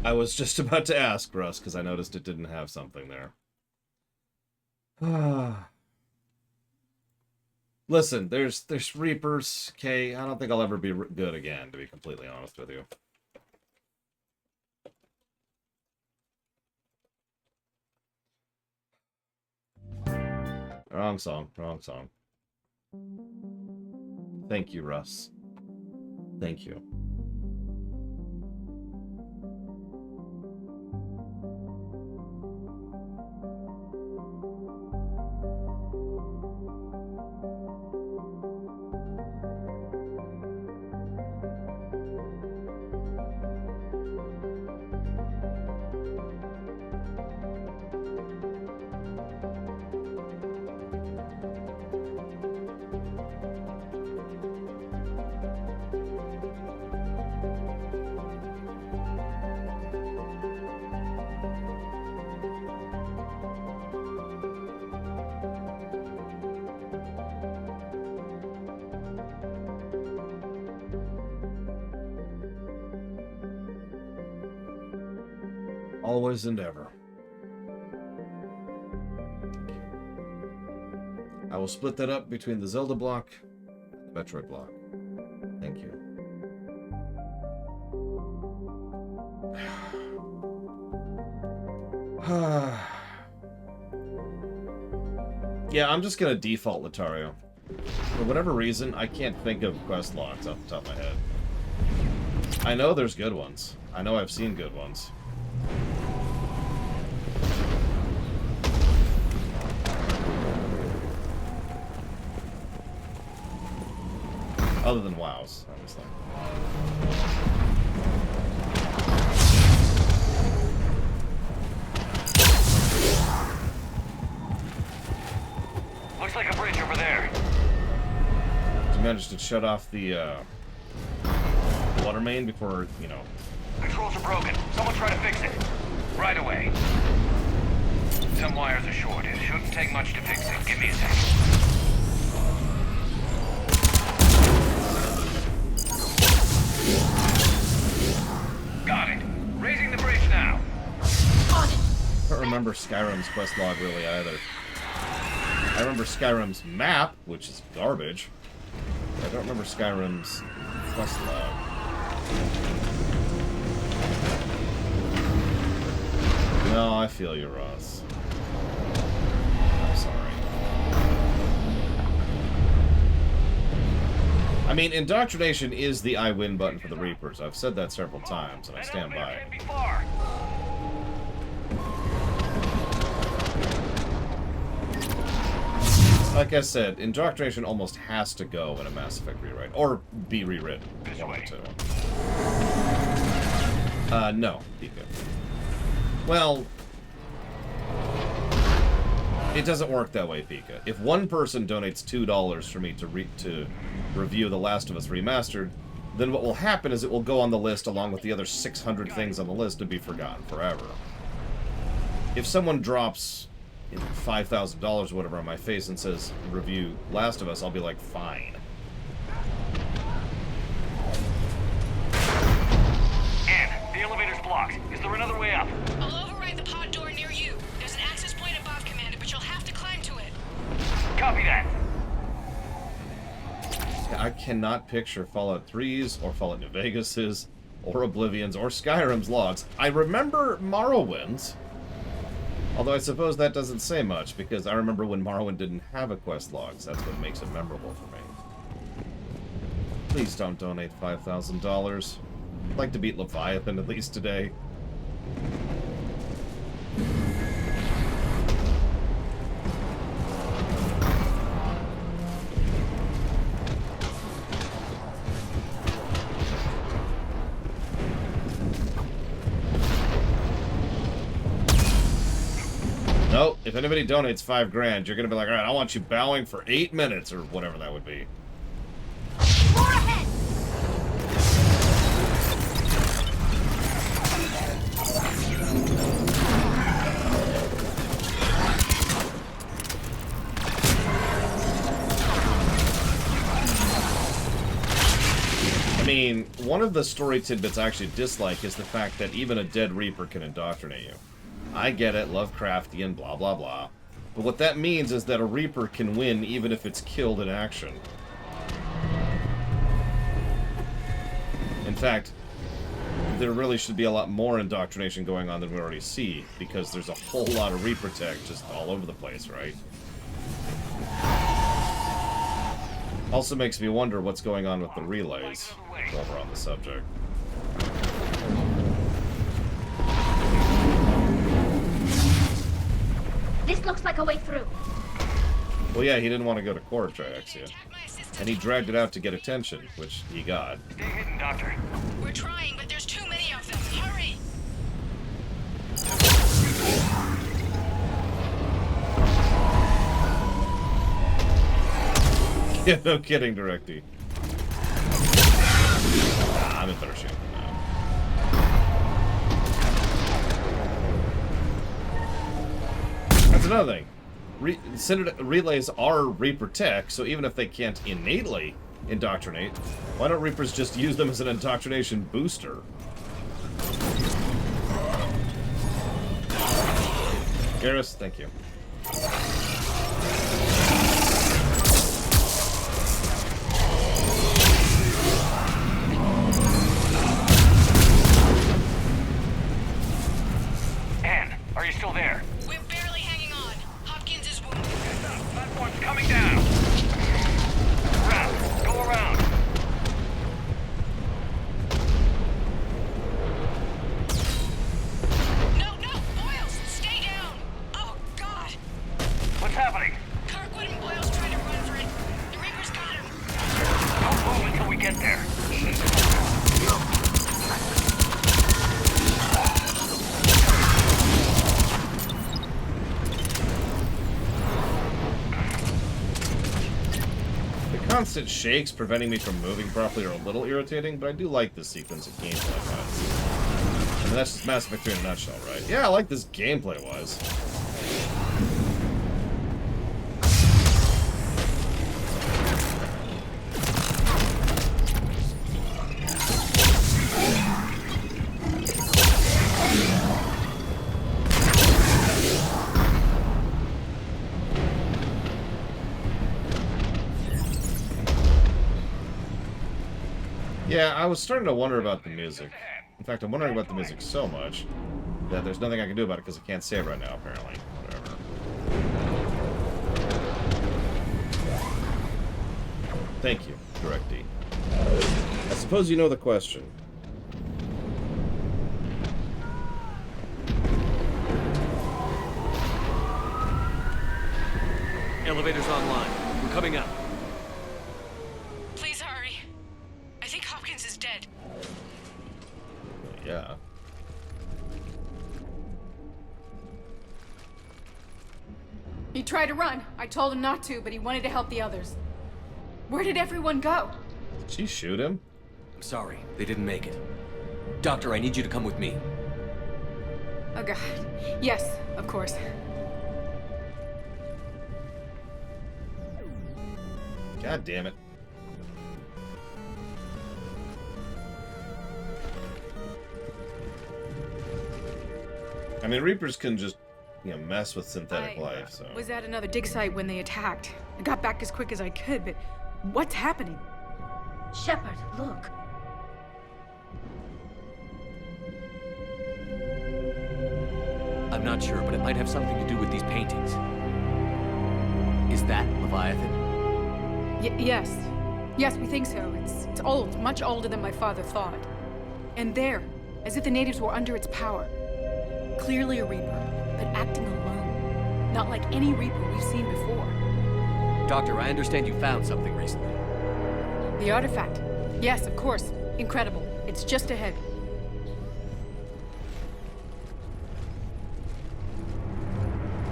I was just about to ask, Russ, because I noticed it didn't have something there. Listen, there's Reapers, okay? I don't think I'll ever be good again, to be completely honest with you. Wrong song. Wrong song. Thank you, Russ. Thank you. Always and ever. I will split that up between the Zelda block and the Metroid block. Thank you. Yeah, I'm just gonna default Latario. For whatever reason, I can't think of quest logs off the top of my head. I know there's good ones. I know I've seen good ones. Other than WoW's, obviously. Looks like a bridge over there. Did you manage to shut off the water main before, you know... Controls are broken. Someone try to fix it. Right away. Some wires are short. It shouldn't take much to fix it. Give me a second. Got it. Raising the bridge now. I don't remember Skyrim's quest log really either. I remember Skyrim's map, which is garbage. I don't remember Skyrim's quest log. No, I feel you, Ross. I'm sorry. I mean, indoctrination is the I win button for the Reapers. I've said that several times, and I stand by it. Like I said, indoctrination almost has to go in a Mass Effect rewrite, or be rewritten. One of the two. No, be good. Well, it doesn't work that way, Pika. If one person donates $2 for me to review The Last of Us Remastered, then what will happen is it will go on the list along with the other 600 things on the list and be forgotten forever. If someone drops $5,000 or whatever on my face and says, review Last of Us, I'll be like, fine. Ann, the elevator's blocked. Is there another way up? I'll override the pod door near you. There's an access point above, Commander, but you'll have to climb to it. Copy that. I cannot picture Fallout 3's or Fallout New Vegas's or Oblivion's or Skyrim's logs. I remember Morrowind's. Although I suppose that doesn't say much, because I remember when Morrowind didn't have a quest logs. That's what makes it memorable for me. Please don't donate $5,000. I'd like to beat Leviathan at least today. Nope, if anybody donates $5 grand, you're gonna be like, alright, I want you bowing for 8 minutes, or whatever that would be. More ahead! I mean, one of the story tidbits I actually dislike is the fact that even a dead Reaper can indoctrinate you. I get it, Lovecraftian, blah blah blah. But what that means is that a Reaper can win even if it's killed in action. In fact, there really should be a lot more indoctrination going on than we already see, because there's a whole lot of Reaper tech just all over the place, right? Also makes me wonder what's going on with the relays while we're on the subject. This looks like a way through. Well, yeah, he didn't want to go to Cortex, yeah. And he dragged it out to get attention, which he got. Stay hidden, Doctor. We're trying, but there's too many of them. Hurry! Yeah, no kidding, Directy. I'm in better shape now. That's another thing. Relays are Reaper tech, so even if they can't innately indoctrinate, why don't Reapers just use them as an indoctrination booster? Garrus, thank you. Anne, are you still there? We're barely hanging on. Hopkins is wounded. Platform's coming down. Around. Go around. No, Boyles, stay down. Oh, God. What's happening? Kirkwood and Boyles trying to run for it. The Reapers got him. Don't move until we get there. Constant shakes preventing me from moving properly are a little irritating, but I do like this sequence of gameplay-wise. I mean, that's just Mass Effect 3 in a nutshell, right? Yeah, I like this gameplay-wise. Yeah, I was starting to wonder about the music. In fact, I'm wondering about the music so much that there's nothing I can do about it because I can't save right now, apparently. Whatever. Thank you, Directy. I suppose you know the question. Elevator's online. We're coming up. Please hurry. I think Hopkins is dead. Yeah. He tried to run. I told him not to, but he wanted to help the others. Where did everyone go? Did she shoot him? I'm sorry, they didn't make it. Doctor, I need you to come with me. Oh, God. Yes, of course. God damn it. I mean, Reapers can just, you know, mess with synthetic life, so... Was at another dig site when they attacked. I got back as quick as I could, but what's happening? Shepard, look. I'm not sure, but it might have something to do with these paintings. Is that Leviathan? Yes. Yes, we think so. It's old, much older than my father thought. And there, as if the natives were under its power. Clearly a Reaper, but acting alone. Not like any Reaper we've seen before. Doctor, I understand you found something recently. The artifact. Yes, of course. Incredible. It's just ahead.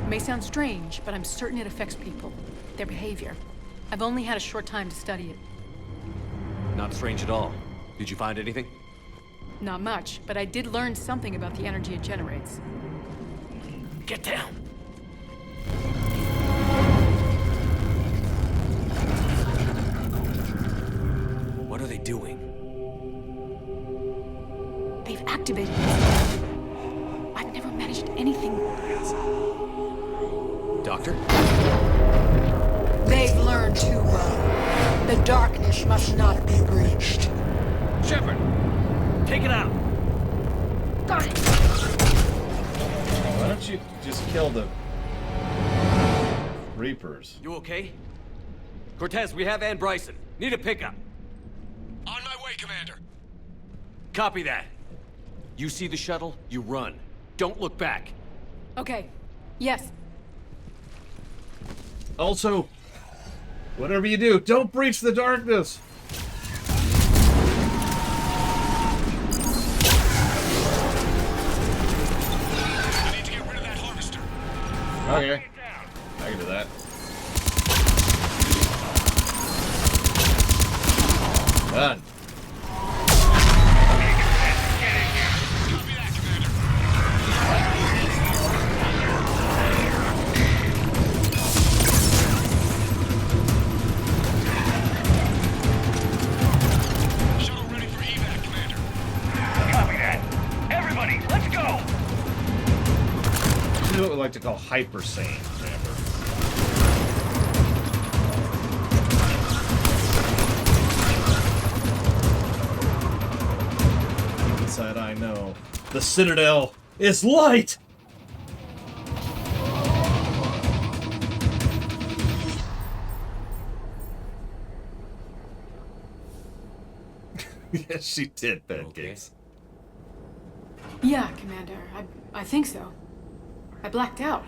It may sound strange, but I'm certain it affects people. Their behavior. I've only had a short time to study it. Not strange at all. Did you find anything? Not much, but I did learn something about the energy it generates. Get down! What are they doing? They've activated it. I've never managed anything. Doctor? They've learned too well. The darkness must not be breached. Shepard! Take it out! Got it! Why don't you just kill the Reapers? You okay? Cortez, we have Ann Bryson. Need a pickup. On my way, Commander. Copy that. You see the shuttle, you run. Don't look back. Okay. Yes. Also, whatever you do, don't breach the darkness. I need to get rid of that harvester. Okay. I can do that. Done. Shuttle ready for evac, Commander. Copy that. Everybody, let's go! This is what we like to call hypersane, Amber. Inside, I know. The Citadel is light! Yes, she did, pancakes. Yeah, Commander. I think so. I blacked out.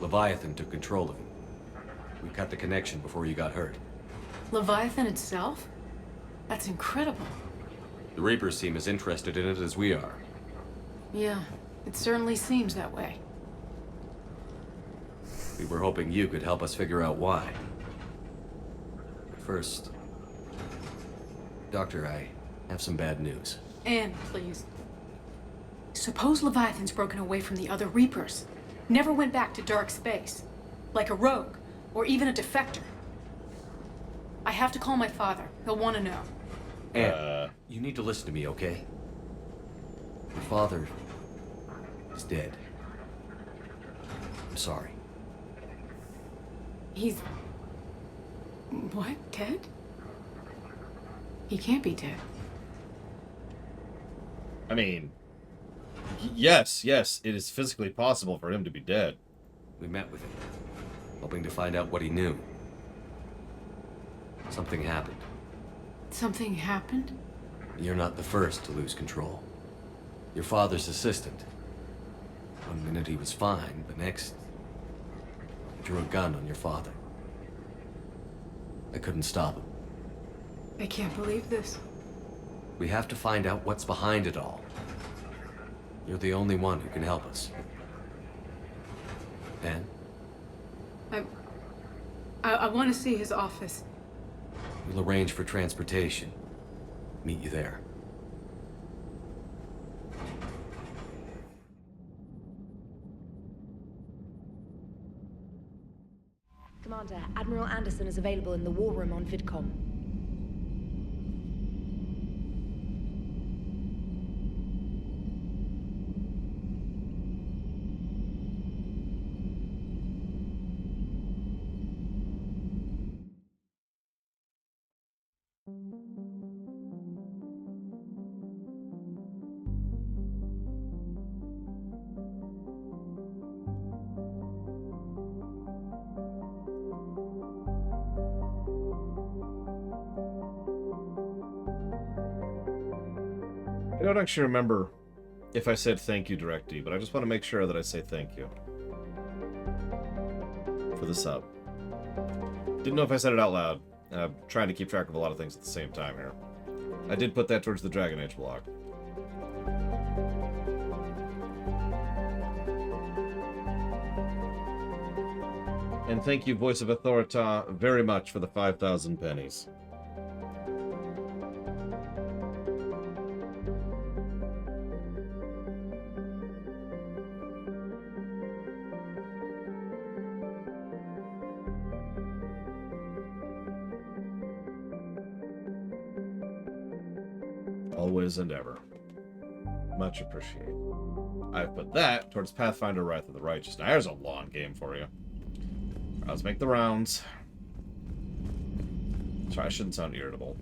Leviathan took control of him. We cut the connection before you got hurt. Leviathan itself? That's incredible. The Reapers seem as interested in it as we are. Yeah, it certainly seems that way. We were hoping you could help us figure out why. But first... Doctor, I have some bad news. Anne, please. Suppose Leviathan's broken away from the other Reapers. Never went back to dark space. Like a rogue, or even a defector. I have to call my father. He'll want to know. Anne, you need to listen to me, okay? Your father is dead. I'm sorry. He's... What? Dead? He can't be dead. I mean, yes, it is physically possible for him to be dead. We met with him, hoping to find out what he knew. Something happened. Something happened? You're not the first to lose control. Your father's assistant. One minute he was fine, the next... he drew a gun on your father. I couldn't stop him. I can't believe this. We have to find out what's behind it all. You're the only one who can help us. Anne? I want to see his office. We'll arrange for transportation. Meet you there. Commander, Admiral Anderson is available in the war room on VidCom. I don't actually remember if I said thank you directly, but I just want to make sure that I say thank you for the sub. Didn't know if I said it out loud. I'm trying to keep track of a lot of things at the same time here. I did put that towards the Dragon Age vlog. And thank you, Voice of Authorita, very much for the 5,000 pennies. Always and ever. Much appreciated. I've put that towards Pathfinder Wrath of the Righteous. Now, there's a long game for you. Right, let's make the rounds. Sorry, I shouldn't sound irritable.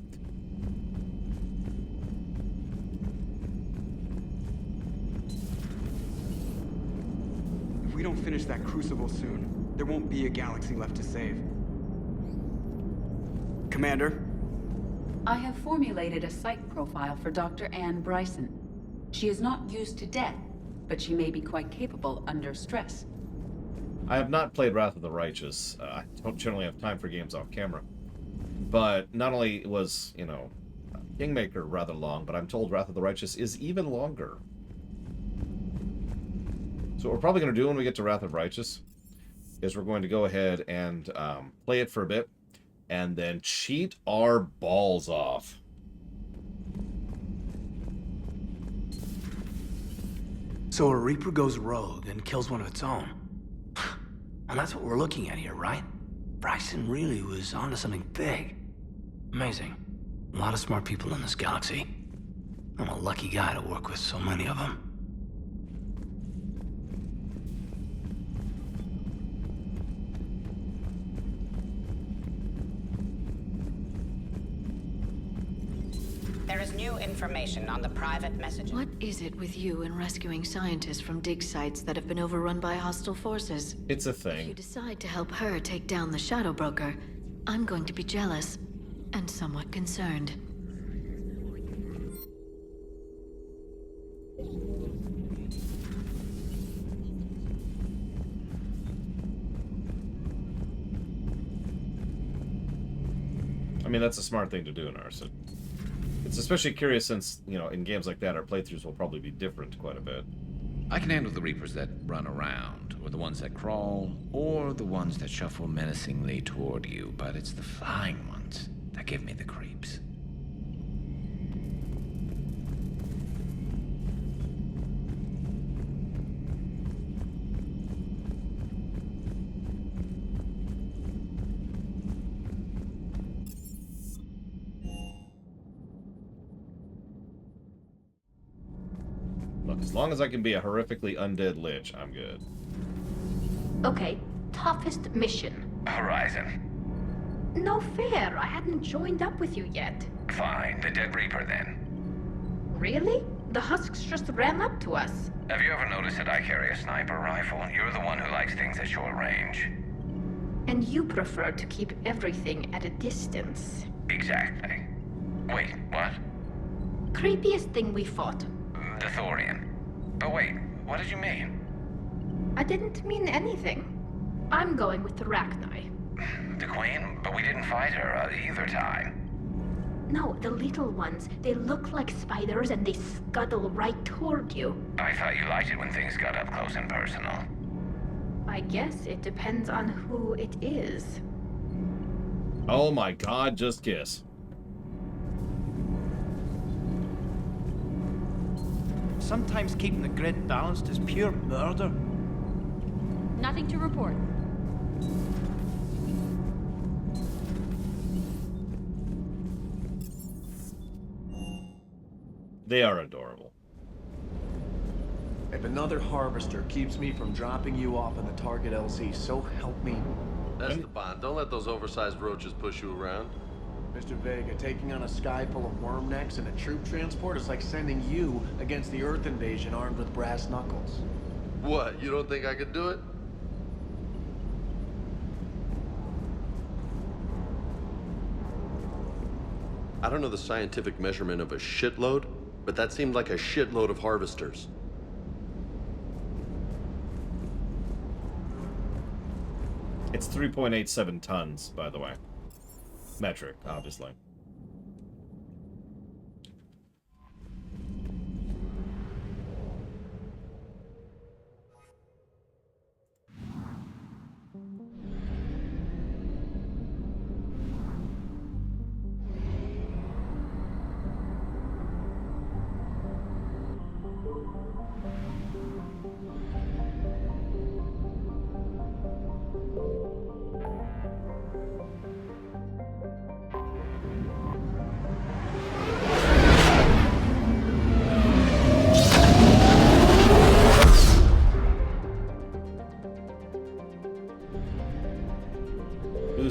If we don't finish that crucible soon, there won't be a galaxy left to save. Commander? I have formulated a psych profile for Dr. Anne Bryson. She is not used to death, but she may be quite capable under stress. I have not played Wrath of the Righteous. I don't generally have time for games off camera. But not only was, you know, Kingmaker rather long, but I'm told Wrath of the Righteous is even longer. So what we're probably going to do when we get to Wrath of Righteous is we're going to go ahead and play it for a bit, and then cheat our balls off. So a Reaper goes rogue and kills one of its own. And that's what we're looking at here, right? Bryson really was onto something big. Amazing. A lot of smart people in this galaxy. I'm a lucky guy to work with so many of them. There is new information on the private messages. What is it with you and rescuing scientists from dig sites that have been overrun by hostile forces? It's a If thing. you decide to help her take down the Shadow Broker, I'm going to be jealous and somewhat concerned. I mean, that's a smart thing to do in Arson. It's especially curious since, you know, in games like that, our playthroughs will probably be different quite a bit. I can handle the Reapers that run around, or the ones that crawl, or the ones that shuffle menacingly toward you, but it's the flying ones that give me the creeps. Look, as long as I can be a horrifically undead lich, I'm good. Okay, toughest mission. Horizon. No fair, I hadn't joined up with you yet. Fine, the Dead Reaper then. Really? The husks just ran up to us. Have you ever noticed that I carry a sniper rifle? You're the one who likes things at short range. And you prefer to keep everything at a distance. Exactly. Wait, what? Creepiest thing we fought. The Thorian. But wait, what did you mean? I didn't mean anything. I'm going with the Rachni. The Queen? But we didn't fight her either time. No, the little ones. They look like spiders and they scuttle right toward you. I thought you liked it when things got up close and personal. I guess it depends on who it is. Oh my god, just kiss. Sometimes keeping the grid balanced is pure murder. Nothing to report. They are adorable. If another harvester keeps me from dropping you off on the target LZ, so help me. Esteban, don't let those oversized roaches push you around. Mr. Vega, taking on a sky full of worm necks and a troop transport is like sending you against the Earth invasion armed with brass knuckles. What, you don't think I could do it? I don't know the scientific measurement of a shitload, but that seemed like a shitload of harvesters. It's 3.87 tons, by the way. Metric, obviously.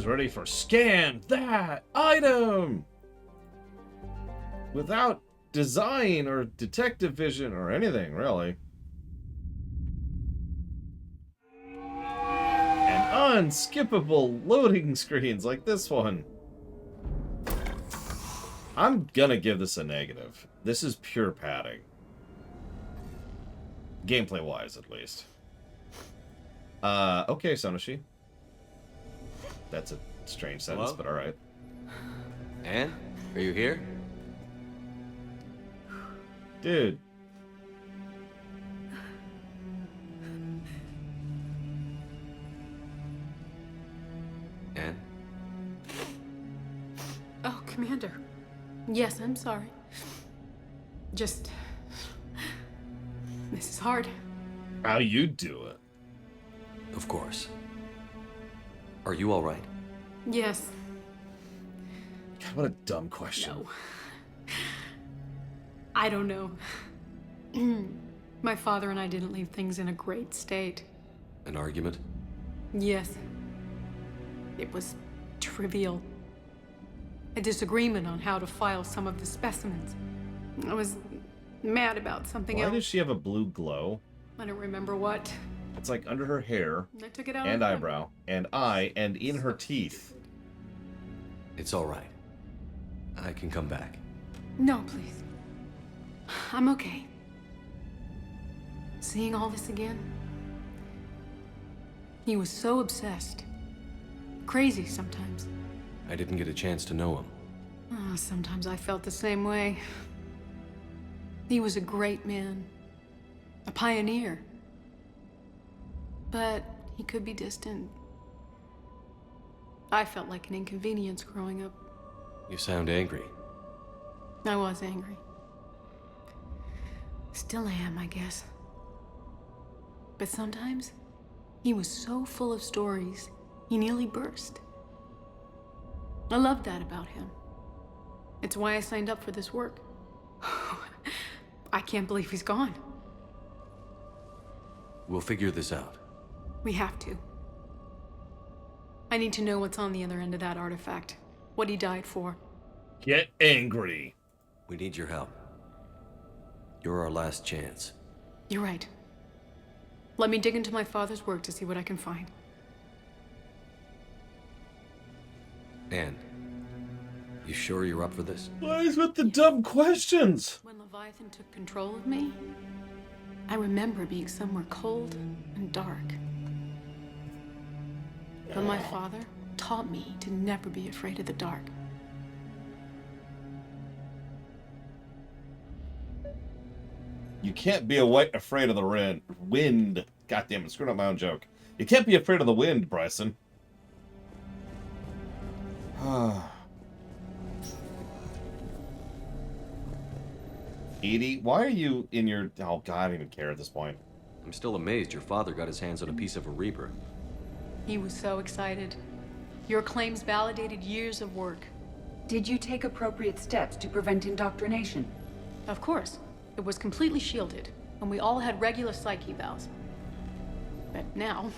Ready for scan that item without design or detective vision or anything, really. And unskippable loading screens like this one. I'm gonna give this a negative. This is pure padding. Gameplay-wise, at least. Okay, Sonoshi. That's a strange sentence, Hello? but alright. Anne, are you here? Dude. Anne? Oh, Commander. Yes, I'm sorry. Just... This is hard. How you do it? Of course. Are you all right? Yes. God, what a dumb question. No. I don't know. My father and I didn't leave things in a great state. An argument? Yes. It was trivial. A disagreement on how to file some of the specimens. I was mad about something Why else. does she have a blue glow? I don't remember what. It's like under her hair, I took it out and of eyebrow, and eye, and in her teeth. It's all right. I can come back. No, please. I'm okay. Seeing all this again? He was so obsessed. Crazy sometimes. I didn't get a chance to know him. Oh, sometimes I felt the same way. He was a great man. A pioneer. But he could be distant. I felt like an inconvenience growing up. You sound angry. I was angry. Still am, I guess. But sometimes, he was so full of stories, he nearly burst. I loved that about him. It's why I signed up for this work. I can't believe he's gone. We'll figure this out. We have to. I need to know what's on the other end of that artifact. What he died for. Get angry. We need your help. You're our last chance. You're right. Let me dig into my father's work to see what I can find. Anne, you sure you're up for this? Why is with the dumb questions? When Leviathan took control of me, I remember being somewhere cold and dark. But my father taught me to never be afraid of the dark. You can't be afraid of the wind. God damn it, screwed up my own joke. You can't be afraid of the wind, Bryson. Edie, why are you in your... Oh, God, I don't even care at this point. I'm still amazed your father got his hands on a piece of a Reaper. He was so excited. Your claims validated years of work. Did you take appropriate steps to prevent indoctrination? Of course. It was completely shielded, and we all had regular psyche evals. But now,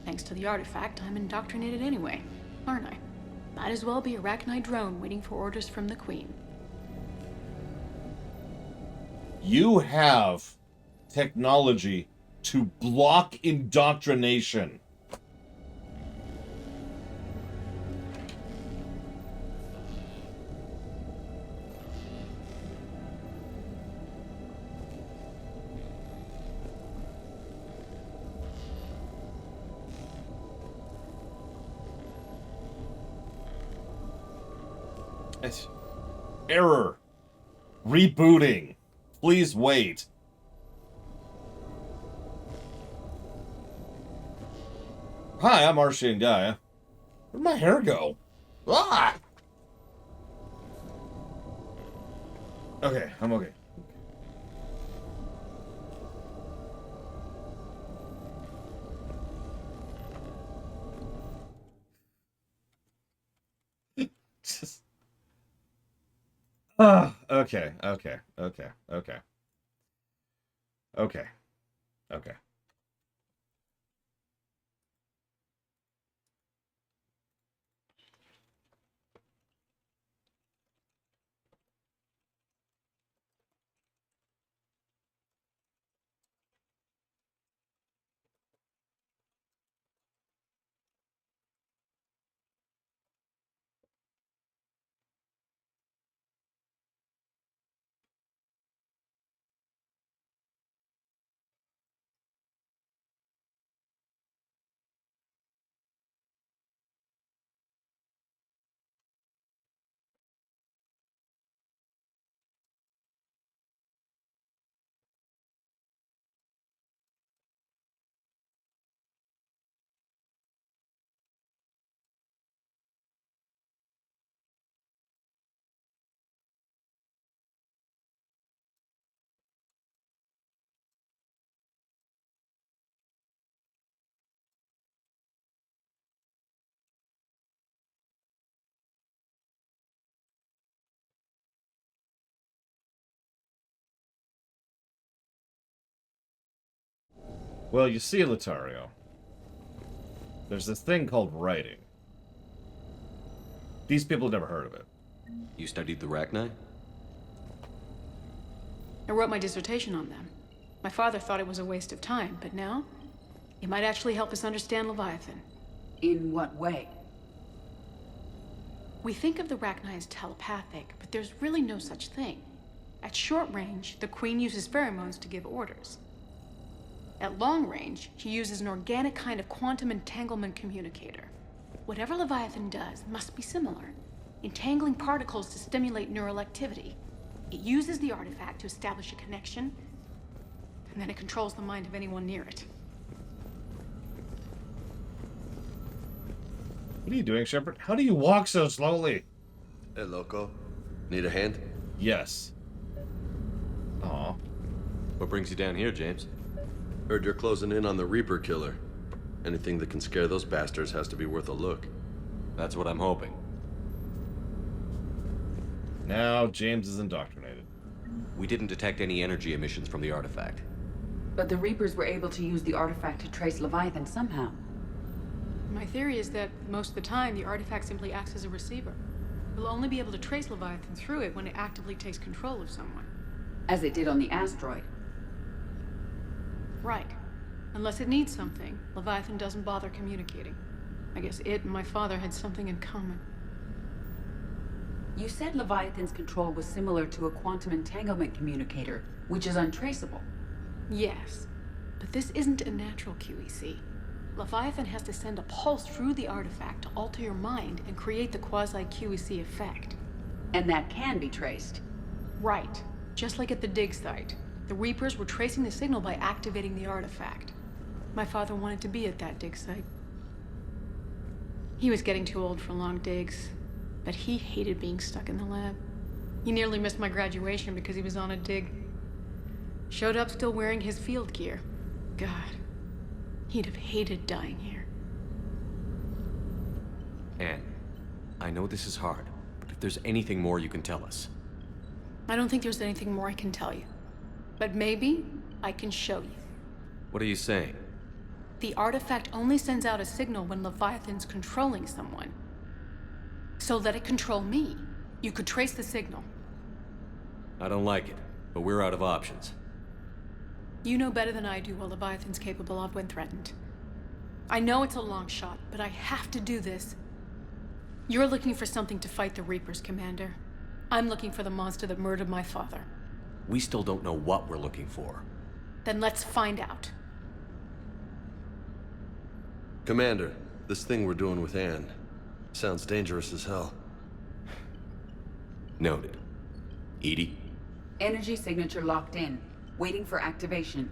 thanks to the artifact, I'm indoctrinated anyway, aren't I? Might as well be a Arachnite drone waiting for orders from the Queen. You have technology to block indoctrination. Error. Rebooting. Please wait. Hi, I'm Martian Gaia. Where'd my hair go? Ah! Okay, I'm okay. Just... okay. Well, you see, Lothario, there's this thing called writing. These people have never heard of it. You studied the Rachni? I wrote my dissertation on them. My father thought it was a waste of time, but now, it might actually help us understand Leviathan. In what way? We think of the Rachni as telepathic, but there's really no such thing. At short range, the Queen uses pheromones to give orders. At long range, she uses an organic kind of quantum entanglement communicator. Whatever Leviathan does must be similar, entangling particles to stimulate neural activity. It uses the artifact to establish a connection, and then it controls the mind of anyone near it. What are you doing, Shepard? How do you walk so slowly? Hey, loco. Need a hand? Yes. Aw. What brings you down here, James? Heard you're closing in on the Reaper killer. Anything that can scare those bastards has to be worth a look. That's what I'm hoping. Now James is indoctrinated. We didn't detect any energy emissions from the artifact. But the Reapers were able to use the artifact to trace Leviathan somehow. My theory is that most of the time, the artifact simply acts as a receiver. We'll only be able to trace Leviathan through it when it actively takes control of someone. As it did on the asteroid. Right. Unless it needs something, Leviathan doesn't bother communicating. I guess it and my father had something in common. You said Leviathan's control was similar to a quantum entanglement communicator, which is untraceable. Yes, but this isn't a natural QEC. Leviathan has to send a pulse through the artifact to alter your mind and create the quasi-QEC effect. And that can be traced. Right. Just like at the dig site. The Reapers were tracing the signal by activating the artifact. My father wanted to be at that dig site. He was getting too old for long digs, but he hated being stuck in the lab. He nearly missed my graduation because he was on a dig. Showed up still wearing his field gear. God, he'd have hated dying here. Anne, I know this is hard, but if there's anything more you can tell us. I don't think there's anything more I can tell you. But maybe I can show you. What are you saying? The artifact only sends out a signal when Leviathan's controlling someone. So let it control me. You could trace the signal. I don't like it, but we're out of options. You know better than I do what Leviathan's capable of when threatened. I know it's a long shot, but I have to do this. You're looking for something to fight the Reapers, Commander. I'm looking for the monster that murdered my father. We still don't know what we're looking for. Then let's find out. Commander, this thing we're doing with Anne sounds dangerous as hell. Noted. Edie? Energy signature locked in, waiting for activation.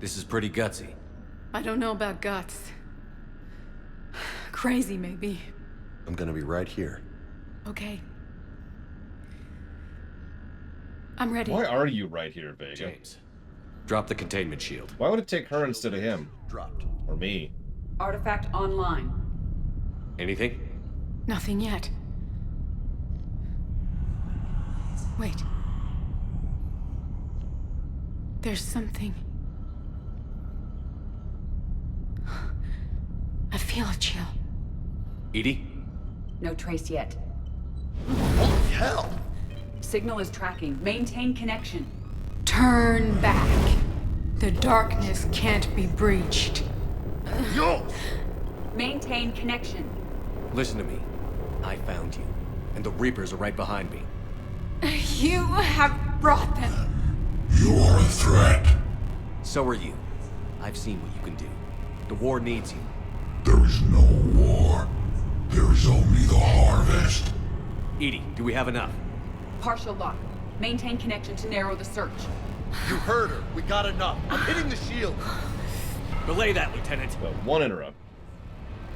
This is pretty gutsy. I don't know about guts. Crazy, maybe. I'm gonna be right here. Okay. I'm ready. Why are you right here, Vega? James, drop the containment shield. Why would it take her instead of him? Dropped. Or me? Artifact online. Anything? Nothing yet. Wait. There's something. I feel a chill. Edie? No trace yet. Holy hell! Signal is tracking. Maintain connection. Turn back. The darkness can't be breached. Yo! Maintain connection. Listen to me. I found you, and the Reapers are right behind me. You have brought them. You are a threat. So are you. I've seen what you can do. The war needs you. There is no war. There is only the harvest. Edie, do we have enough? Partial lock. Maintain connection to narrow the search. You heard her. We got enough. I'm hitting the shield. Belay that, Lieutenant. But one interrupt.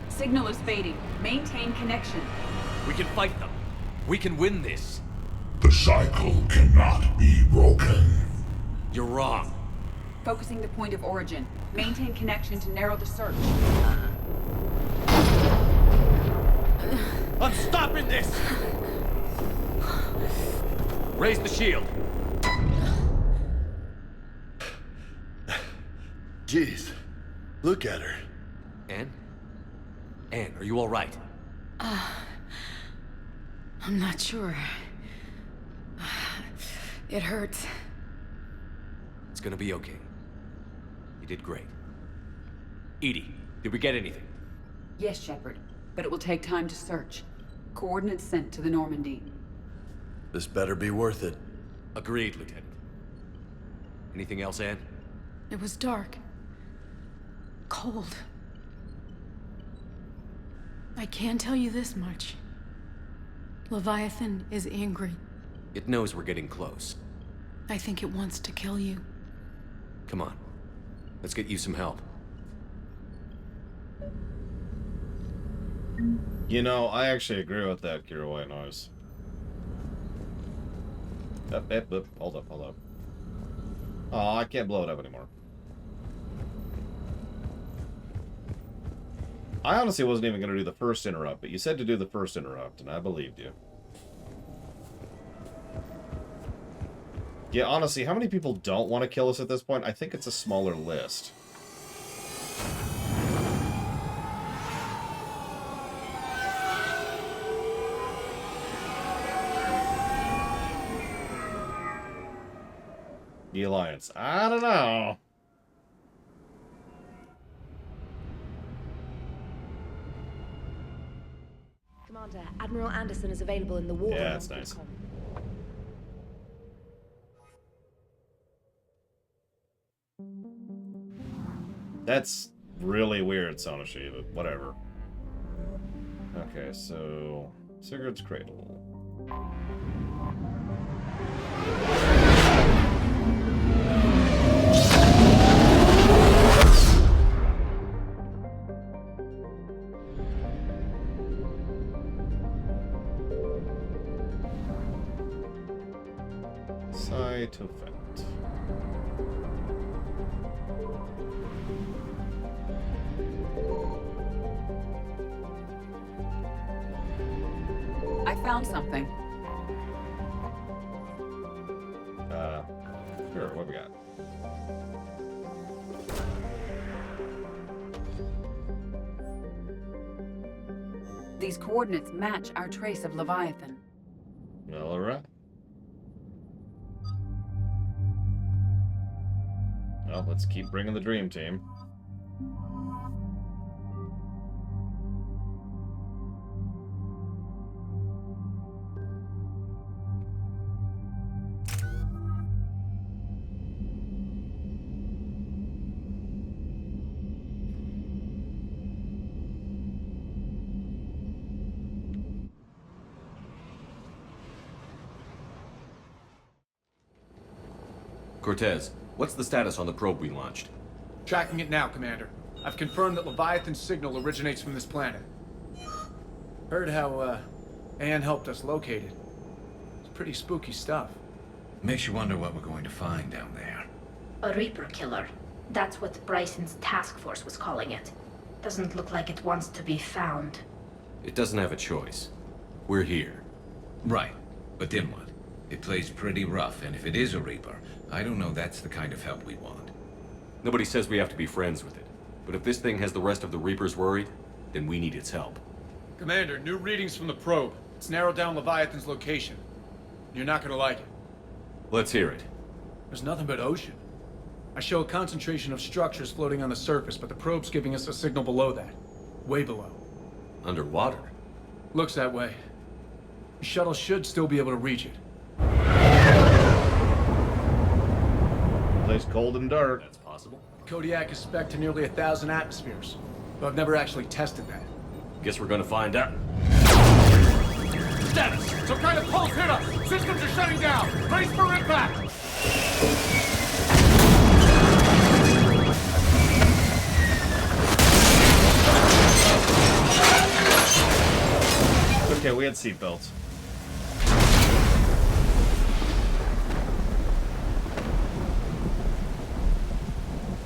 Signal is fading. Maintain connection. We can fight them. We can win this. The cycle cannot be broken. You're wrong. Focusing the point of origin. Maintain connection to narrow the search. I'm stopping this! Raise the shield. Jeez, Look at her. Anne? Anne, are you all right? I'm not sure. It hurts. It's gonna be okay. You did great. Edie, did we get anything? Yes, Shepard, but it will take time to search. Coordinates sent to the Normandy. This better be worth it. Agreed, Lieutenant. Anything else, Anne? It was dark. Cold. I can tell you this much. Leviathan is angry. It knows we're getting close. I think it wants to kill you. Come on. Let's get you some help. You know, I actually agree with that, Kira White Noise. Hold up. Oh, I can't blow it up anymore. I honestly wasn't even going to do the first interrupt, but you said to do the first interrupt, and I believed you. Yeah, honestly, how many people don't want to kill us at this point? I think it's a smaller list. The Alliance. I don't know. Commander, Admiral Anderson is available in the war. Yeah, that's nice. That's really weird, Sonoshi, but whatever. Okay, so... Sigurd's Cradle. Cytofent. I found something. Sure, what we got? These coordinates match our trace of Leviathan. Well, alright. Well, let's keep bringing the dream team. Cortez, what's the status on the probe we launched? Tracking it now, Commander. I've confirmed that Leviathan's signal originates from this planet. Heard how, Anne helped us locate it. It's pretty spooky stuff. Makes you wonder what we're going to find down there. A Reaper killer. That's what Bryson's task force was calling it. Doesn't look like it wants to be found. It doesn't have a choice. We're here. Right. But then what? It plays pretty rough, and if it is a Reaper, I don't know that's the kind of help we want. Nobody says we have to be friends with it. But if this thing has the rest of the Reapers worried, then we need its help. Commander, new readings from the probe. It's narrowed down Leviathan's location. You're not gonna like it. Let's hear it. There's nothing but ocean. I show a concentration of structures floating on the surface, but the probe's giving us a signal below that. Way below. Underwater? Looks that way. The shuttle should still be able to reach it. Place cold and dark. That's possible. Kodiak is spec'd to nearly 1,000 atmospheres, but I've never actually tested that. Guess we're gonna find out. Status! Some kind of pulse hit us! Systems are shutting down! Brace for impact! Okay, we had seatbelts.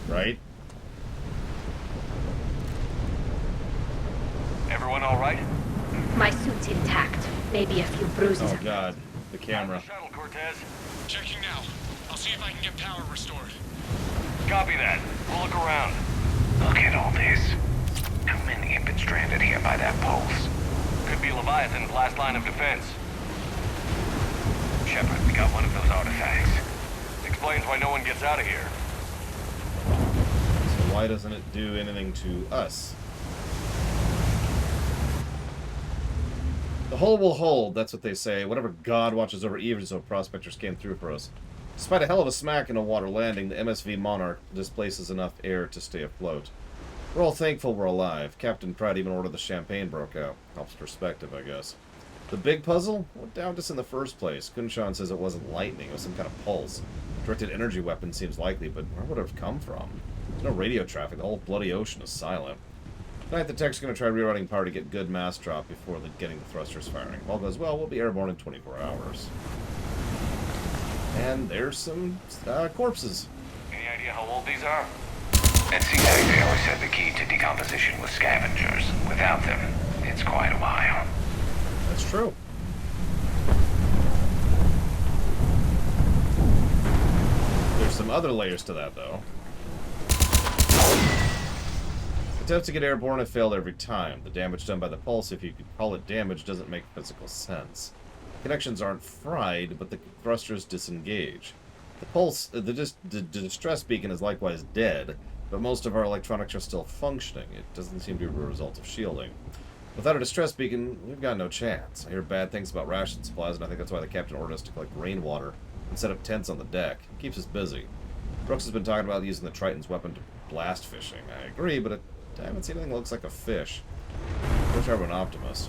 Right? Everyone all right? My suit's intact. Maybe a few bruises. Oh god, the camera. Shuttle, Cortez. Checking now. I'll see if I can get power restored. Copy that. We'll look around. Look at all this. How many have been stranded here by that pulse? Could be Leviathan's last line of defense. Shepard, we got one of those artifacts. Explains why no one gets out of here. So why doesn't it do anything to us? The hull will hold, that's what they say. Whatever God watches over evil, so prospectors came through for us. Despite a hell of a smack in a water landing, the MSV Monarch displaces enough air to stay afloat. We're all thankful we're alive. Captain Pratt even ordered the champagne broke out. Helps perspective, I guess. The big puzzle? What downed us in the first place? Kunshan says it wasn't lightning, it was some kind of pulse. Directed energy weapon seems likely, but where would it have come from? There's no radio traffic, the whole bloody ocean is silent. Tonight the tech's going to try rerouting power to get good mass drop before getting the thrusters firing. If all goes well, we'll be airborne in 24 hours. And there's some corpses. Any idea how old these are? At CSAC, they always said the key to decomposition was scavengers. Without them, it's quite a while. That's true. There's some other layers to that, though. Attempts to get airborne have failed every time. The damage done by the pulse, if you could call it damage, doesn't make physical sense. Connections aren't fried, but the thrusters disengage. The pulse, the distress beacon is likewise dead, but most of our electronics are still functioning. It doesn't seem to be a result of shielding. Without a distress beacon, we've got no chance. I hear bad things about ration supplies, and I think that's why the captain ordered us to collect rainwater and set up tents on the deck. It keeps us busy. Brooks has been talking about using the Triton's weapon to blast fishing. I agree, but I haven't seen anything that looks like a fish. I wish I were an optimist.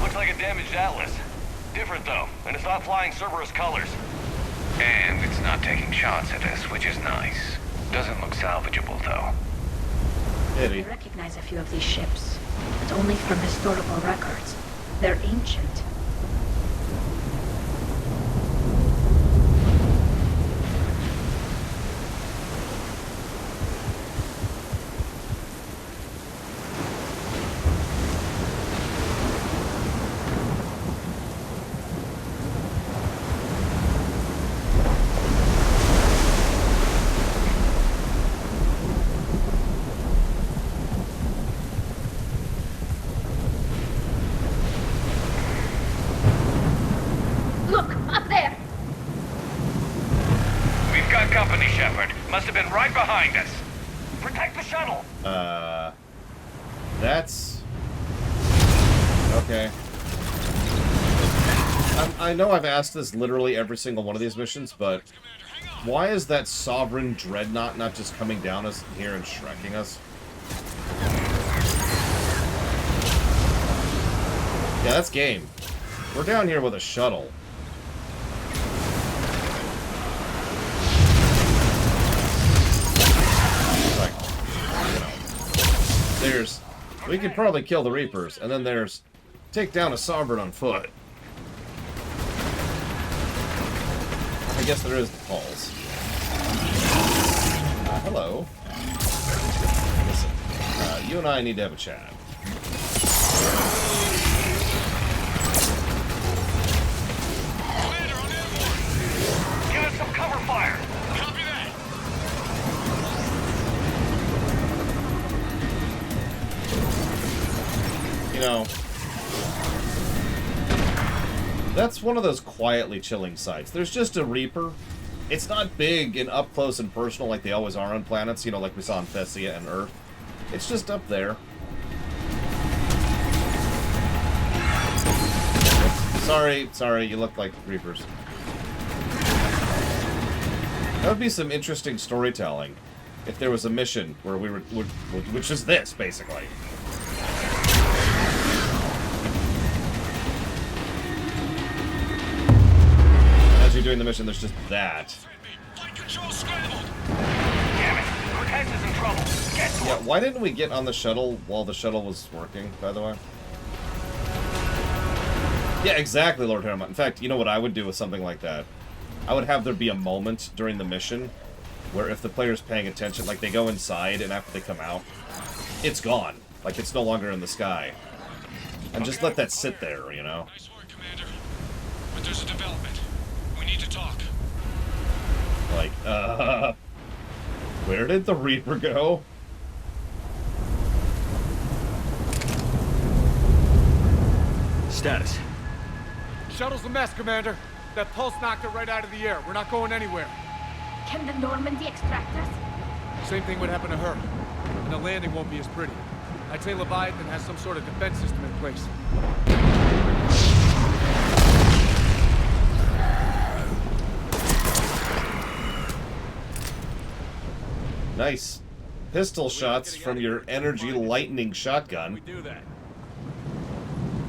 Looks like a damaged Atlas. Different though, and it's not flying Cerberus colors. And it's not taking shots at us, which is nice. Doesn't look salvageable, though. I recognize a few of these ships, but only from historical records. They're ancient. That's... okay. I know I've asked this literally every single one of these missions, but why is that Sovereign Dreadnought not just coming down us here and shrekking us? Yeah, that's game. We're down here with a shuttle. Like, you know, there's... we could probably kill the Reapers, and then there's take down a Sovereign on foot. I guess there is the pulse. Hello. Listen, you and I need to have a chat. Commander, on airborne! Give us some cover fire! Copy that! You know, that's one of those quietly chilling sights. There's just a Reaper. It's not big and up close and personal like they always are on planets, you know, like we saw on Thessia and Earth. It's just up there. Sorry, you look like Reapers. That would be some interesting storytelling if there was a mission where we were, which is this, basically. As you're doing the mission, there's just that. Yeah, why didn't we get on the shuttle while the shuttle was working, by the way? Yeah, exactly, Lord Harriman. In fact, you know what I would do with something like that? I would have there be a moment during the mission where if the player's paying attention, like they go inside and after they come out, it's gone. Like it's no longer in the sky. And just let that sit there, you know? Nice work, Commander. But there's a development. Like, where did the Reaper go? Status. Shuttle's a mess, Commander. That pulse knocked it right out of the air. We're not going anywhere. Can the Normandy extract us? Same thing would happen to her. And the landing won't be as pretty. I'd say Leviathan has some sort of defense system in place. Nice. Pistol shots from your energy lightning shotgun. We do that.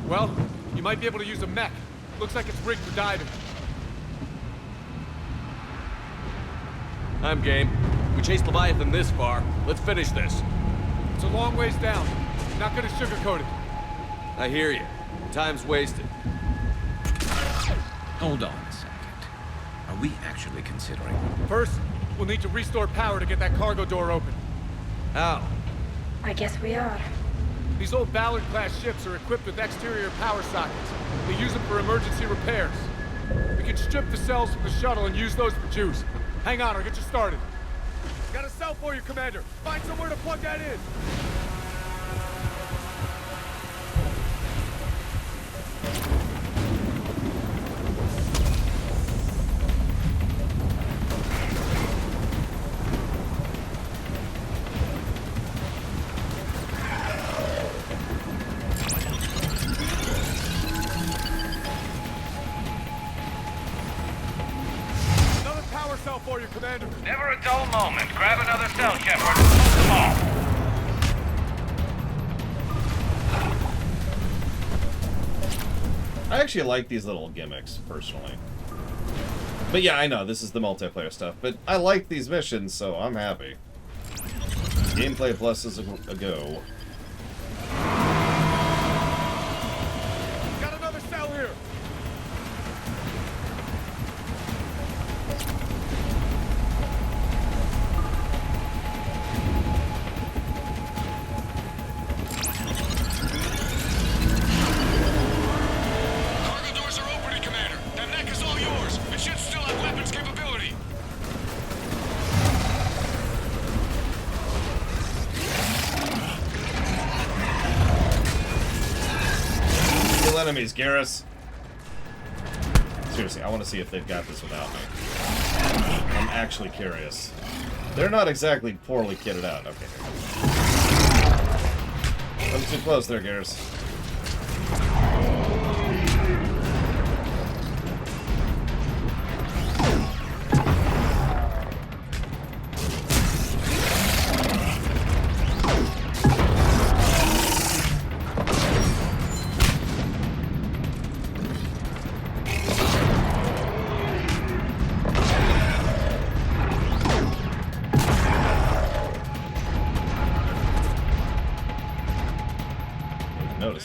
Well, you might be able to use a mech. Looks like it's rigged for diving. I'm game. We chased Leviathan this far. Let's finish this. It's a long ways down. Not gonna sugarcoat it. I hear you. Time's wasted. Hold on a second. Are we actually considering? First, we'll need to restore power to get that cargo door open. How? I guess we are. These old Ballard-class ships are equipped with exterior power sockets. They use them for emergency repairs. We can strip the cells from the shuttle and use those for juice. Hang on, I'll get you started. Got a cell for you, Commander. Find somewhere to plug that in. For you, Commander. Never a dull moment. Grab another cell, Shepard. Move them all. I actually like these little gimmicks, personally. But yeah, I know, this is the multiplayer stuff, but I like these missions, so I'm happy. Gameplay plus is a go. Got another cell here. Enemies, Garrus. Seriously, I want to see if they've got this without me. I'm actually curious. They're not exactly poorly kitted out. Okay. I'm too close there, Garrus.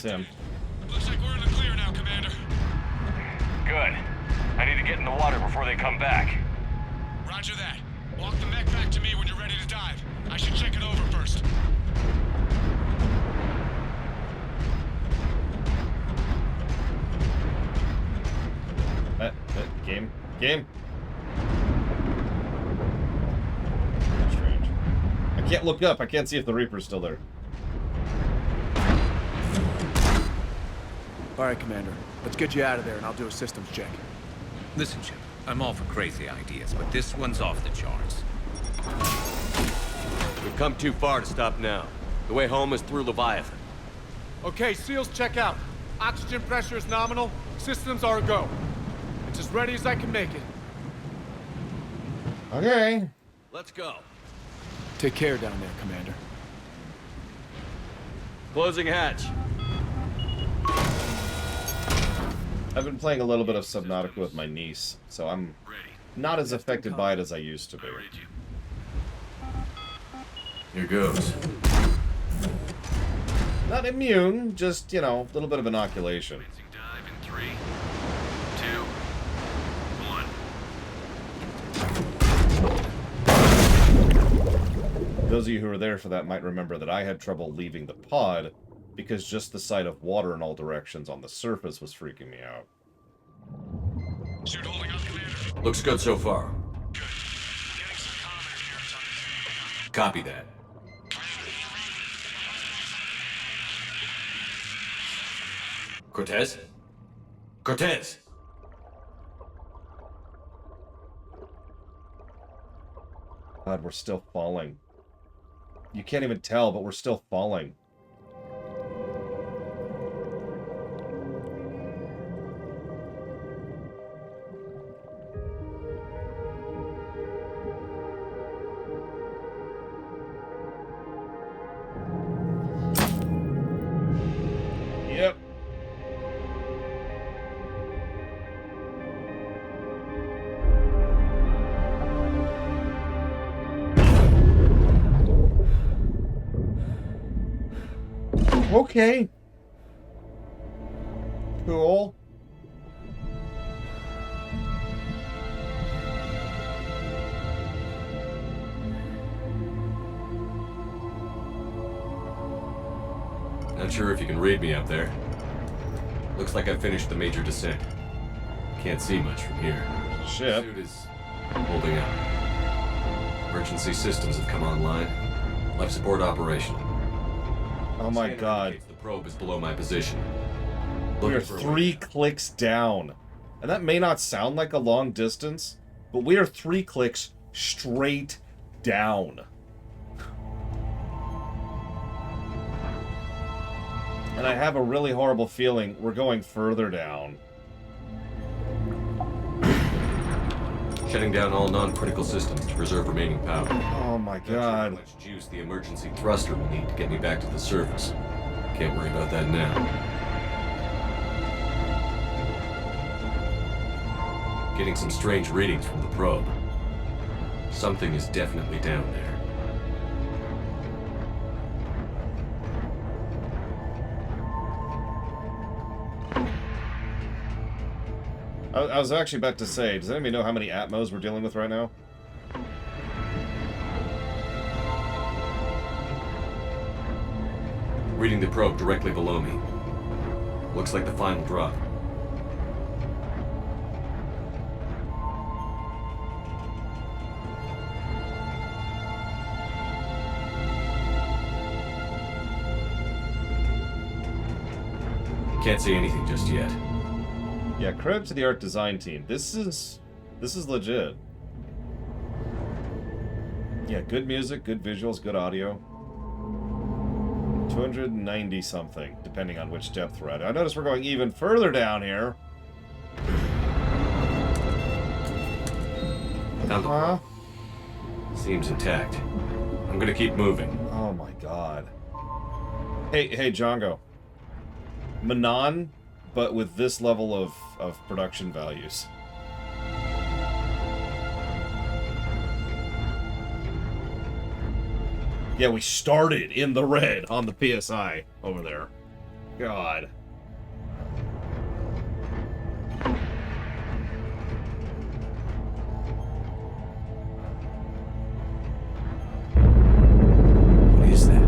Him. Looks like we're in the clear now, Commander. Good. I need to get in the water before they come back. Roger that. Walk the mech back to me when you're ready to dive. I should check it over first. Game. Strange. I can't look up. I can't see if the Reaper's still there. All right, Commander. Let's get you out of there, and I'll do a systems check. Listen, Chip. I'm all for crazy ideas, but this one's off the charts. We've come too far to stop now. The way home is through Leviathan. Okay, SEALs check out. Oxygen pressure is nominal. Systems are a go. It's as ready as I can make it. Okay. Let's go. Take care down there, Commander. Closing hatch. I've been playing a little bit of Subnautica with my niece, so I'm not as affected by it as I used to be. Here goes. Not immune, just, you know, a little bit of inoculation. Dive in 3, 2, 1. Those of you who were there for that might remember that I had trouble leaving the pod because just the sight of water in all directions on the surface was freaking me out. Suit holding up, Commander. Looks good so far. Good. Copy that. Cortez? Cortez! God, we're still falling. You can't even tell, but we're still falling. Yep. Okay. Cool. Not sure if you can read me up there. Looks like I finished the major descent. Can't see much from here. Ship. The suit is holding up. Emergency systems have come online. Life support operational. Oh my God. The probe is below my position. We are Looking for a 3 clicks down. And that may not sound like a long distance, but we are 3 clicks straight down. And I have a really horrible feeling we're going further down. Shutting down all non-critical systems to preserve remaining power. Oh my God. How much juice the emergency thruster will need to get me back to the surface. Can't worry about that now. Getting some strange readings from the probe. Something is definitely down there. I was actually about to say, does anybody know how many Atmos we're dealing with right now? Reading the probe directly below me. Looks like the final drop. Can't see anything just yet. Yeah, credit to the art design team. This is legit. Yeah, good music, good visuals, good audio. 290 something, depending on which depth we're at. I notice we're going even further down here. Found the probe. Seems intact. I'm gonna keep moving. Oh my God. Hey, Django. Manon, but with this level of production values. Yeah, we started in the red on the PSI over there. God. What is that?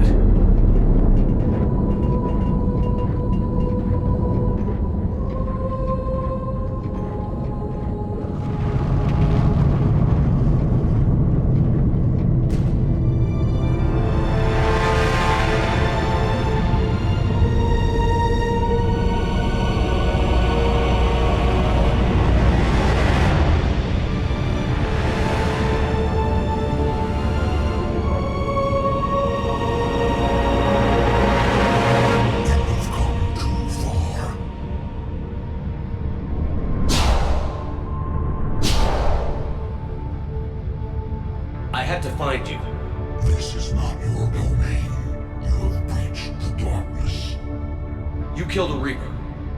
Killed a Reaper.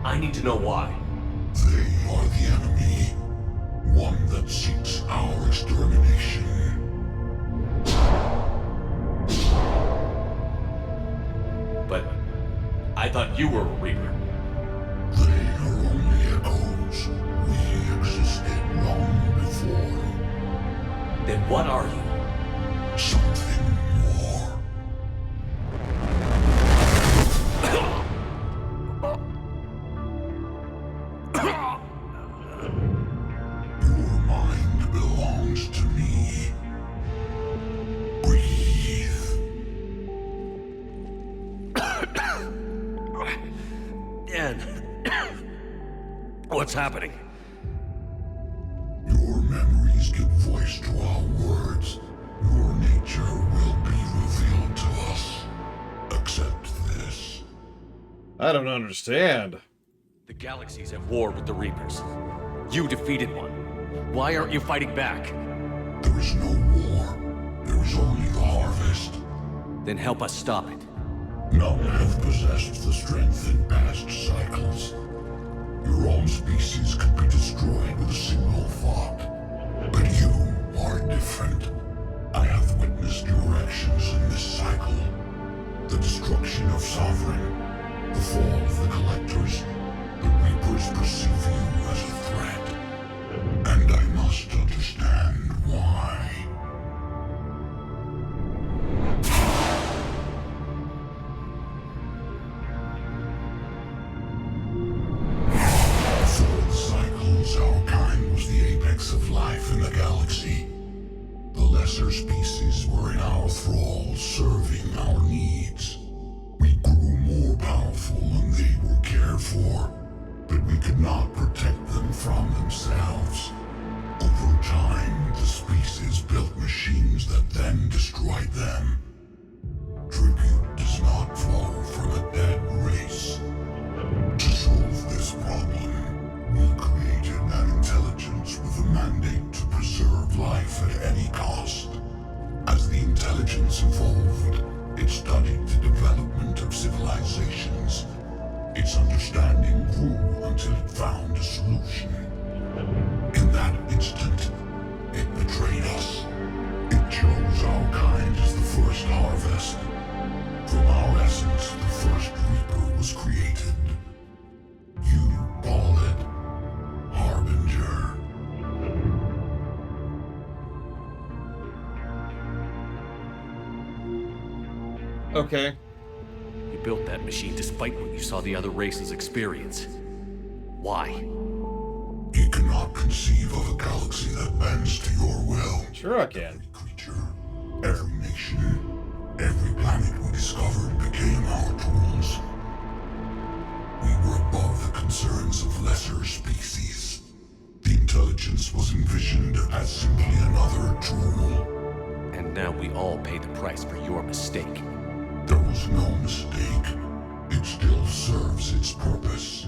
I need to know why. They are the enemy. One that seeks our extermination. But I thought you were a Reaper. They are only echoes. We existed long before. Then what are you? Something more. Your mind belongs to me. Breathe. Dan, what's happening? Your memories give voice to our words. Your nature will be revealed to us. Accept this. I don't understand. The galaxy's at war with the Reapers. You defeated one. Why aren't you fighting back? There is no war. There is only the harvest. Then help us stop it. None have possessed the strength in past cycles. Your own species could be destroyed with a single thought. But you are different. I have witnessed your actions in this cycle. The destruction of Sovereign, the fall of the Collectors. The Reapers perceive you as a threat. And I must understand why. For cycles, our kind was the apex of life in the galaxy. The lesser species were in our thrall, serving our needs. We grew more powerful and they were cared for, but we could not protect them from themselves. Over time, the species built machines that then destroyed them. Tribute does not flow from a dead race. To solve this problem, we created an intelligence with a mandate to preserve life at any cost. As the intelligence evolved, it studied the development of civilizations. Its understanding grew until it found a solution. In that instant, it betrayed us. It chose our kind as the first harvest. From our essence, the first Reaper was created. You call it Harbinger. Okay. You built that machine despite what you saw the other races experience. Why? You cannot conceive of a galaxy that bends to your will. Sure I can. Every nation, every planet we discovered became our tools. We were above the concerns of lesser species. The intelligence was envisioned as simply another tool. And now we all pay the price for your mistake. There was no mistake. It still serves its purpose.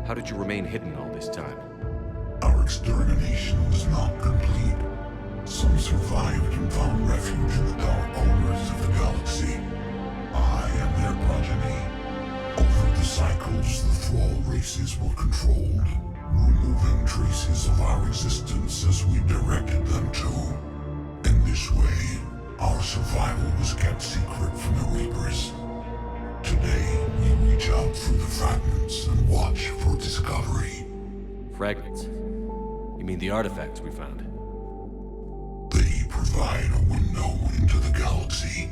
How did you remain hidden all this time? Our extermination was not complete. Some survived and found refuge in the dark corners of the galaxy. I am their progeny. Over the cycles, the thrall races were controlled, removing traces of our existence as we directed them to. In this way, our survival was kept secret from the Reapers. Today, we reach out through the fragments and watch for discovery. Fragments? You mean the artifacts we found? They provide a window into the galaxy.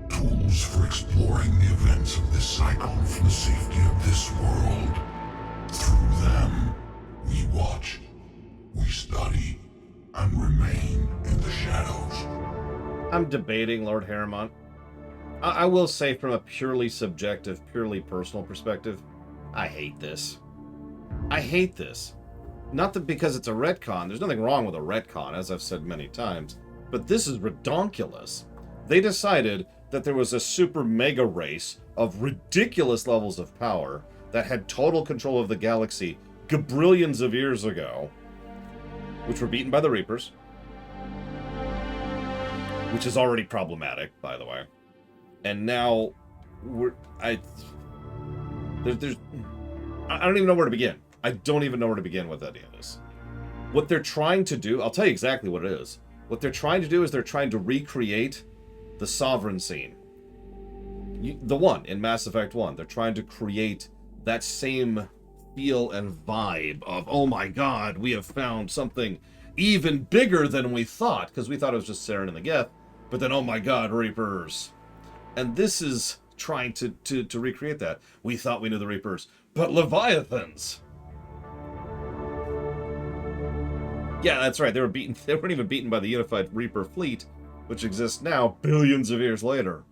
Tools for exploring the events of this cycle from the safety of this world. Through them, we watch, we study, and remain in the shadows. I'm debating Lord Harrimont. I will say from a purely subjective, purely personal perspective, I hate this. I hate this. Not that because it's a retcon. There's nothing wrong with a retcon, as I've said many times. But this is redonkulous. They decided that there was a super mega race of ridiculous levels of power that had total control of the galaxy gabrillions of years ago, which were beaten by the Reapers, which is already problematic, by the way. And now I don't even know where to begin. I don't even know where to begin with any of this. What they're trying to do, I'll tell you exactly what it is. What they're trying to do is they're trying to recreate the Sovereign scene. The one in Mass Effect 1. They're trying to create that same feel and vibe of, oh my god, we have found something even bigger than we thought, because we thought it was just Saren and the Geth, but then, oh my god, Reapers. And this is trying to recreate that. We thought we knew the Reapers, but Leviathans! Yeah, that's right. They were beaten. They weren't even beaten by the unified Reaper fleet, which exists now billions of years later.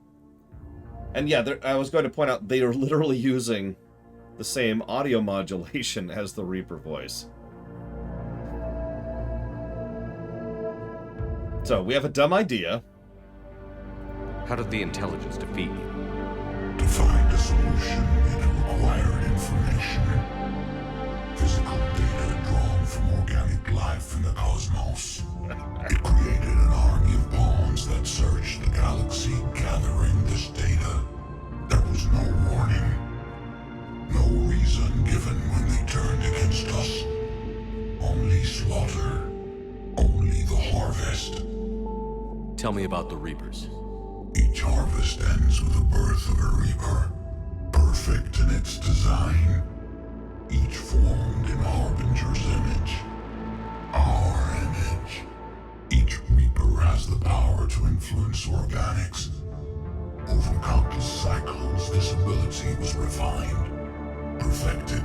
And yeah, I was going to point out they are literally using the same audio modulation as the Reaper voice. So we have a dumb idea. How did the intelligence defeat you? To find a solution, it required information. Physical data drawn from organic life in the cosmos. It created an army of pawns that searched the galaxy, gathering this data. There was no warning. No reason given when they turned against us. Only slaughter. Only the harvest. Tell me about the Reapers. Each harvest ends with the birth of a Reaper. Perfect in its design. Each formed in Harbinger's image. Our image. Each Reaper has the power to influence organics. Over countless cycles, this ability was refined, perfected,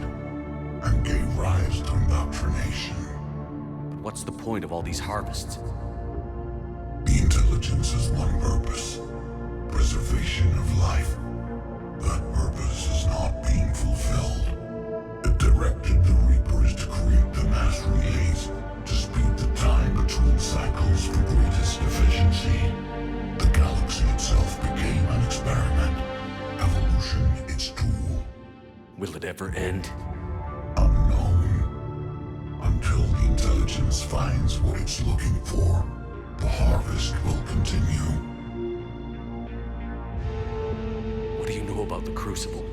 and gave rise to indoctrination. But what's the point of all these harvests? The intelligence has one purpose. Preservation of life. That purpose is not being fulfilled. It directed the Reapers to create the mass relays to speed the time between cycles for greatest efficiency. The galaxy itself became an experiment. Evolution its tool. Will it ever end? Unknown. Until the intelligence finds what it's looking for, the harvest will continue. What do you know about the Crucible?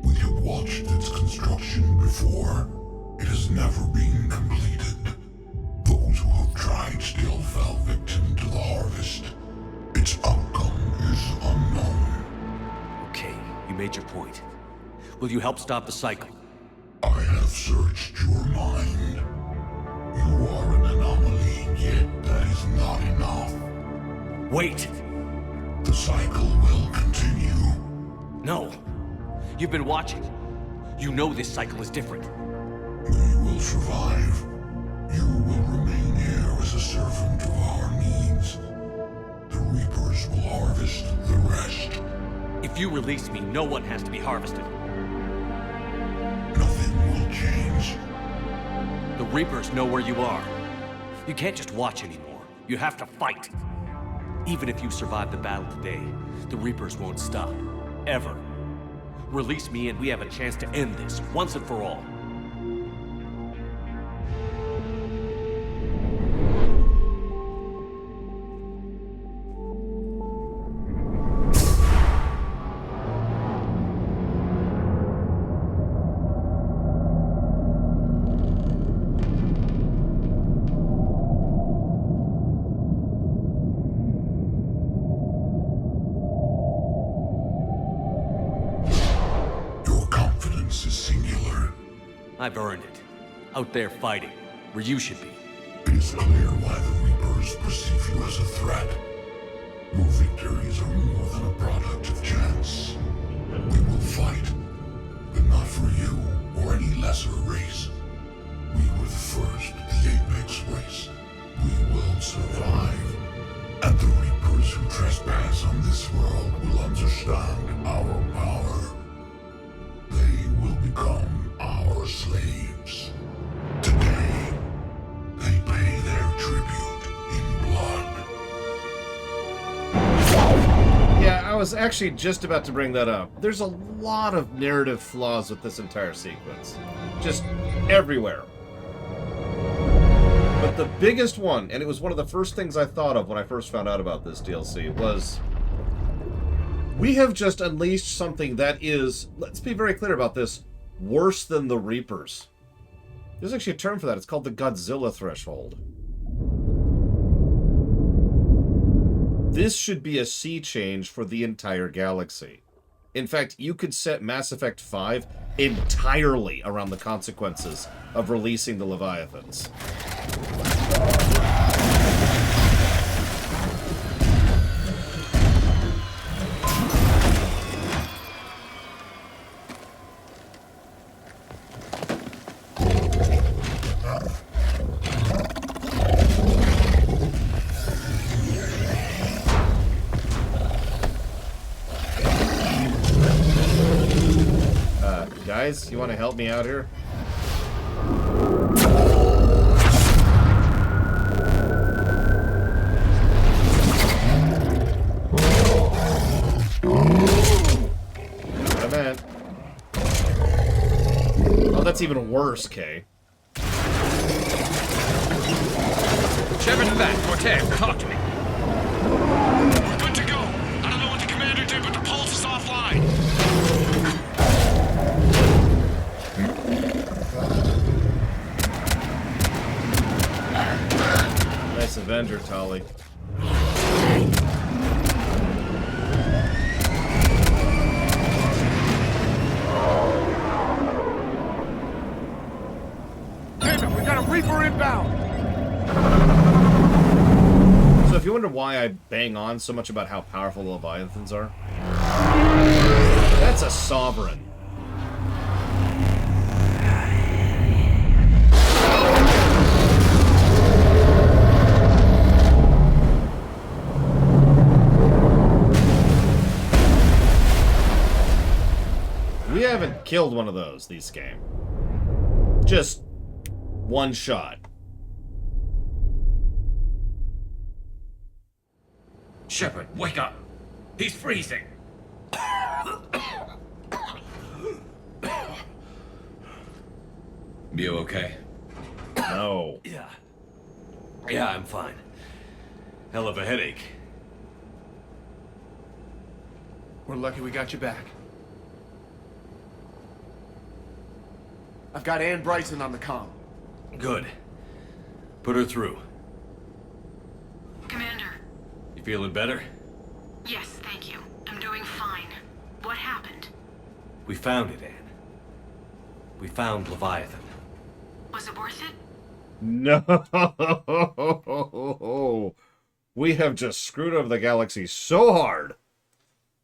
We have watched its construction before. It has never been completed. Those who have tried still fell victim to the harvest. Its outcome is unknown. Okay, you made your point. Will you help stop the cycle? I have searched your mind. You are an anomaly, yet that is not enough. Wait! The cycle will continue. No! You've been watching. You know this cycle is different. We will survive. You will remain here as a servant of our needs. The Reapers will harvest the rest. If you release me, no one has to be harvested. Nothing will change. The Reapers know where you are. You can't just watch anymore. You have to fight. Even if you survive the battle today, the Reapers won't stop. Ever. Release me and we have a chance to end this, once and for all. I've earned it. Out there fighting, where you should be. It is clear why the Reapers perceive you as a threat. Your victories are more than a product of chance. We will fight, but not for you or any lesser race. We were the first, the Apex race. We will survive. And the Reapers who trespass on this world will understand our power. They will become our slaves. Today, they pay their tribute in blood. Yeah, I was actually just about to bring that up. There's a lot of narrative flaws with this entire sequence. Just everywhere. But the biggest one, and it was one of the first things I thought of when I first found out about this DLC, was we have just unleashed something that is, let's be very clear about this, worse than the Reapers. There's actually a term for that. It's called the Godzilla threshold. This should be a sea change for the entire galaxy. In fact, you could set Mass Effect 5 entirely around the consequences of releasing the Leviathans. guys, you want to help me out here? What I meant. Oh, that's even worse, Kay. Shepard's back. Cortez, talk to me. We're good to go. I don't know what the commander did, but the pulse is offline. Nice Avenger, Tolly. Damn it, we got a Reaper inbound! So if you wonder why I bang on so much about how powerful the Leviathans are, that's a sovereign. We haven't killed one of those this game. Just one shot. Shepard, wake up! He's freezing! You okay? No. Yeah, I'm fine. Hell of a headache. We're lucky we got you back. I've got Ann Bryson on the comm. Good. Put her through. Commander. You feeling better? Yes, thank you. I'm doing fine. What happened? We found it, Anne. We found Leviathan. Was it worth it? No. We have just screwed over the galaxy so hard.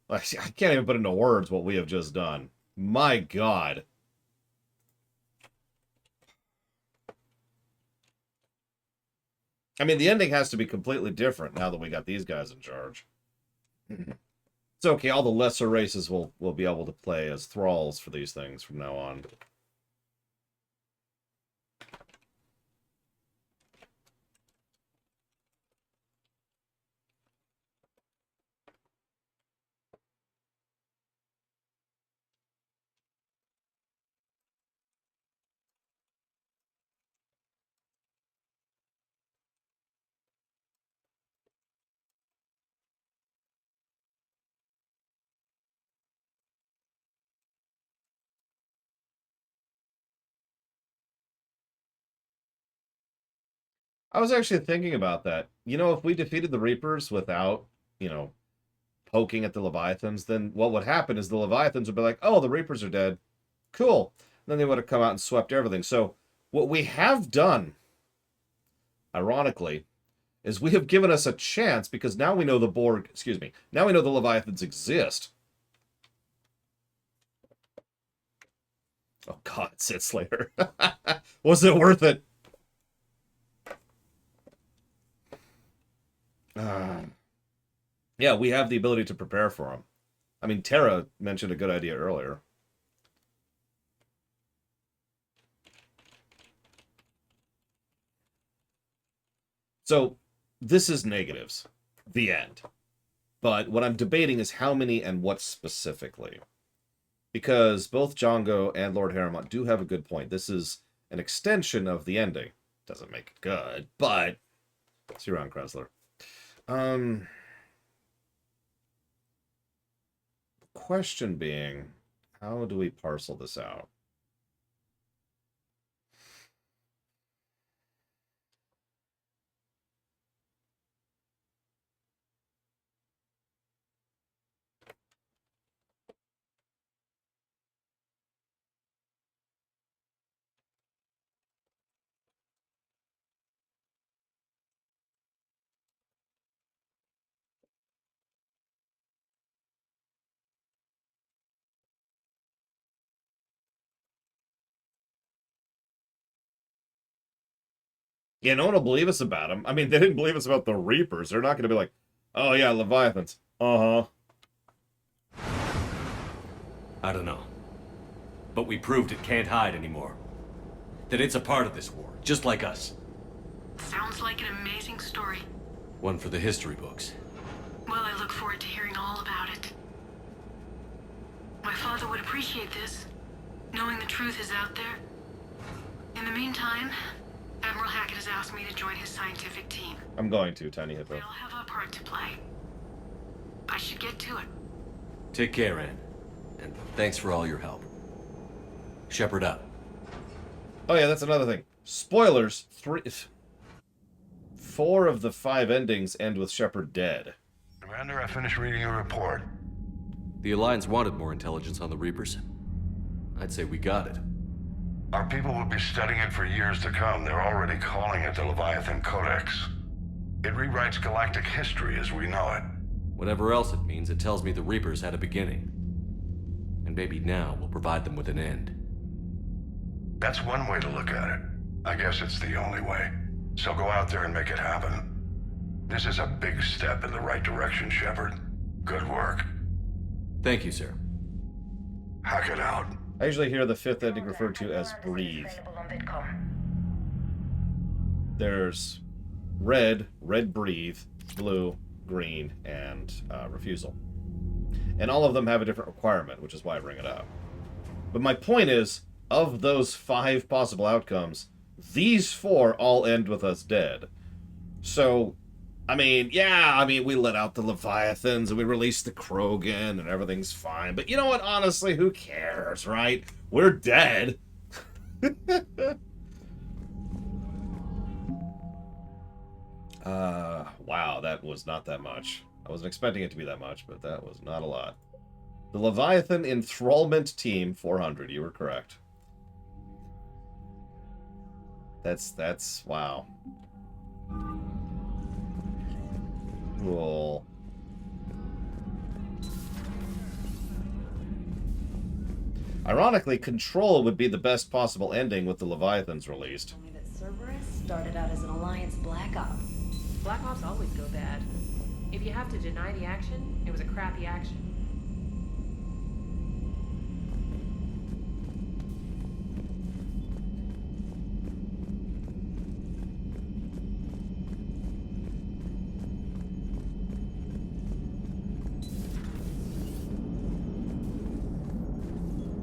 I can't even put into words what we have just done. My God. I mean, the ending has to be completely different now that we got these guys in charge. It's okay, all the lesser races will be able to play as thralls for these things from now on. I was actually thinking about that. You know, if we defeated the Reapers without, you know, poking at the Leviathans, then what would happen is the Leviathans would be like, oh, the Reapers are dead. Cool. And then they would have come out and swept everything. So what we have done, ironically, is we have given us a chance because now we know the Borg, excuse me, now we know the Leviathans exist. Oh, God, Sid Slater. Was it worth it? Yeah, we have the ability to prepare for them. I mean, Tara mentioned a good idea earlier. So, this is negatives. The end. But what I'm debating is how many and what specifically. Because both Django and Lord Harrimont do have a good point. This is an extension of the ending. Doesn't make it good, but... See you around, Kressler. Question being, how do we parcel this out? Yeah, no one will believe us about them. I mean, they didn't believe us about the Reapers. They're not going to be like, oh yeah, Leviathans. Uh-huh. I don't know. But we proved it can't hide anymore. That it's a part of this war, just like us. Sounds like an amazing story. One for the history books. Well, I look forward to hearing all about it. My father would appreciate this, knowing the truth is out there. In the meantime, Admiral Hackett has asked me to join his scientific team. I'm going to, Tiny Hippo. We all have a part to play. I should get to it. Take care, Ann. And thanks for all your help. Shepard up. Oh yeah, that's another thing. Spoilers, 4 of the 5 endings end with Shepard dead. Commander, I finished reading your report. The Alliance wanted more intelligence on the Reapers. I'd say we got it. Our people will be studying it for years to come. They're already calling it the Leviathan Codex. It rewrites galactic history as we know it. Whatever else it means, it tells me the Reapers had a beginning. And maybe now we'll provide them with an end. That's one way to look at it. I guess it's the only way. So go out there and make it happen. This is a big step in the right direction, Shepard. Good work. Thank you, sir. Hackett out. I usually hear the 5th ending referred to as Breathe. There's red, breathe, blue, green, and refusal. And all of them have a different requirement, which is why I bring it up. But my point is, of those 5 possible outcomes, these 4 all end with us dead. So, I mean, we let out the Leviathans and we released the Krogan and everything's fine. But you know what? Honestly, who cares, right? We're dead. Wow, that was not that much. I wasn't expecting it to be that much, but that was not a lot. The Leviathan Enthrallment Team 400, you were correct. That's wow. Cool. Ironically, Control would be the best possible ending with the Leviathans released. Only that Cerberus started out as an Alliance Black Op. Black Ops always go bad. If you have to deny the action, it was a crappy action.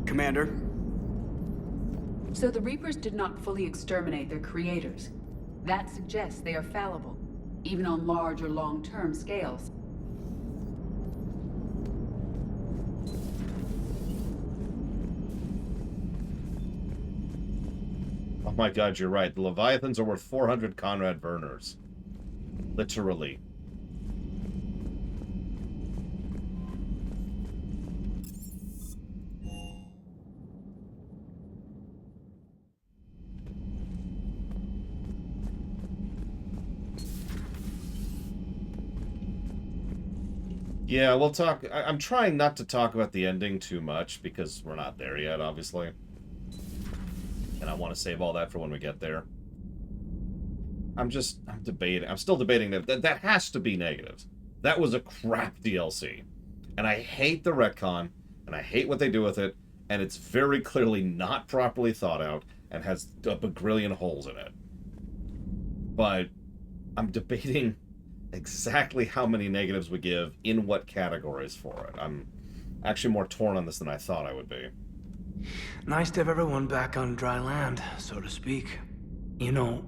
Commander? So the Reapers did not fully exterminate their creators. That suggests they are fallible, even on large or long-term scales. Oh my god, you're right. The Leviathans are worth 400 Conrad Werners. Literally. Yeah, we'll talk... I'm trying not to talk about the ending too much, because we're not there yet, obviously. And I want to save all that for when we get there. I'm debating. I'm still debating that has to be negatives. That was a crap DLC. And I hate the retcon, and I hate what they do with it, and it's very clearly not properly thought out, and has a bagrillion holes in it. But I'm debating exactly how many negatives we give in what categories for it. I'm actually more torn on this than I thought I would be. Nice to have everyone back on dry land, so to speak. You know,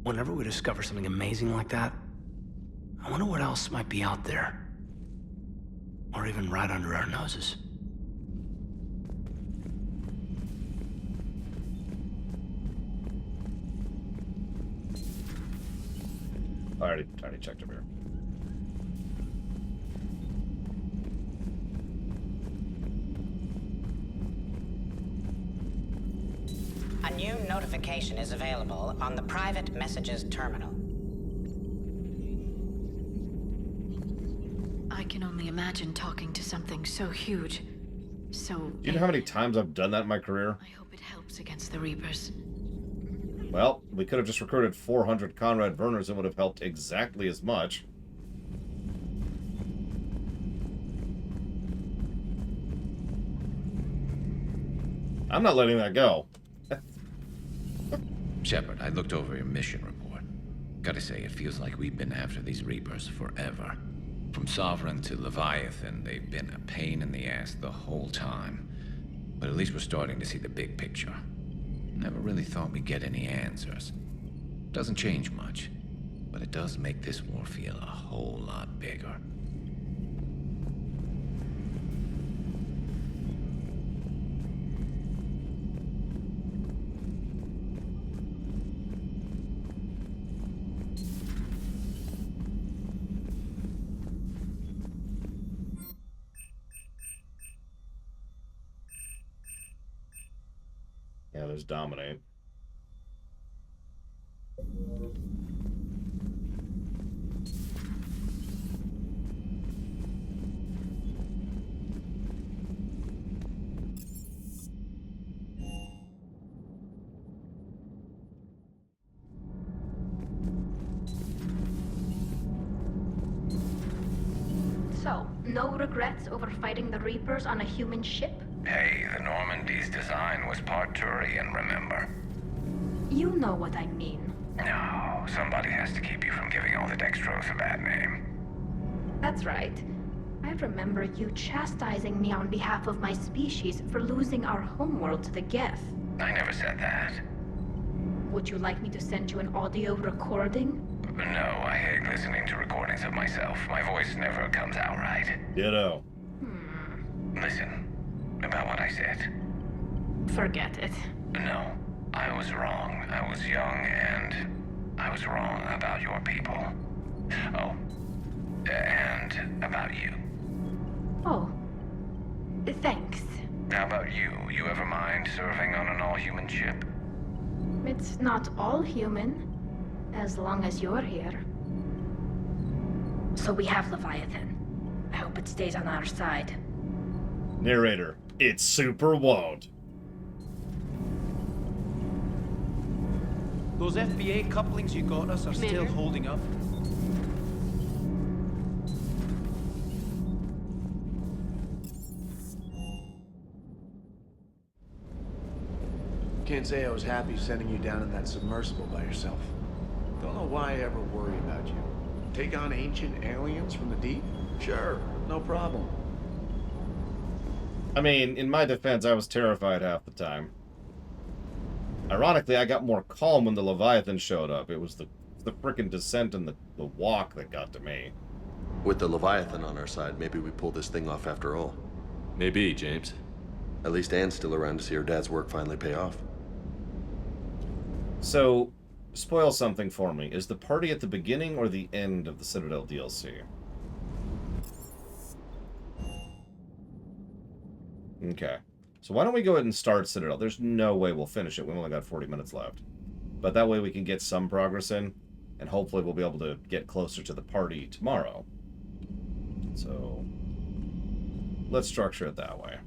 whenever we discover something amazing like that, I wonder what else might be out there. Or even right under our noses. I already checked over here. A new notification is available on the private messages terminal. I can only imagine talking to something so huge. So... Do you know how many times I've done that in my career? I hope it helps against the Reapers. Well, we could have just recruited 400 Conrad Werners and would have helped exactly as much. I'm not letting that go. Shepard, I looked over your mission report. Gotta say, it feels like we've been after these Reapers forever. From Sovereign to Leviathan, they've been a pain in the ass the whole time. But at least we're starting to see the big picture. Never really thought we'd get any answers. Doesn't change much, but it does make this war feel a whole lot bigger. Yeah, there's Dominate. So, no regrets over fighting the Reapers on a human ship? Hey, the Normandy's design was part Turian, remember? You know what I mean. No, somebody has to keep you from giving all the Dextros a bad name. That's right. I remember you chastising me on behalf of my species for losing our homeworld to the Geth. I never said that. Would you like me to send you an audio recording? No, I hate listening to recordings of myself. My voice never comes out right. Ditto. Listen, about what I said. Forget it. No, I was wrong. I was young and I was wrong about your people. Oh, and about you. Oh. Thanks. How about you? You ever mind serving on an all-human ship? It's not all human, as long as you're here. So we have Leviathan. I hope it stays on our side. Narrator, it's super won't. Those FBA couplings you got us are still holding up. Can't say I was happy sending you down in that submersible by yourself. Don't know why I ever worry about you. Take on ancient aliens from the deep? Sure, no problem. I mean, in my defense, I was terrified half the time. Ironically, I got more calm when the Leviathan showed up. It was the frickin' descent and the walk that got to me. With the Leviathan on our side, maybe we pull this thing off after all. Maybe, James. At least Anne's still around to see her dad's work finally pay off. So, spoil something for me. Is the party at the beginning or the end of the Citadel DLC? Okay. So why don't we go ahead and start Citadel? There's no way we'll finish it. We've only got 40 minutes left. But that way we can get some progress in, and hopefully we'll be able to get closer to the party tomorrow. So, let's structure it that way.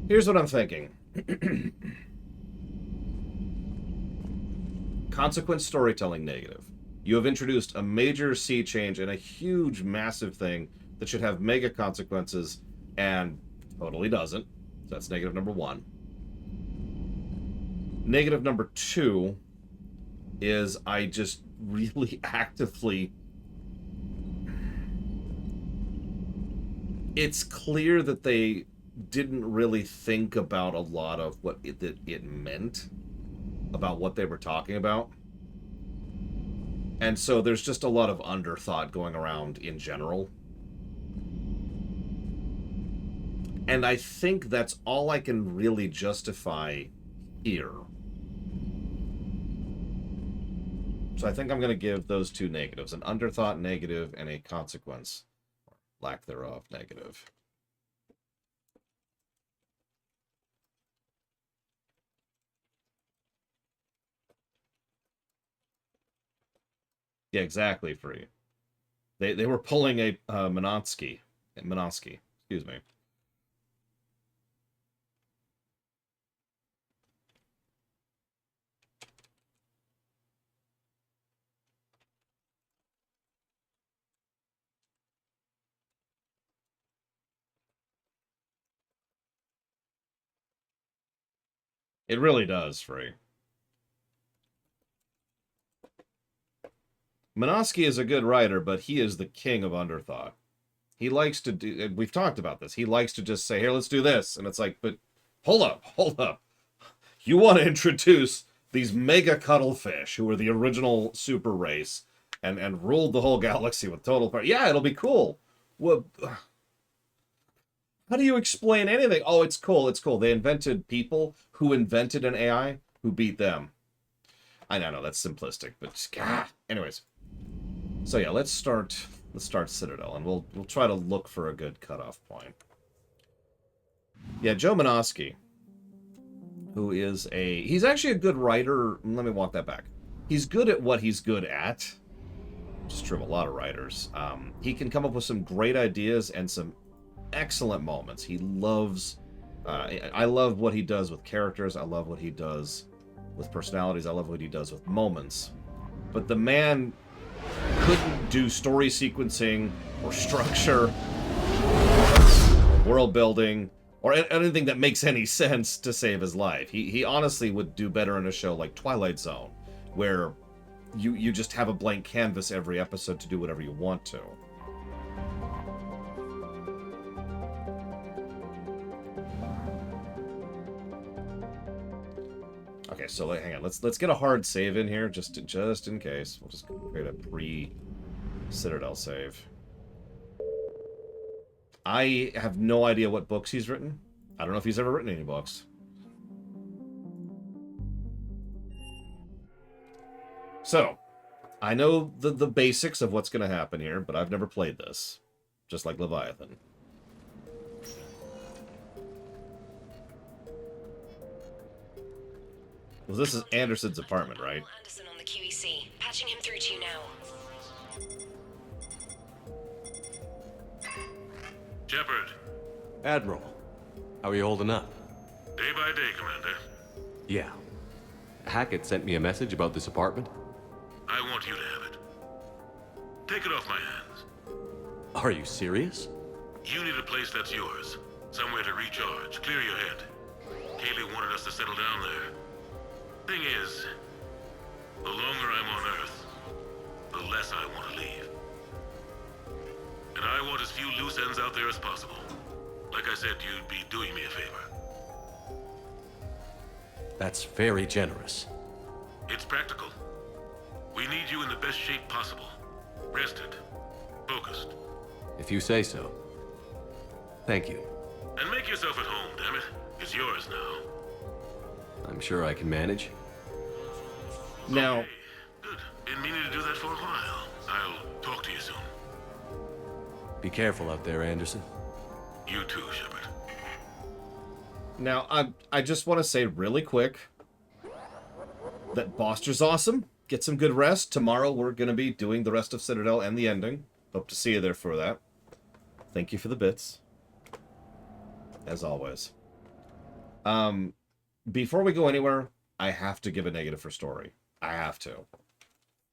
Here's what I'm thinking. Consequence storytelling negative. You have introduced a major sea change and a huge, massive thing that should have mega consequences and totally doesn't. So that's negative number one. Negative number two is I just really actively... It's clear that they didn't really think about a lot of what it meant, about what they were talking about. And so there's just a lot of underthought going around in general. And I think that's all I can really justify here. So I think I'm going to give those two negatives. An underthought negative and a consequence, or lack thereof, negative. Yeah, exactly, Free. They were pulling a Minotsky, excuse me. It really does, Free. Minosky is a good writer, but he is the king of underthought. He likes to do, we've talked about this, he likes to just say, here, let's do this. And it's like, but hold up. You want to introduce these mega cuttlefish who were the original super race and ruled the whole galaxy with total power. Yeah, it'll be cool. Well, how do you explain anything? Oh, it's cool. They invented people who invented an AI who beat them. I know that's simplistic, but anyways. So yeah, let's start Citadel, and we'll try to look for a good cutoff point. Yeah, Joe Minosky, who is he's actually a good writer. Let me walk that back. He's good at what he's good at. Which is true of a lot of writers. He can come up with some great ideas and some excellent moments. He loves I love what he does with characters. I love what he does with personalities. I love what he does with moments. But the man couldn't do story sequencing or structure or world building or anything that makes any sense to save his life. He honestly would do better in a show like Twilight Zone, where you just have a blank canvas every episode to do whatever you want to. Okay, so hang on. Let's get a hard save in here just in case. We'll just create a pre-Citadel save. I have no idea what books he's written. I don't know if he's ever written any books. So, I know the basics of what's going to happen here, but I've never played this. Just like Leviathan. Well, this is Anderson's apartment, right? Anderson on the QEC. Patching him through to you now. Shepard. Admiral, how are you holding up? Day by day, Commander. Yeah. Hackett sent me a message about this apartment. I want you to have it. Take it off my hands. Are you serious? You need a place that's yours. Somewhere to recharge, clear your head. Kaylee wanted us to settle down there. Thing is, the longer I'm on Earth, the less I want to leave. And I want as few loose ends out there as possible. Like I said, you'd be doing me a favor. That's very generous. It's practical. We need you in the best shape possible. Rested. Focused. If you say so. Thank you. And make yourself at home, damn it. It's yours now. I'm sure I can manage. Now... Okay, good. Been meaning to do that for a while. I'll talk to you soon. Be careful out there, Anderson. You too, Shepard. Now, I just want to say really quick that Boster's awesome. Get some good rest. Tomorrow we're going to be doing the rest of Citadel and the ending. Hope to see you there for that. Thank you for the bits. As always. Before we go anywhere, I have to give a negative for story. I have to.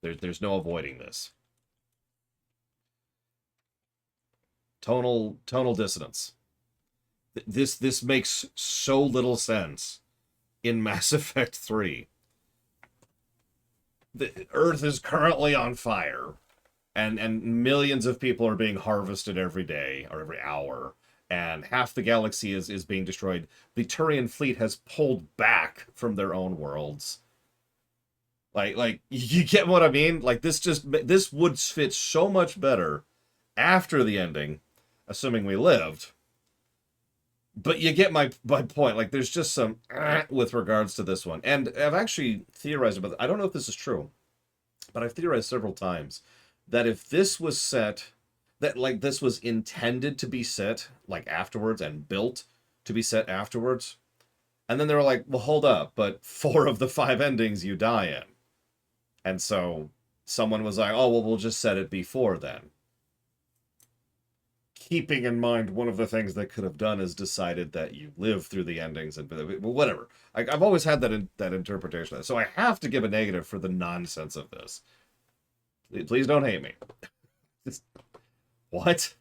There's no avoiding this. Tonal dissonance. This makes so little sense in Mass Effect 3. The Earth is currently on fire, and millions of people are being harvested every day or every hour, and half the galaxy is being destroyed. The Turian fleet has pulled back from their own worlds. Like you get what I mean? Like this would fit so much better after the ending, assuming we lived. But you get my point. Like, there's just some with regards to this one. And I've actually theorized about it. I don't know if this is true, but I've theorized several times that if this was set, that, like, this was intended to be set, like, afterwards and built to be set afterwards, and then they were like, well, hold up, but 4 of the 5 endings you die in. And so someone was like, oh, well, we'll just set it before then. Keeping in mind, one of the things they could have done is decided that you live through the endings, and whatever. I've always had that interpretation. So I have to give a negative for the nonsense of this. Please don't hate me. What?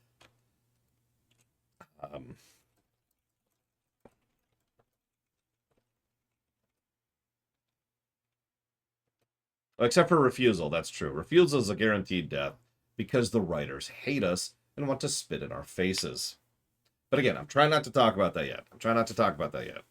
Except for Refusal, that's true. Refusal is a guaranteed death because the writers hate us and want to spit in our faces. But again, I'm trying not to talk about that yet. I'm trying not to talk about that yet.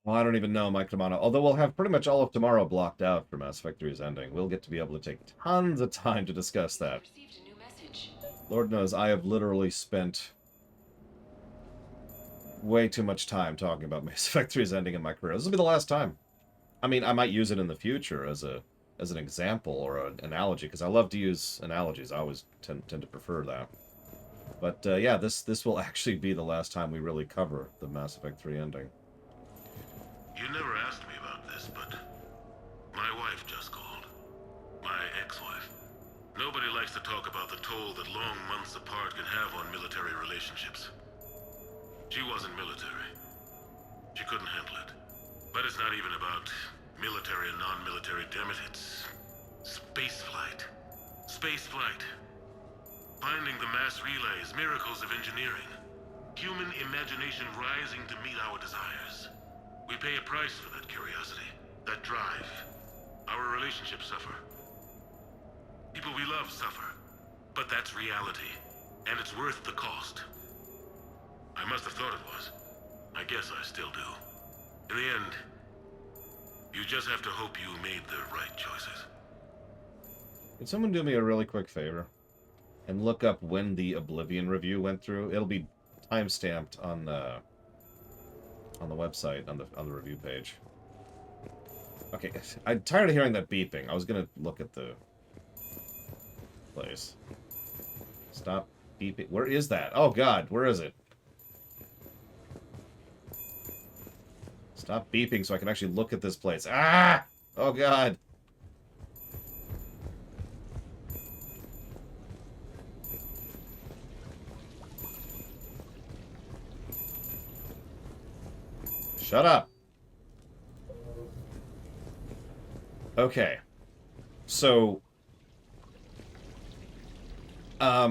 Well, I don't even know, Mike Tamano. Although we'll have pretty much all of tomorrow blocked out for Mass Effect 3's ending. We'll get to be able to take tons of time to discuss that. Lord knows I have literally spent way too much time talking about Mass Effect 3's ending in my career. This will be the last time. I mean, I might use it in the future as an example or an analogy, because I love to use analogies. I always tend to prefer that. But yeah, this will actually be the last time we really cover the Mass Effect 3 ending. You never asked me about this, but my wife just called. My ex-wife. Nobody likes to talk about the toll that long months apart can have on military relationships. She wasn't military. She couldn't handle it. But it's not even about military and non-military, damn it. It's spaceflight. Spaceflight. Finding the mass relays, miracles of engineering. Human imagination rising to meet our desires. We pay a price for that curiosity, that drive. Our relationships suffer. People we love suffer. But that's reality, and it's worth the cost. I must have thought it was. I guess I still do. In the end, you just have to hope you made the right choices. Can someone do me a really quick favor? And look up when the Oblivion review went through. It'll be time-stamped on the website, on the review page. Okay, I'm tired of hearing that beeping. I was gonna look at the place. Stop beeping. Where is that? Oh god, where is it? Stop beeping so I can actually look at this place. Ah! Oh god. Shut up. Okay. So, I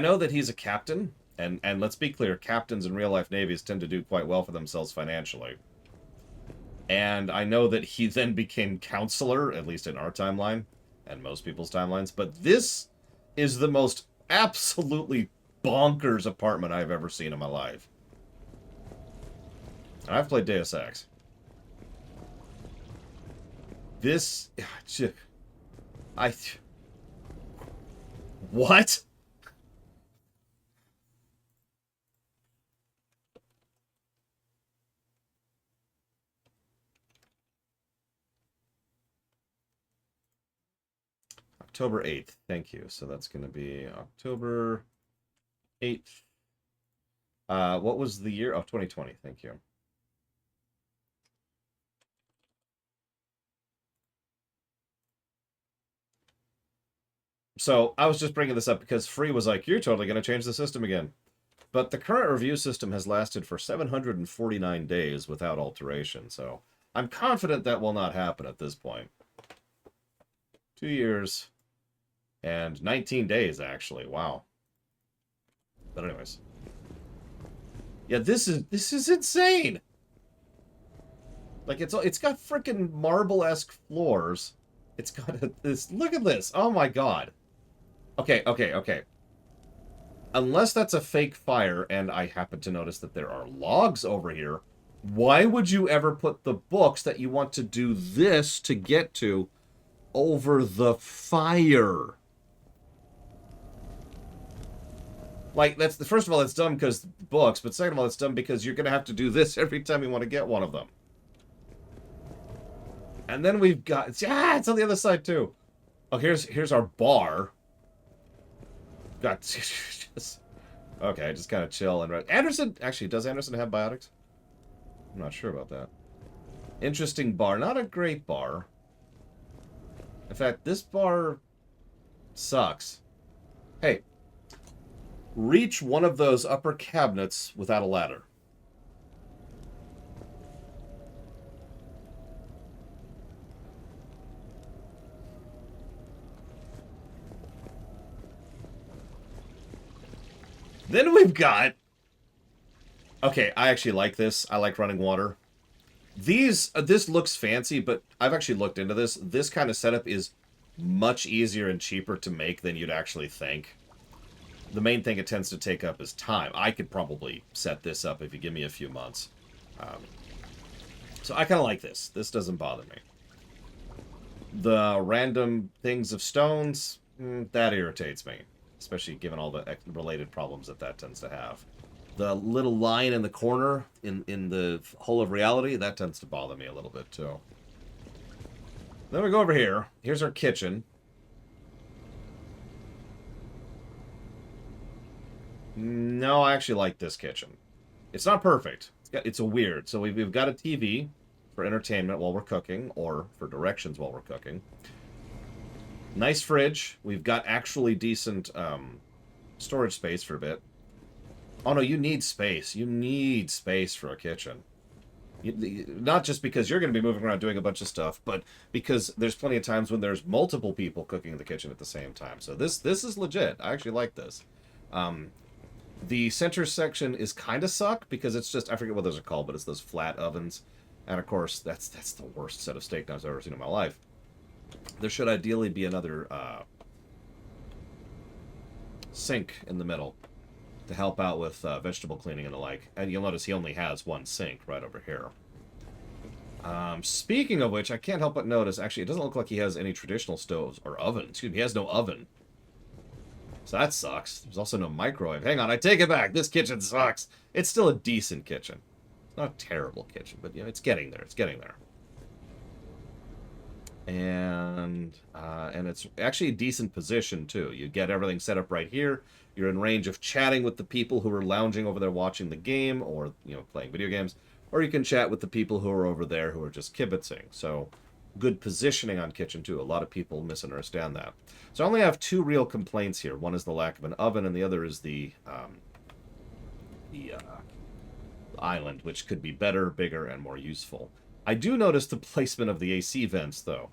know that he's a captain, and let's be clear, captains in real-life navies tend to do quite well for themselves financially. And I know that he then became counselor, at least in our timeline, and most people's timelines, but this is the most absolutely bonkers apartment I've ever seen in my life. And I've played Deus Ex. This... What? October 8th. Thank you. So that's going to be October 8th. What was the year? Oh, 2020. Thank you. So, I was just bringing this up because Free was like, you're totally going to change the system again. But the current review system has lasted for 749 days without alteration, so I'm confident that will not happen at this point. 2 years and 19 days, actually. Wow. But anyways. Yeah, this is insane! Like, it's got freaking marble-esque floors. It's got this... Look at this! Oh my god. Okay. Unless that's a fake fire, and I happen to notice that there are logs over here, why would you ever put the books that you want to do this to get to over the fire? Like, that's... First of all, it's dumb because books, but second of all, it's dumb because you're going to have to do this every time you want to get one of them. And then we've got... Yeah, it's on the other side, too. Oh, here's our bar. Got... Okay, just kind of chill and... Anderson... Actually, does Anderson have biotics? I'm not sure about that. Interesting bar. Not a great bar. In fact, this bar sucks. Hey, reach one of those upper cabinets without a ladder. Then we've got... Okay, I actually like this. I like running water. This looks fancy, but I've actually looked into this. This kind of setup is much easier and cheaper to make than you'd actually think. The main thing it tends to take up is time. I could probably set this up if you give me a few months. So I kind of like this. This doesn't bother me. The random things of stones, that irritates me. Especially given all the related problems that tends to have. The little line in the corner, in the hole of reality, that tends to bother me a little bit, too. Then we go over here. Here's our kitchen. No, I actually like this kitchen. It's not perfect. It's a weird. So we've got a TV for entertainment while we're cooking, or for directions while we're cooking. Nice fridge. We've got actually decent storage space for a bit. Oh no, you need space. You need space for a kitchen. Not just because you're going to be moving around doing a bunch of stuff, but because there's plenty of times when there's multiple people cooking in the kitchen at the same time. So this is legit. I actually like this. The center section is kind of suck because it's just, I forget what those are called, but it's those flat ovens. And of course, that's the worst set of steak knives I've ever seen in my life. There should ideally be another sink in the middle to help out with vegetable cleaning and the like. And you'll notice he only has one sink right over here. Speaking of which, I can't help but notice, actually, it doesn't look like he has any traditional stoves or ovens. Excuse me, he has no oven. So that sucks. There's also no microwave. Hang on, I take it back. This kitchen sucks. It's still a decent kitchen. It's not a terrible kitchen, but you know, it's getting there. It's getting there. And it's actually a decent position, too. You get everything set up right here. You're in range of chatting with the people who are lounging over there watching the game or, you know, playing video games. Or you can chat with the people who are over there who are just kibitzing. So, good positioning on kitchen, too. A lot of people misunderstand that. So I only have two real complaints here. One is the lack of an oven, and the other is the island, which could be better, bigger, and more useful. I do notice the placement of the AC vents, though.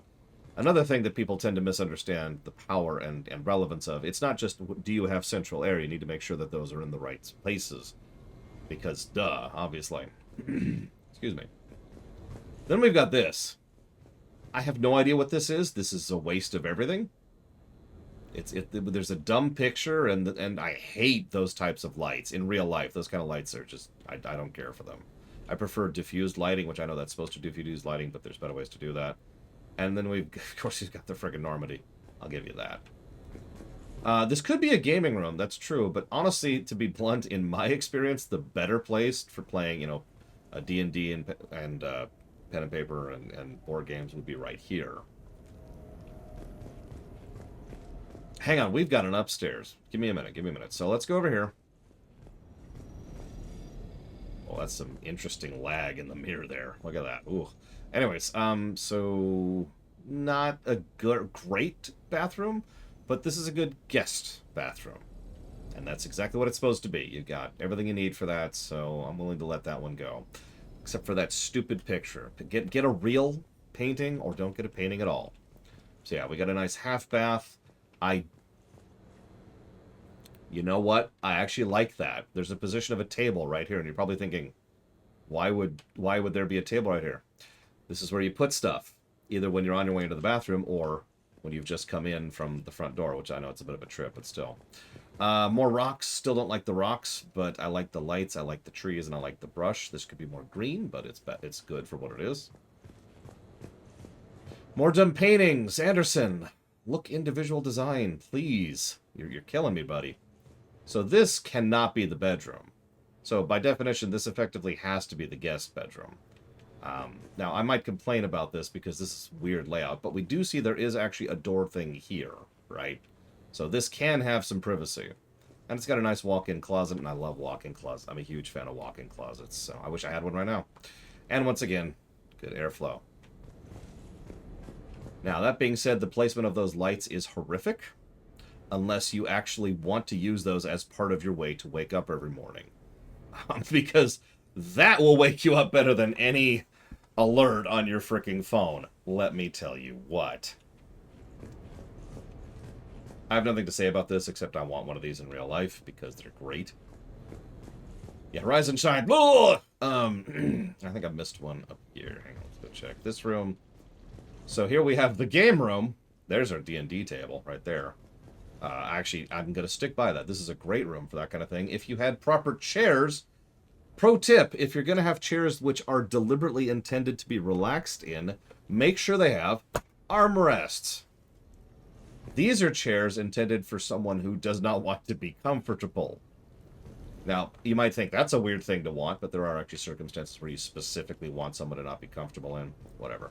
Another thing that people tend to misunderstand the power and relevance of, it's not just, do you have central air? You need to make sure that those are in the right places. Because, duh, obviously. Excuse me. Then we've got this. I have no idea what this is. This is a waste of everything. There's a dumb picture, and I hate those types of lights. In real life, those kind of lights are just, I don't care for them. I prefer diffused lighting, which I know that's supposed to diffuse lighting, but there's better ways to do that. And then of course, he's got the friggin' Normandy. I'll give you that. This could be a gaming room, that's true, but honestly, to be blunt, in my experience, the better place for playing, you know, a D&D and pen and paper and board games would be right here. Hang on, we've got an upstairs. Give me a minute. So let's go over here. Oh, that's some interesting lag in the mirror there. Look at that. Ooh. Anyways, so not a great bathroom, but this is a good guest bathroom. And that's exactly what it's supposed to be. You've got everything you need for that, so I'm willing to let that one go. Except for that stupid picture. Get a real painting or don't get a painting at all. So yeah, we got a nice half bath. You know what? I actually like that. There's a position of a table right here, and you're probably thinking, why would there be a table right here? This is where you put stuff, either when you're on your way into the bathroom or when you've just come in from the front door, which I know it's a bit of a trip, but still. More rocks. Still don't like the rocks, but I like the lights, I like the trees, and I like the brush. This could be more green, but it's good for what it is. More dumb paintings. Anderson, look individual design, please. You're killing me, buddy. So this cannot be the bedroom. So by definition, this effectively has to be the guest bedroom. Now, I might complain about this because this is weird layout, but we do see there is actually a door thing here, right? So this can have some privacy. And it's got a nice walk-in closet, and I love walk-in closets. I'm a huge fan of walk-in closets, so I wish I had one right now. And once again, good airflow. Now, that being said, the placement of those lights is horrific, unless you actually want to use those as part of your way to wake up every morning. Because that will wake you up better than any alert on your freaking phone. Let me tell you what. I have nothing to say about this, except I want one of these in real life, because they're great. Yeah, rise and shine. I think I missed one up here. Hang on, let's go check this room. So here we have the game room. There's our D&D table right there. Actually, I'm going to stick by that. This is a great room for that kind of thing. If you had proper chairs, pro tip, if you're going to have chairs which are deliberately intended to be relaxed in, make sure they have armrests. These are chairs intended for someone who does not want to be comfortable. Now, you might think that's a weird thing to want, but there are actually circumstances where you specifically want someone to not be comfortable in. Whatever.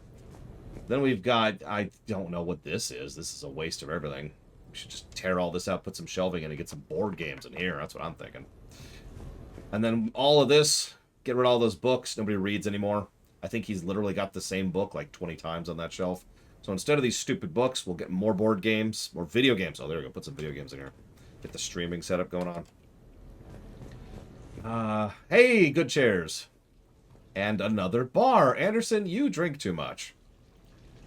Then we've got, I don't know what this is. This is a waste of everything. We should just tear all this out, put some shelving in, and get some board games in here. That's what I'm thinking. And then all of this, get rid of all those books. Nobody reads anymore. I think he's literally got the same book like 20 times on that shelf. So instead of these stupid books, we'll get more board games, more video games. Oh, there we go. Put some video games in here. Get the streaming setup going on. Hey, good chairs. And another bar. Anderson, you drink too much.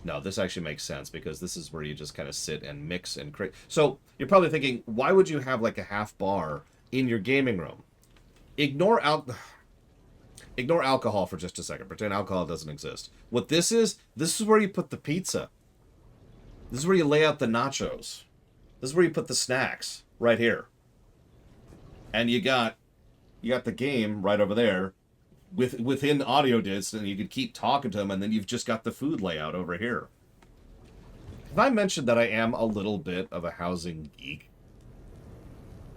No, this actually makes sense, because this is where you just kind of sit and mix and create. So you're probably thinking, why would you have like a half bar in your gaming room? Ignore alcohol for just a second. Pretend alcohol doesn't exist. What this is where you put the pizza. This is where you lay out the nachos. This is where you put the snacks. Right here. And you got the game right over there within audio disc, and you could keep talking to them, and then you've just got the food layout over here. Have I mentioned that I am a little bit of a housing geek?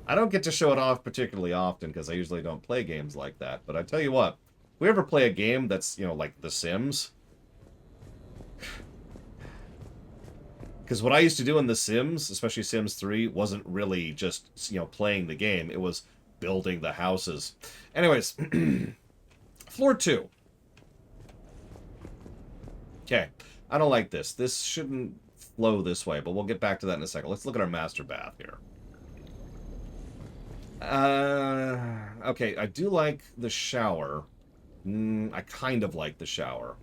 I don't get to show it off particularly often, because I usually don't play games like that. But I tell you what, if we ever play a game that's, you know, like The Sims... Because what I used to do in The Sims, especially Sims 3, wasn't really just, you know, playing the game. It was building the houses. Anyways, floor 2. Okay, I don't like this. This shouldn't flow this way, but we'll get back to that in a second. Let's look at our master bath here. Okay, I do like the shower. I kind of like the shower.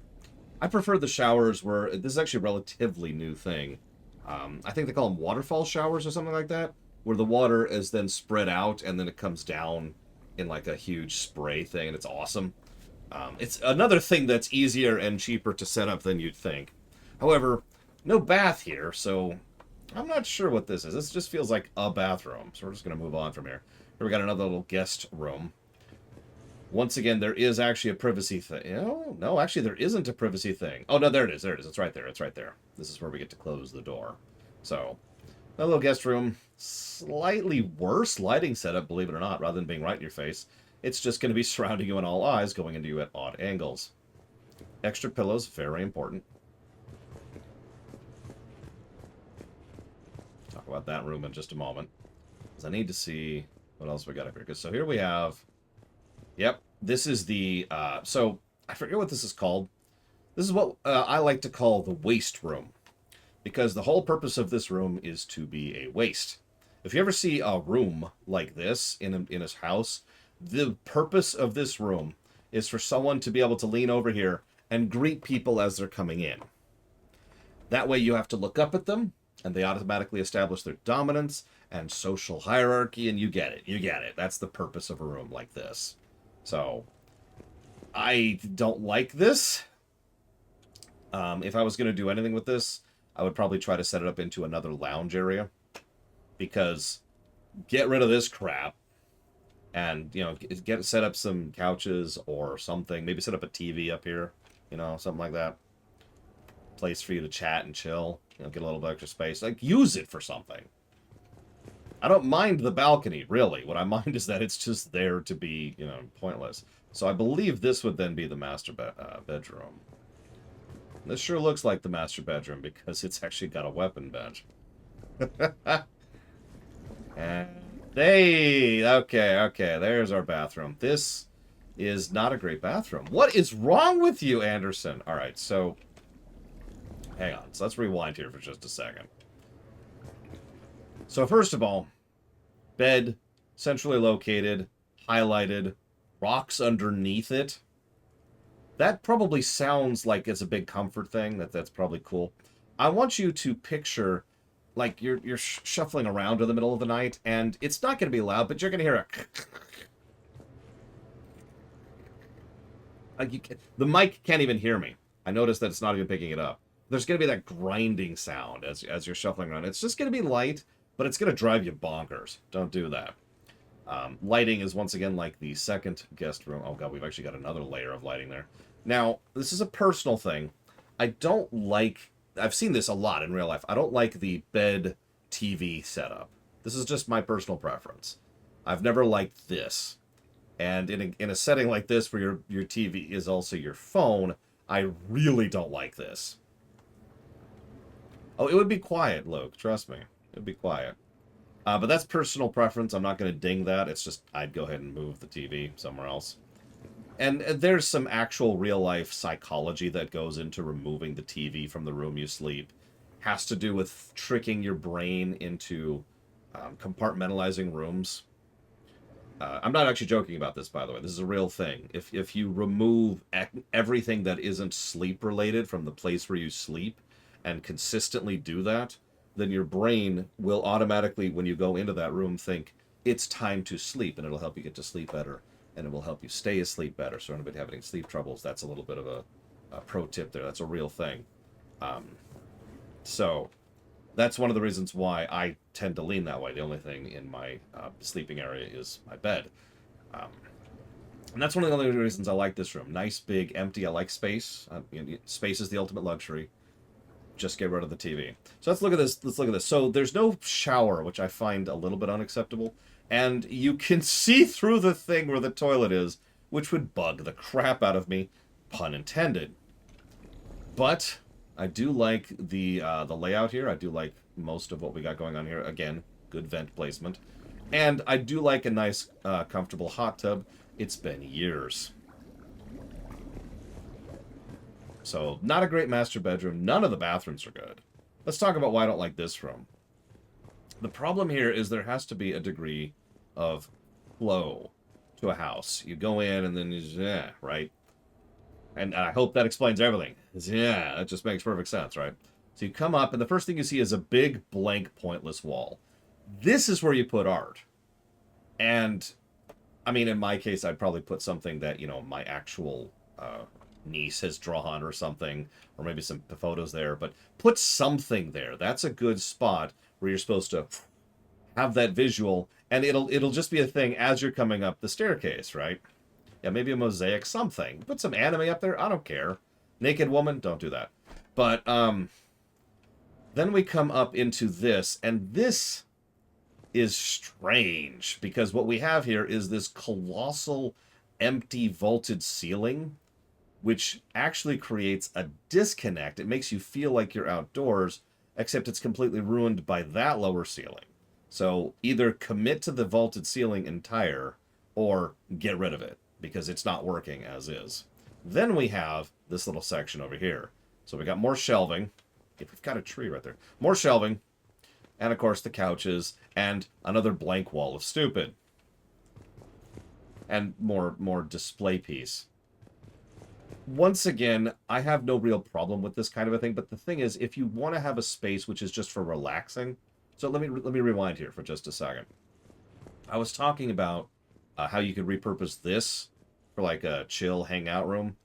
I prefer the showers where... This is actually a relatively new thing. I think they call them waterfall showers or something like that, where the water is then spread out and then it comes down in like a huge spray thing, and it's awesome. It's another thing that's easier and cheaper to set up than you'd think. However, no bath here, so I'm not sure what this is. This just feels like a bathroom, so we're just going to move on from here. Here we got another little guest room. Once again, there is actually a privacy thing. No, actually, there isn't a privacy thing. Oh, no, there it is. There it is. It's right there. It's right there. This is where we get to close the door. So, a little guest room. Slightly worse lighting setup, believe it or not, rather than being right in your face. It's just going to be surrounding you in all eyes, going into you at odd angles. Extra pillows, very important. Talk about that room in just a moment. Because I need to see what else we got up here. Because so here we have... Yep, this is the, so, I forget what this is called. This is what I like to call the waste room. Because the whole purpose of this room is to be a waste. If you ever see a room like this in a house, the purpose of this room is for someone to be able to lean over here and greet people as they're coming in. That way you have to look up at them, and they automatically establish their dominance and social hierarchy, and you get it. You get it. That's the purpose of a room like this. So, I don't like this. If I was going to do anything with this, I would probably try to set it up into another lounge area. Because get rid of this crap. And, you know, set up some couches or something. Maybe set up a TV up here. You know, something like that. Place for you to chat and chill. You know, get a little bit extra space. Like, use it for something. I don't mind the balcony, really. What I mind is that it's just there to be, you know, pointless. So I believe this would then be the master bedroom. This sure looks like the master bedroom because it's actually got a weapon bench. And hey, okay, there's our bathroom. This is not a great bathroom. What is wrong with you, Anderson? All right, so hang on. So let's rewind here for just a second. So first of all, bed, centrally located, highlighted, rocks underneath it. That probably sounds like it's a big comfort thing. That's probably cool. I want you to picture, like, you're shuffling around in the middle of the night, and it's not going to be loud, but you're going to hear a... Like the mic can't even hear me. I noticed that it's not even picking it up. There's going to be that grinding sound as you're shuffling around. It's just going to be light, but it's going to drive you bonkers. Don't do that. Lighting is once again like the second guest room. Oh god, we've actually got another layer of lighting there. Now, this is a personal thing. I don't like... I've seen this a lot in real life. I don't like the bed TV setup. This is just my personal preference. I've never liked this. And in a setting like this where your TV is also your phone, I really don't like this. Oh, it would be quiet, Luke. Trust me. It would be quiet. But that's personal preference. I'm not going to ding that. It's just I'd go ahead and move the TV somewhere else. And there's some actual real-life psychology that goes into removing the TV from the room you sleep. Has to do with tricking your brain into compartmentalizing rooms. I'm not actually joking about this, by the way. This is a real thing. If you remove everything that isn't sleep-related from the place where you sleep and consistently do that, then your brain will automatically, when you go into that room, think, it's time to sleep, and it'll help you get to sleep better, and it will help you stay asleep better. So anybody having sleep troubles, that's a little bit of a pro tip there. That's a real thing. So that's one of the reasons why I tend to lean that way. The only thing in my sleeping area is my bed. And that's one of the only reasons I like this room. Nice, big, empty. I like space. Space is the ultimate luxury. Just get rid of the TV. So let's look at this. Let's look at this. So there's no shower, which I find a little bit unacceptable. And you can see through the thing where the toilet is, which would bug the crap out of me, pun intended. But I do like the layout here. I do like most of what we got going on here. Again, good vent placement. And I do like a nice, comfortable hot tub. It's been years. So, not a great master bedroom. None of the bathrooms are good. Let's talk about why I don't like this room. The problem here is there has to be a degree of flow to a house. You go in and then you right? And I hope that explains everything. Yeah, that just makes perfect sense, right? So you come up, and the first thing you see is a big, blank, pointless wall. This is where you put art. And, I mean, in my case, I'd probably put something that, you know, my actual niece has drawn or something, or maybe some photos there, but put something there. That's a good spot where you're supposed to have that visual, and it'll just be a thing as you're coming up the staircase, right? Yeah, maybe a mosaic, something. Put some anime up there, I don't care. Naked woman, don't do that. But then we come up into this, and this is strange, because what we have here is this colossal empty vaulted ceiling, which actually creates a disconnect. It makes you feel like you're outdoors, except it's completely ruined by that lower ceiling. So either commit to the vaulted ceiling entire, or get rid of it, because it's not working as is. Then we have this little section over here. So we got more shelving. We've got a tree right there. More shelving. And of course the couches, and another blank wall of stupid. And more display piece. Once again, I have no real problem with this kind of a thing, but the thing is, if you want to have a space which is just for relaxing... So let me rewind here for just a second. I was talking about how you could repurpose this for like a chill hangout room.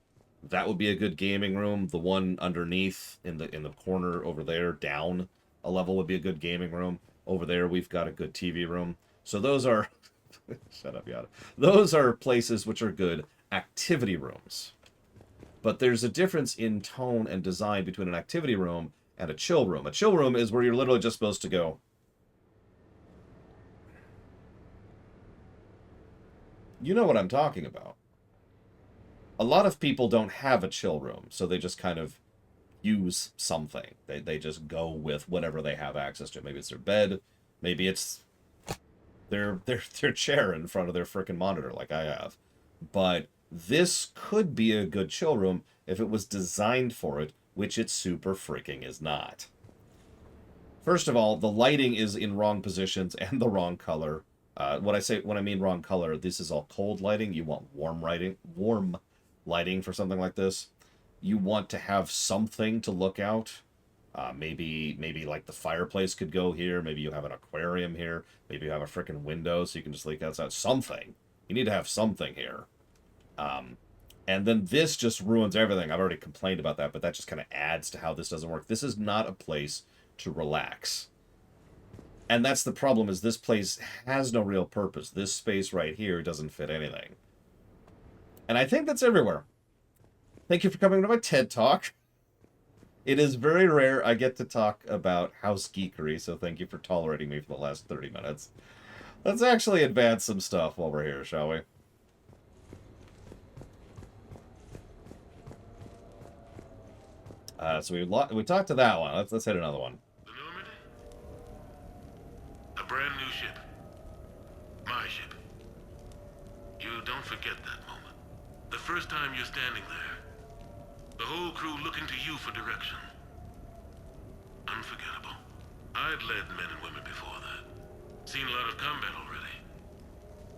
That would be a good gaming room. The one underneath in the corner over there, down a level, would be a good gaming room. Over there, we've got a good TV room. So those are... Shut up, Yada. Those are places which are good activity rooms. But there's a difference in tone and design between an activity room and a chill room. A chill room is where you're literally just supposed to go. You know what I'm talking about. A lot of people don't have a chill room, so they just kind of use something. They just go with whatever they have access to. Maybe it's their bed. Maybe it's their chair in front of their frickin' monitor like I have. But this could be a good chill room if it was designed for it which it super freaking is not. First of all, the lighting is in wrong positions and the wrong color. When I mean wrong color, this is all cold lighting. You want warm lighting for something like this. You want to have something to look out. Maybe like the fireplace could go here. Maybe you have an aquarium here. Maybe you have a freaking window so you can just look outside. Something. You need to have something here. And then this just ruins everything. I've already complained about that, but that just kind of adds to how this doesn't work. This is not a place to relax. And that's the problem, is this place has no real purpose. This space right here doesn't fit anything. And I think that's everywhere. Thank you for coming to my TED Talk. It is very rare I get to talk about house geekery, so thank you for tolerating me for the last 30 minutes. Let's actually advance some stuff while we're here, shall we? So we talked to that one. Let's hit another one. A brand new ship. My ship. You don't forget that moment. The first time you're standing there. The whole crew looking to you for direction. Unforgettable. I'd led men and women before that. Seen a lot of combat already.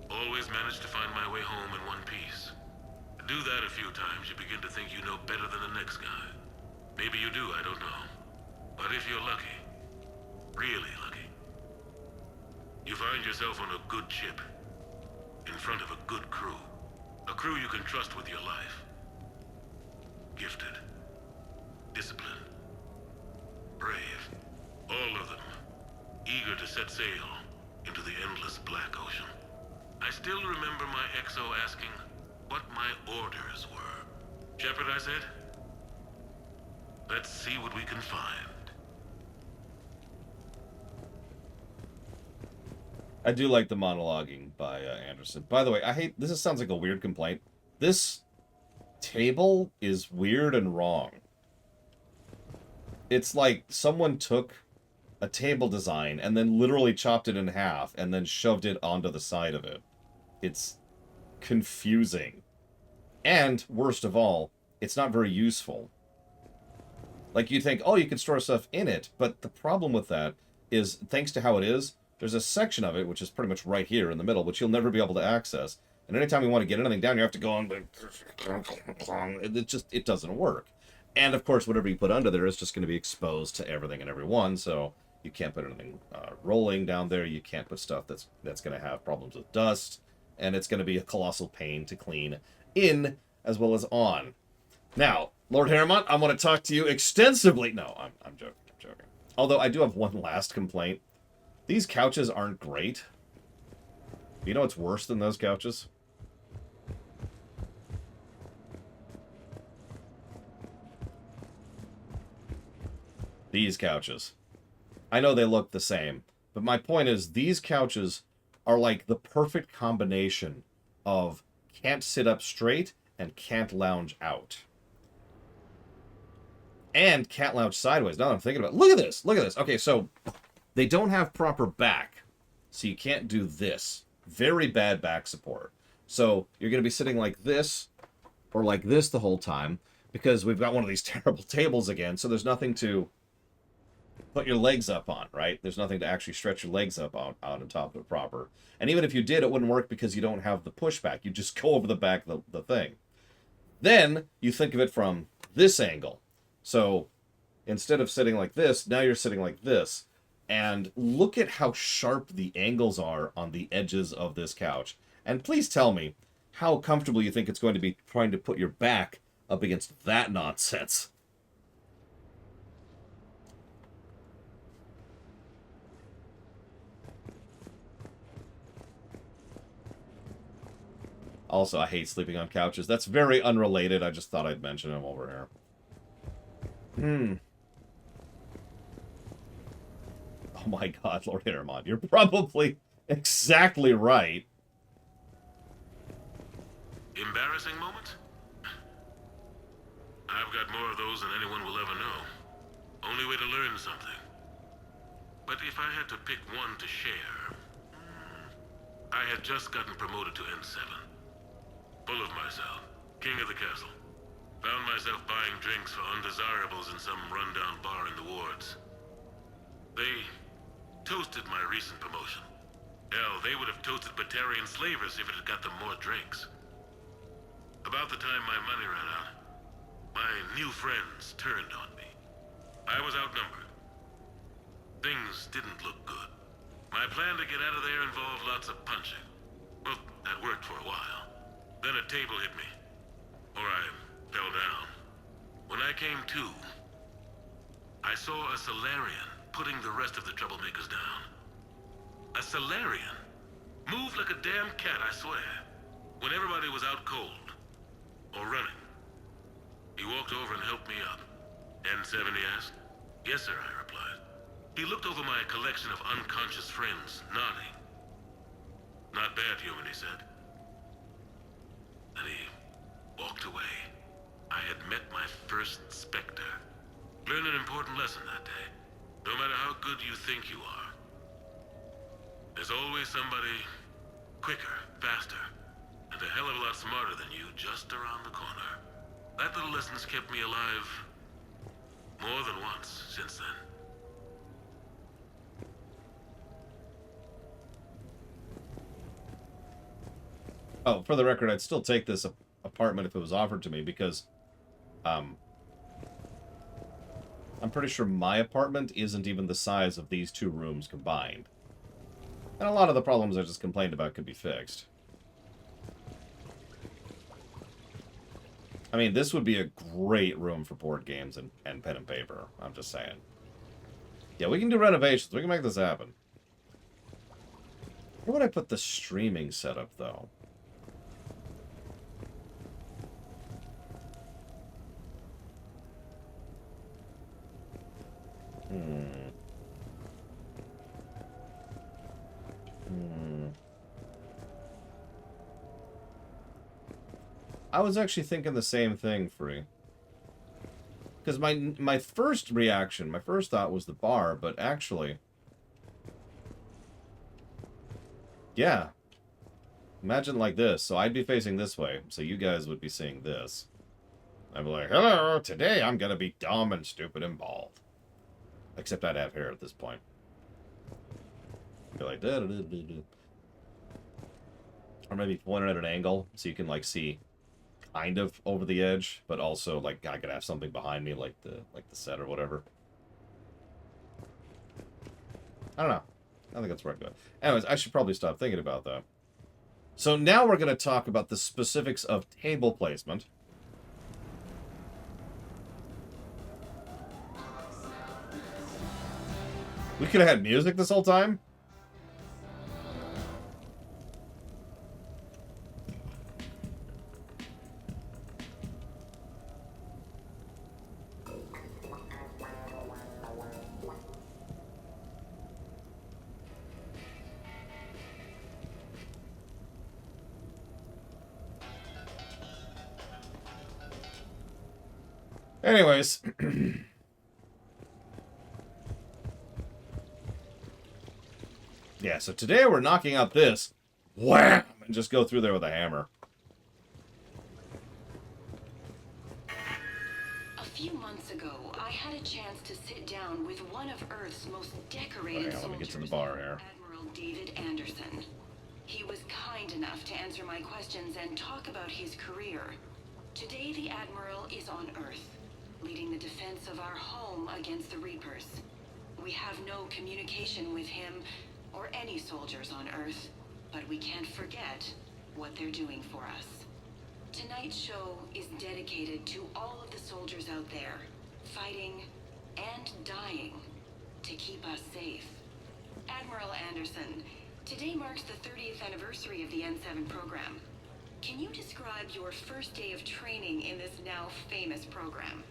Always managed to find my way home in one piece. Do that a few times, you begin to think you know better than the next guy. Maybe you do, I don't know. But if you're lucky, really lucky, you find yourself on a good ship, in front of a good crew. A crew you can trust with your life. Gifted, disciplined, brave, all of them, eager to set sail into the endless black ocean. I still remember my XO asking what my orders were. Shepard, I said, let's see what we can find. I do like the monologuing by Anderson. By the way, I hate... This sounds like a weird complaint. This table is weird and wrong. It's like someone took a table design and then literally chopped it in half and then shoved it onto the side of it. It's confusing. And, worst of all, it's not very useful. Like, you'd think, oh, you can store stuff in it, but the problem with that is, thanks to how it is, there's a section of it, which is pretty much right here in the middle, which you'll never be able to access. And anytime you want to get anything down, you have to go on... It doesn't work. And, of course, whatever you put under there is just going to be exposed to everything and everyone, so you can't put anything rolling down there. You can't put stuff that's going to have problems with dust, and it's going to be a colossal pain to clean in as well as on. Now, Lord Harrimont, I want to talk to you extensively... No, I'm joking. Although I do have one last complaint. These couches aren't great. You know what's worse than those couches? These couches. I know they look the same, but my point is these couches are like the perfect combination of can't sit up straight and can't lounge out. And can't lounge sideways. Now that I'm thinking about it. Look at this. Look at this. Okay, so they don't have proper back, so you can't do this. Very bad back support. So you're going to be sitting like this or like this the whole time because we've got one of these terrible tables again, so there's nothing to put your legs up on, right? There's nothing to actually stretch your legs up out on top of it proper. And even if you did, it wouldn't work because you don't have the pushback. You just go over the back of the thing. Then you think of it from this angle. So instead of sitting like this, now you're sitting like this. And look at how sharp the angles are on the edges of this couch. And please tell me how comfortable you think it's going to be trying to put your back up against that nonsense. Also, I hate sleeping on couches. That's very unrelated. I just thought I'd mention them over here. Oh my god, Lord Harrimont, you're probably exactly right. Embarrassing moments? I've got more of those than anyone will ever know. Only way to learn something. But if I had to pick one to share... I had just gotten promoted to N7. Full of myself. King of the castle. Found myself buying drinks for undesirables in some rundown bar in the wards. They toasted my recent promotion. Hell, they would have toasted Batarian slavers if it had got them more drinks. About the time my money ran out, my new friends turned on me. I was outnumbered. Things didn't look good. My plan to get out of there involved lots of punching. Well, that worked for a while. Then a table hit me. Or I fell down. When I came to, I saw a Solarian putting the rest of the troublemakers down. A Solarian? Moved like a damn cat, I swear. When everybody was out cold. Or running. He walked over and helped me up. N7, he asked. Yes, sir, I replied. He looked over my collection of unconscious friends, nodding. Not bad, human, he said. And he walked away. I had met my first Spectre. Learned an important lesson that day. No matter how good you think you are, there's always somebody quicker, faster, and a hell of a lot smarter than you just around the corner. That little lesson's kept me alive more than once since then. Oh, for the record, I'd still take this apartment if it was offered to me because, I'm pretty sure my apartment isn't even the size of these two rooms combined. And a lot of the problems I just complained about could be fixed. I mean, this would be a great room for board games and pen and paper. I'm just saying. Yeah, we can do renovations. We can make this happen. Where would I put the streaming setup, though? I was actually thinking the same thing, Free. Because my first reaction, my first thought was the bar, but actually... Yeah. Imagine like this. So I'd be facing this way, so you guys would be seeing this. I'd be like, hello, today I'm gonna be dumb and stupid and bald. Except I'd have hair at this point. Be like, da, da, da, da, da. Or maybe point it at an angle, so you can, like, see kind of over the edge, but also, like, I could have something behind me, like the set or whatever. I don't know. I think that's where I'd go. Anyways, I should probably stop thinking about that. So now we're going to talk about the specifics of table placement. We could have had music this whole time? Anyways. Yeah, so today we're knocking out this. Wham! And just go through there with a hammer. A few months ago, I had a chance to sit down with one of Earth's most decorated soldiers, let me get to the bar here. Admiral David Anderson. He was kind enough to answer my questions and talk about his career. Today, the Admiral is on Earth, leading the defense of our home against the Reapers. We have no communication with him or any soldiers on Earth, but we can't forget what they're doing for us. Tonight's show is dedicated to all of the soldiers out there, fighting and dying to keep us safe. Admiral Anderson, today marks the 30th anniversary of the N7 program. Can you describe your first day of training in this now famous program?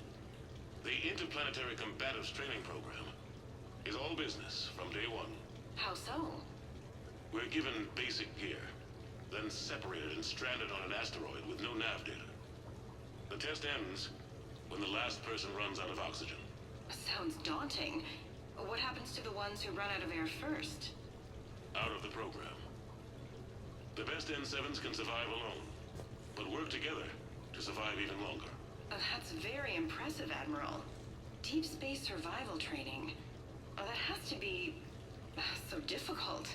The Interplanetary Combatives Training Program is all business from day one. How so? We're given basic gear, then separated and stranded on an asteroid with no nav data. The test ends when the last person runs out of oxygen. Sounds daunting. What happens to the ones who run out of air first? Out of the program. The best N7s can survive alone, but work together to survive even longer. That's very impressive, Admiral. Deep space survival training. That has to be so difficult.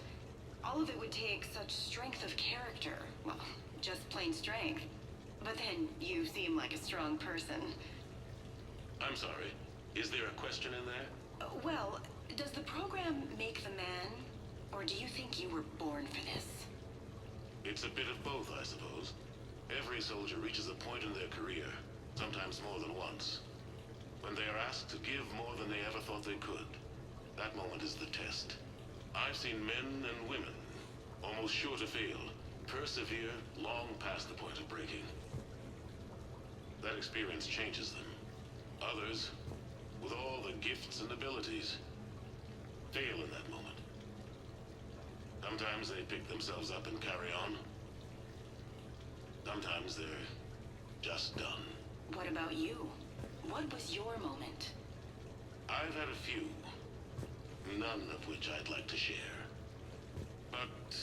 All of it would take such strength of character. Well, just plain strength. But then you seem like a strong person. I'm sorry. Is there a question in there? Well, does the program make the man? Or do you think you were born for this? It's a bit of both, I suppose. Every soldier reaches a point in their career, sometimes more than once, when they are asked to give more than they ever thought they could. That moment is the test. I've seen men and women, almost sure to fail, persevere long past the point of breaking. That experience changes them. Others, with all the gifts and abilities, fail in that moment. Sometimes they pick themselves up and carry on. Sometimes they're just done. What about you? What was your moment? I've had a few, none of which I'd like to share. But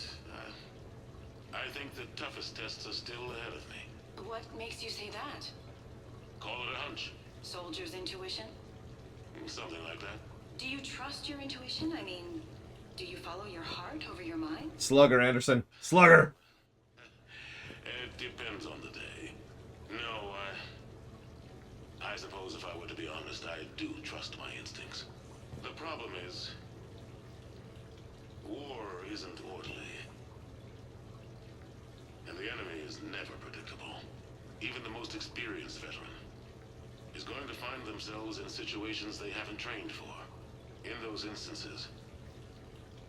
I think the toughest tests are still ahead of me. What makes you say that? Call it a hunch. Soldier's intuition? Something like that. Do you trust your intuition? I mean, do you follow your heart over your mind? Slugger, Anderson. Slugger! It depends on the day. No, I suppose if I were to be honest, I do trust my instincts. The problem is, war isn't orderly. And the enemy is never predictable. Even the most experienced veteran is going to find themselves in situations they haven't trained for. In those instances,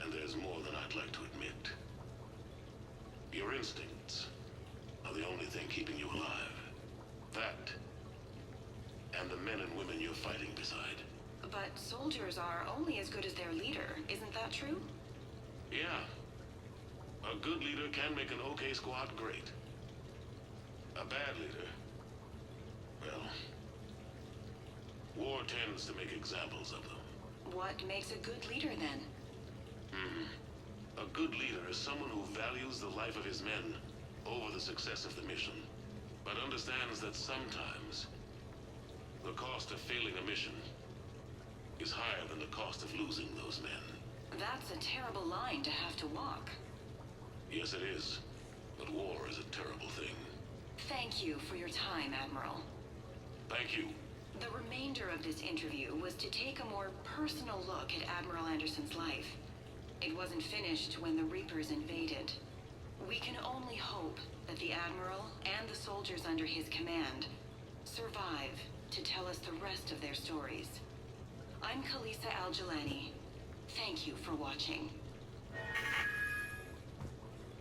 and there's more than I'd like to admit, your instincts are the only thing keeping you alive. That, and the men and women you're fighting beside. But soldiers are only as good as their leader, isn't that true? Yeah. A good leader can make an okay squad great. A bad leader, well, war tends to make examples of them. What makes a good leader, then? A good leader is someone who values the life of his men over the success of the mission, but understands that sometimes the cost of failing a mission is higher than the cost of losing those men. That's a terrible line to have to walk. Yes, it is. But war is a terrible thing. Thank you for your time, Admiral. Thank you. The remainder of this interview was to take a more personal look at Admiral Anderson's life. It wasn't finished when the Reapers invaded. We can only hope that the Admiral and the soldiers under his command survive to tell us the rest of their stories. I'm Khaleesa Al-Jilani. Thank you for watching.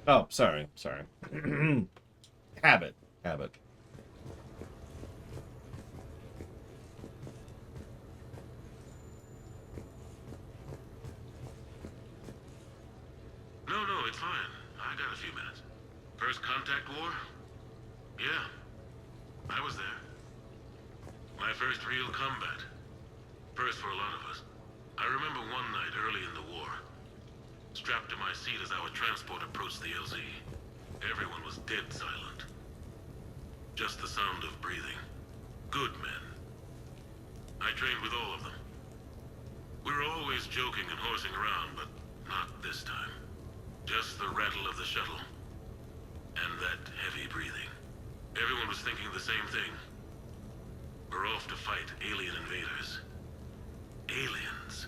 Oh, sorry. Habit. No, it's fine. I got a few minutes. First contact war? Yeah. I was there. My first real combat. First for a lot of us. I remember one night early in the war, strapped to my seat as our transport approached the LZ. Everyone was dead silent. Just the sound of breathing. Good men. I trained with all of them. We were always joking and horsing around, but not this time. Just the rattle of the shuttle. And that heavy breathing. Everyone was thinking the same thing. We're off to fight alien invaders. Aliens.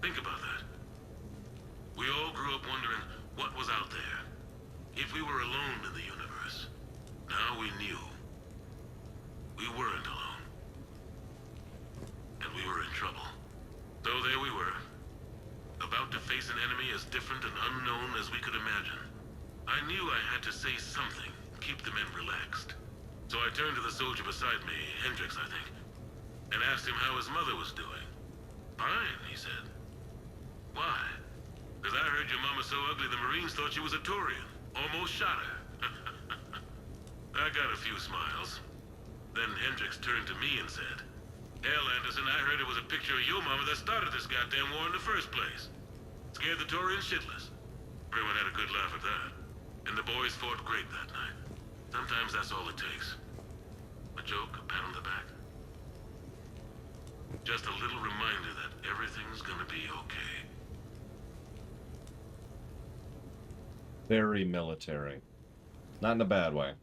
Think about that. We all grew up wondering what was out there. If we were alone in the universe. Now we knew. We weren't alone. And we were in trouble. So there we were. About to face an enemy as different and unknown as we could imagine. I knew I had to say something, keep the men relaxed. So I turned to the soldier beside me, Hendricks, I think, and asked him how his mother was doing. Fine, he said. Why? Because I heard your mama so ugly the Marines thought she was a Turian. Almost shot her. I got a few smiles. Then Hendricks turned to me and said, "Hell, Anderson, I heard it was a picture of your mama that started this goddamn war in the first place. Scared the Turians shitless." Everyone had a good laugh at that. And the boys fought great that night. Sometimes that's all it takes. A joke, a pat on the back. Just a little reminder that everything's gonna be okay. Very military. Not in a bad way.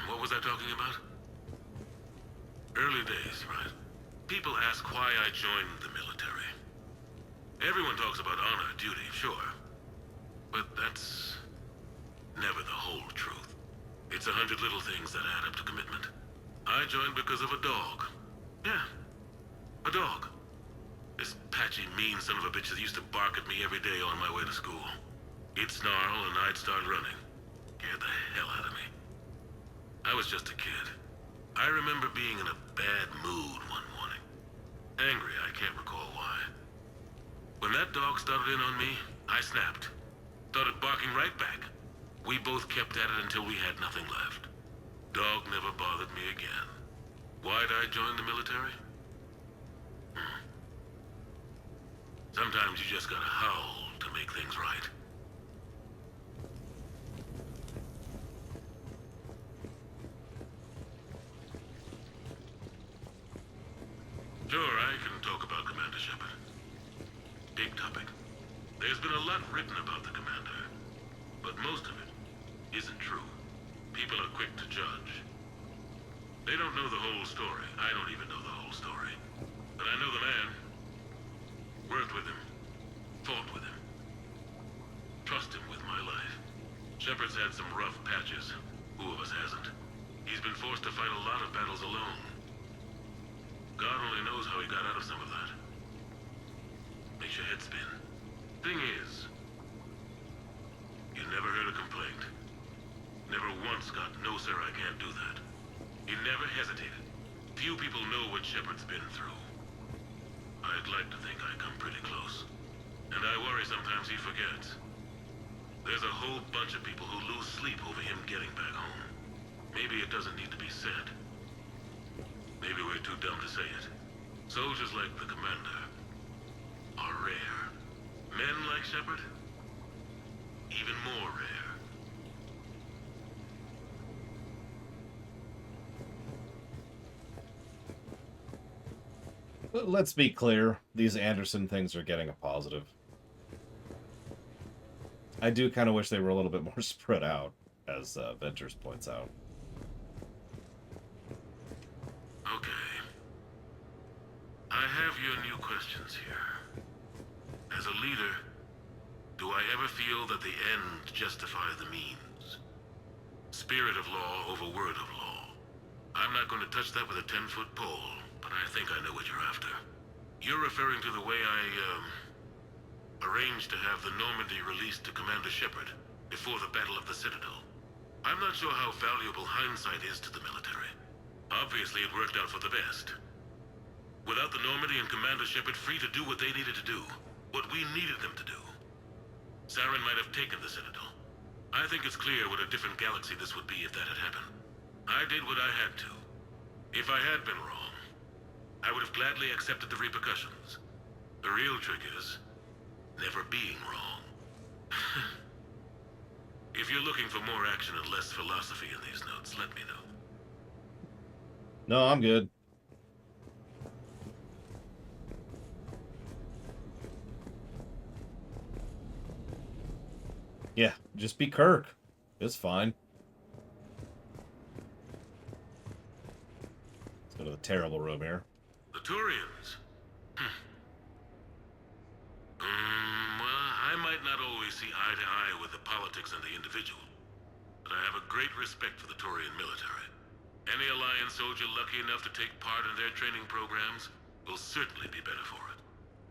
What was I talking about? Early days, right? People ask why I joined the military. Everyone talks about honor, duty, sure. But that's never the whole truth. It's 100 little things that add up to commitment. I joined because of a dog. Yeah, a dog. This patchy, mean son of a bitch that used to bark at me every day on my way to school. He'd snarl and I'd start running. Scared the hell out of me. I was just a kid. I remember being in a bad mood one morning. Angry, I can't recall why. When that dog started in on me, I snapped. Started barking right back. We both kept at it until we had nothing left. Dog never bothered me again. Why'd I join the military? Sometimes you just gotta howl to make things right. Sure, I can talk about Commander Shepard. Big topic. There's been a lot written about the Commander, but most of it isn't true. People are quick to judge. They don't know the whole story. I don't even know the whole story. But I know the man. Worked with him. Fought with him. Trust him with my life. Shepard's had some rough patches. Who of us hasn't? He's been forced to fight a lot of battles alone. God only knows how he got out of some of that. Makes your head spin. Thing is, you never heard a complaint. Never once got, "No, sir, I can't do that." He never hesitated. Few people know what Shepard's been through. I'd like to think I come pretty close. And I worry sometimes he forgets. There's a whole bunch of people who lose sleep over him getting back home. Maybe it doesn't need to be said. Maybe we're too dumb to say it. Soldiers like the Commander are rare. Men like Shepard, even more rare. Let's be clear, these Anderson things are getting a positive. I do kind of wish they were a little bit more spread out, as Ventures points out. Okay. I have your new questions here. As a leader, do I ever feel that the end justifies the means? Spirit of law over word of law. I'm not going to touch that with a 10-foot pole, but I think I know what you're after. You're referring to the way I, arranged to have the Normandy released to Commander Shepard before the Battle of the Citadel. I'm not sure how valuable hindsight is to the military. Obviously, it worked out for the best. Without the Normandy and Commander Shepard free to do what they needed to do, what we needed them to do, Saren might have taken the Citadel. I think it's clear what a different galaxy this would be if that had happened. I did what I had to. If I had been wrong, I would have gladly accepted the repercussions. The real trick is never being wrong. If you're looking for more action and less philosophy in these notes, let me know. No, I'm good. Yeah, just be Kirk. It's fine. Let's go to the terrible room here. The Turians. Well, I might not always see eye to eye with the politics and the individual, but I have a great respect for the Turian military. Any Alliance soldier lucky enough to take part in their training programs will certainly be better for it.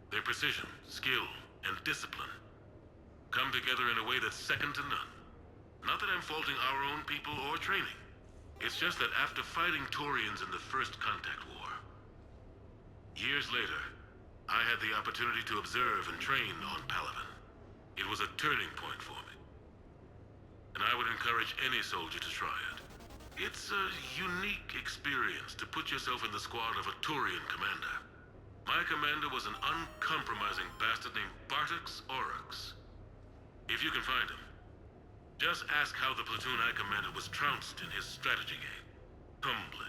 Their precision, skill, and discipline come together in a way that's second to none. Not that I'm faulting our own people or training. It's just that after fighting Turians in the First Contact War, years later, I had the opportunity to observe and train on Palaven. It was a turning point for me. And I would encourage any soldier to try it. It's a unique experience to put yourself in the squad of a Turian commander. My commander was an uncompromising bastard named Bartix Oryx. If you can find him, just ask how the platoon I commanded was trounced in his strategy game. Humbly.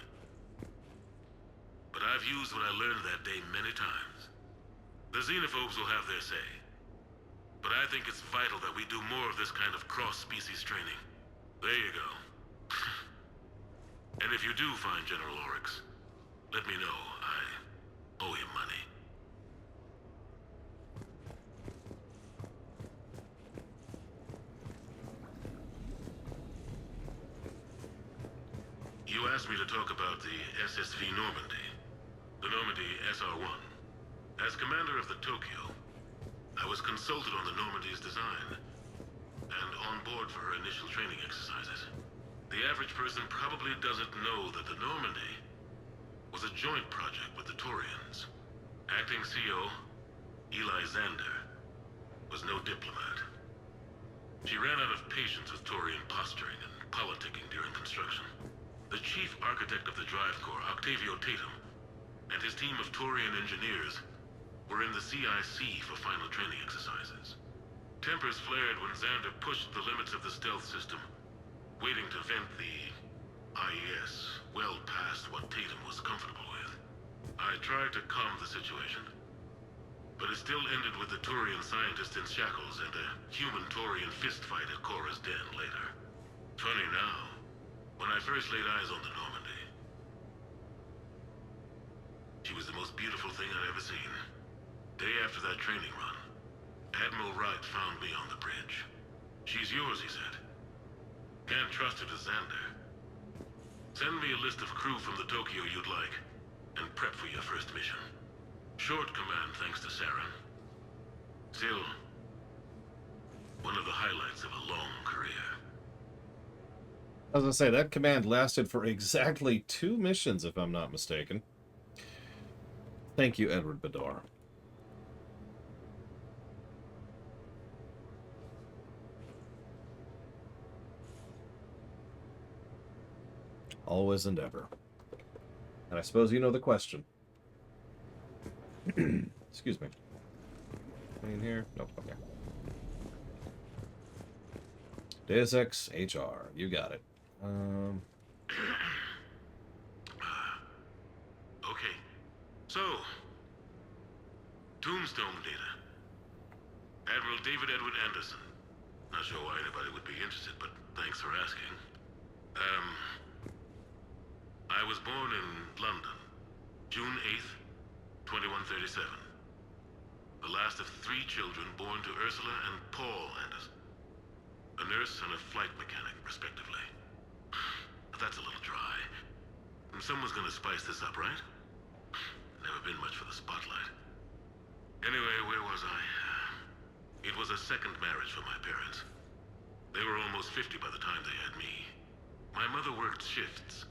But I've used what I learned that day many times. The xenophobes will have their say. But I think it's vital that we do more of this kind of cross-species training. There you go. And if you do find General Oryx, let me know. I owe him money. You asked me to talk about the SSV Normandy, the Normandy SR-1. As commander of the Tokyo, I was consulted on the Normandy's design, and on board for her initial training exercises. The average person probably doesn't know that the Normandy was a joint project with the Taurians. Acting CO, Eli Xander, was no diplomat. She ran out of patience with Taurian posturing and politicking during construction. The chief architect of the Drive Corps, Octavio Tatum, and his team of Taurian engineers were in the CIC for final training exercises. Tempers flared when Xander pushed the limits of the stealth system, waiting to vent the IES well past what Tatum was comfortable with. I tried to calm the situation, but it still ended with the Taurian scientist in shackles and a human-Taurian fistfight at Korra's den later. Funny now, when I first laid eyes on the Normandy, she was the most beautiful thing I'd ever seen. Day after that training run, Admiral Wright found me on the bridge. She's yours, he said. Can't trust her to Xander. Send me a list of crew from the Tokyo you'd like, and prep for your first mission. Short command thanks to Saren. Still, one of the highlights of a long career. I was gonna say, that command lasted for exactly 2 missions, if I'm not mistaken. Thank you, Edward Badar. Always and ever. And I suppose you know the question. Excuse me. Anything in here? Nope, okay. Deus Ex HR. You got it. Okay. So, Tombstone data. Admiral David Edward Anderson. Not sure why anybody would be interested, but thanks for asking. I was born in London, June 8th, 2137. The last of 3 children born to Ursula and Paul Anderson. A nurse and a flight mechanic, respectively. But that's a little dry. Someone's gonna spice this up, right? Never been much for the spotlight. Anyway, where was I? It was a second marriage for my parents. They were almost 50 by the time they had me. My mother worked shifts,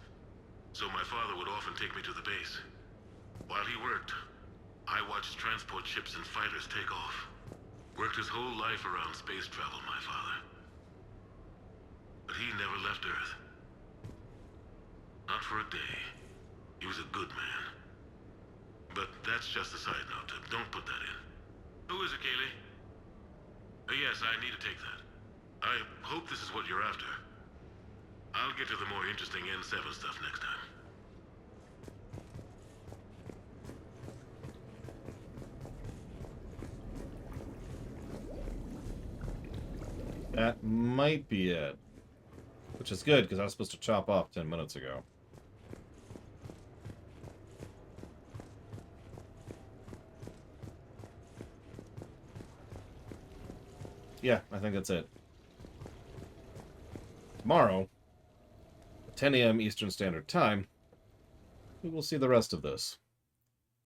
so my father would often take me to the base. While he worked, I watched transport ships and fighters take off. Worked his whole life around space travel, my father. But he never left Earth. Not for a day. He was a good man. But that's just a side note. Don't put that in. Who is it, Kaylee? Yes, I need to take that. I hope this is what you're after. I'll get to the more interesting N7 stuff next time. That might be it. Which is good, because I was supposed to chop off 10 minutes ago. Yeah, I think that's it. Tomorrow, at 10 a.m. Eastern Standard Time, we will see the rest of this.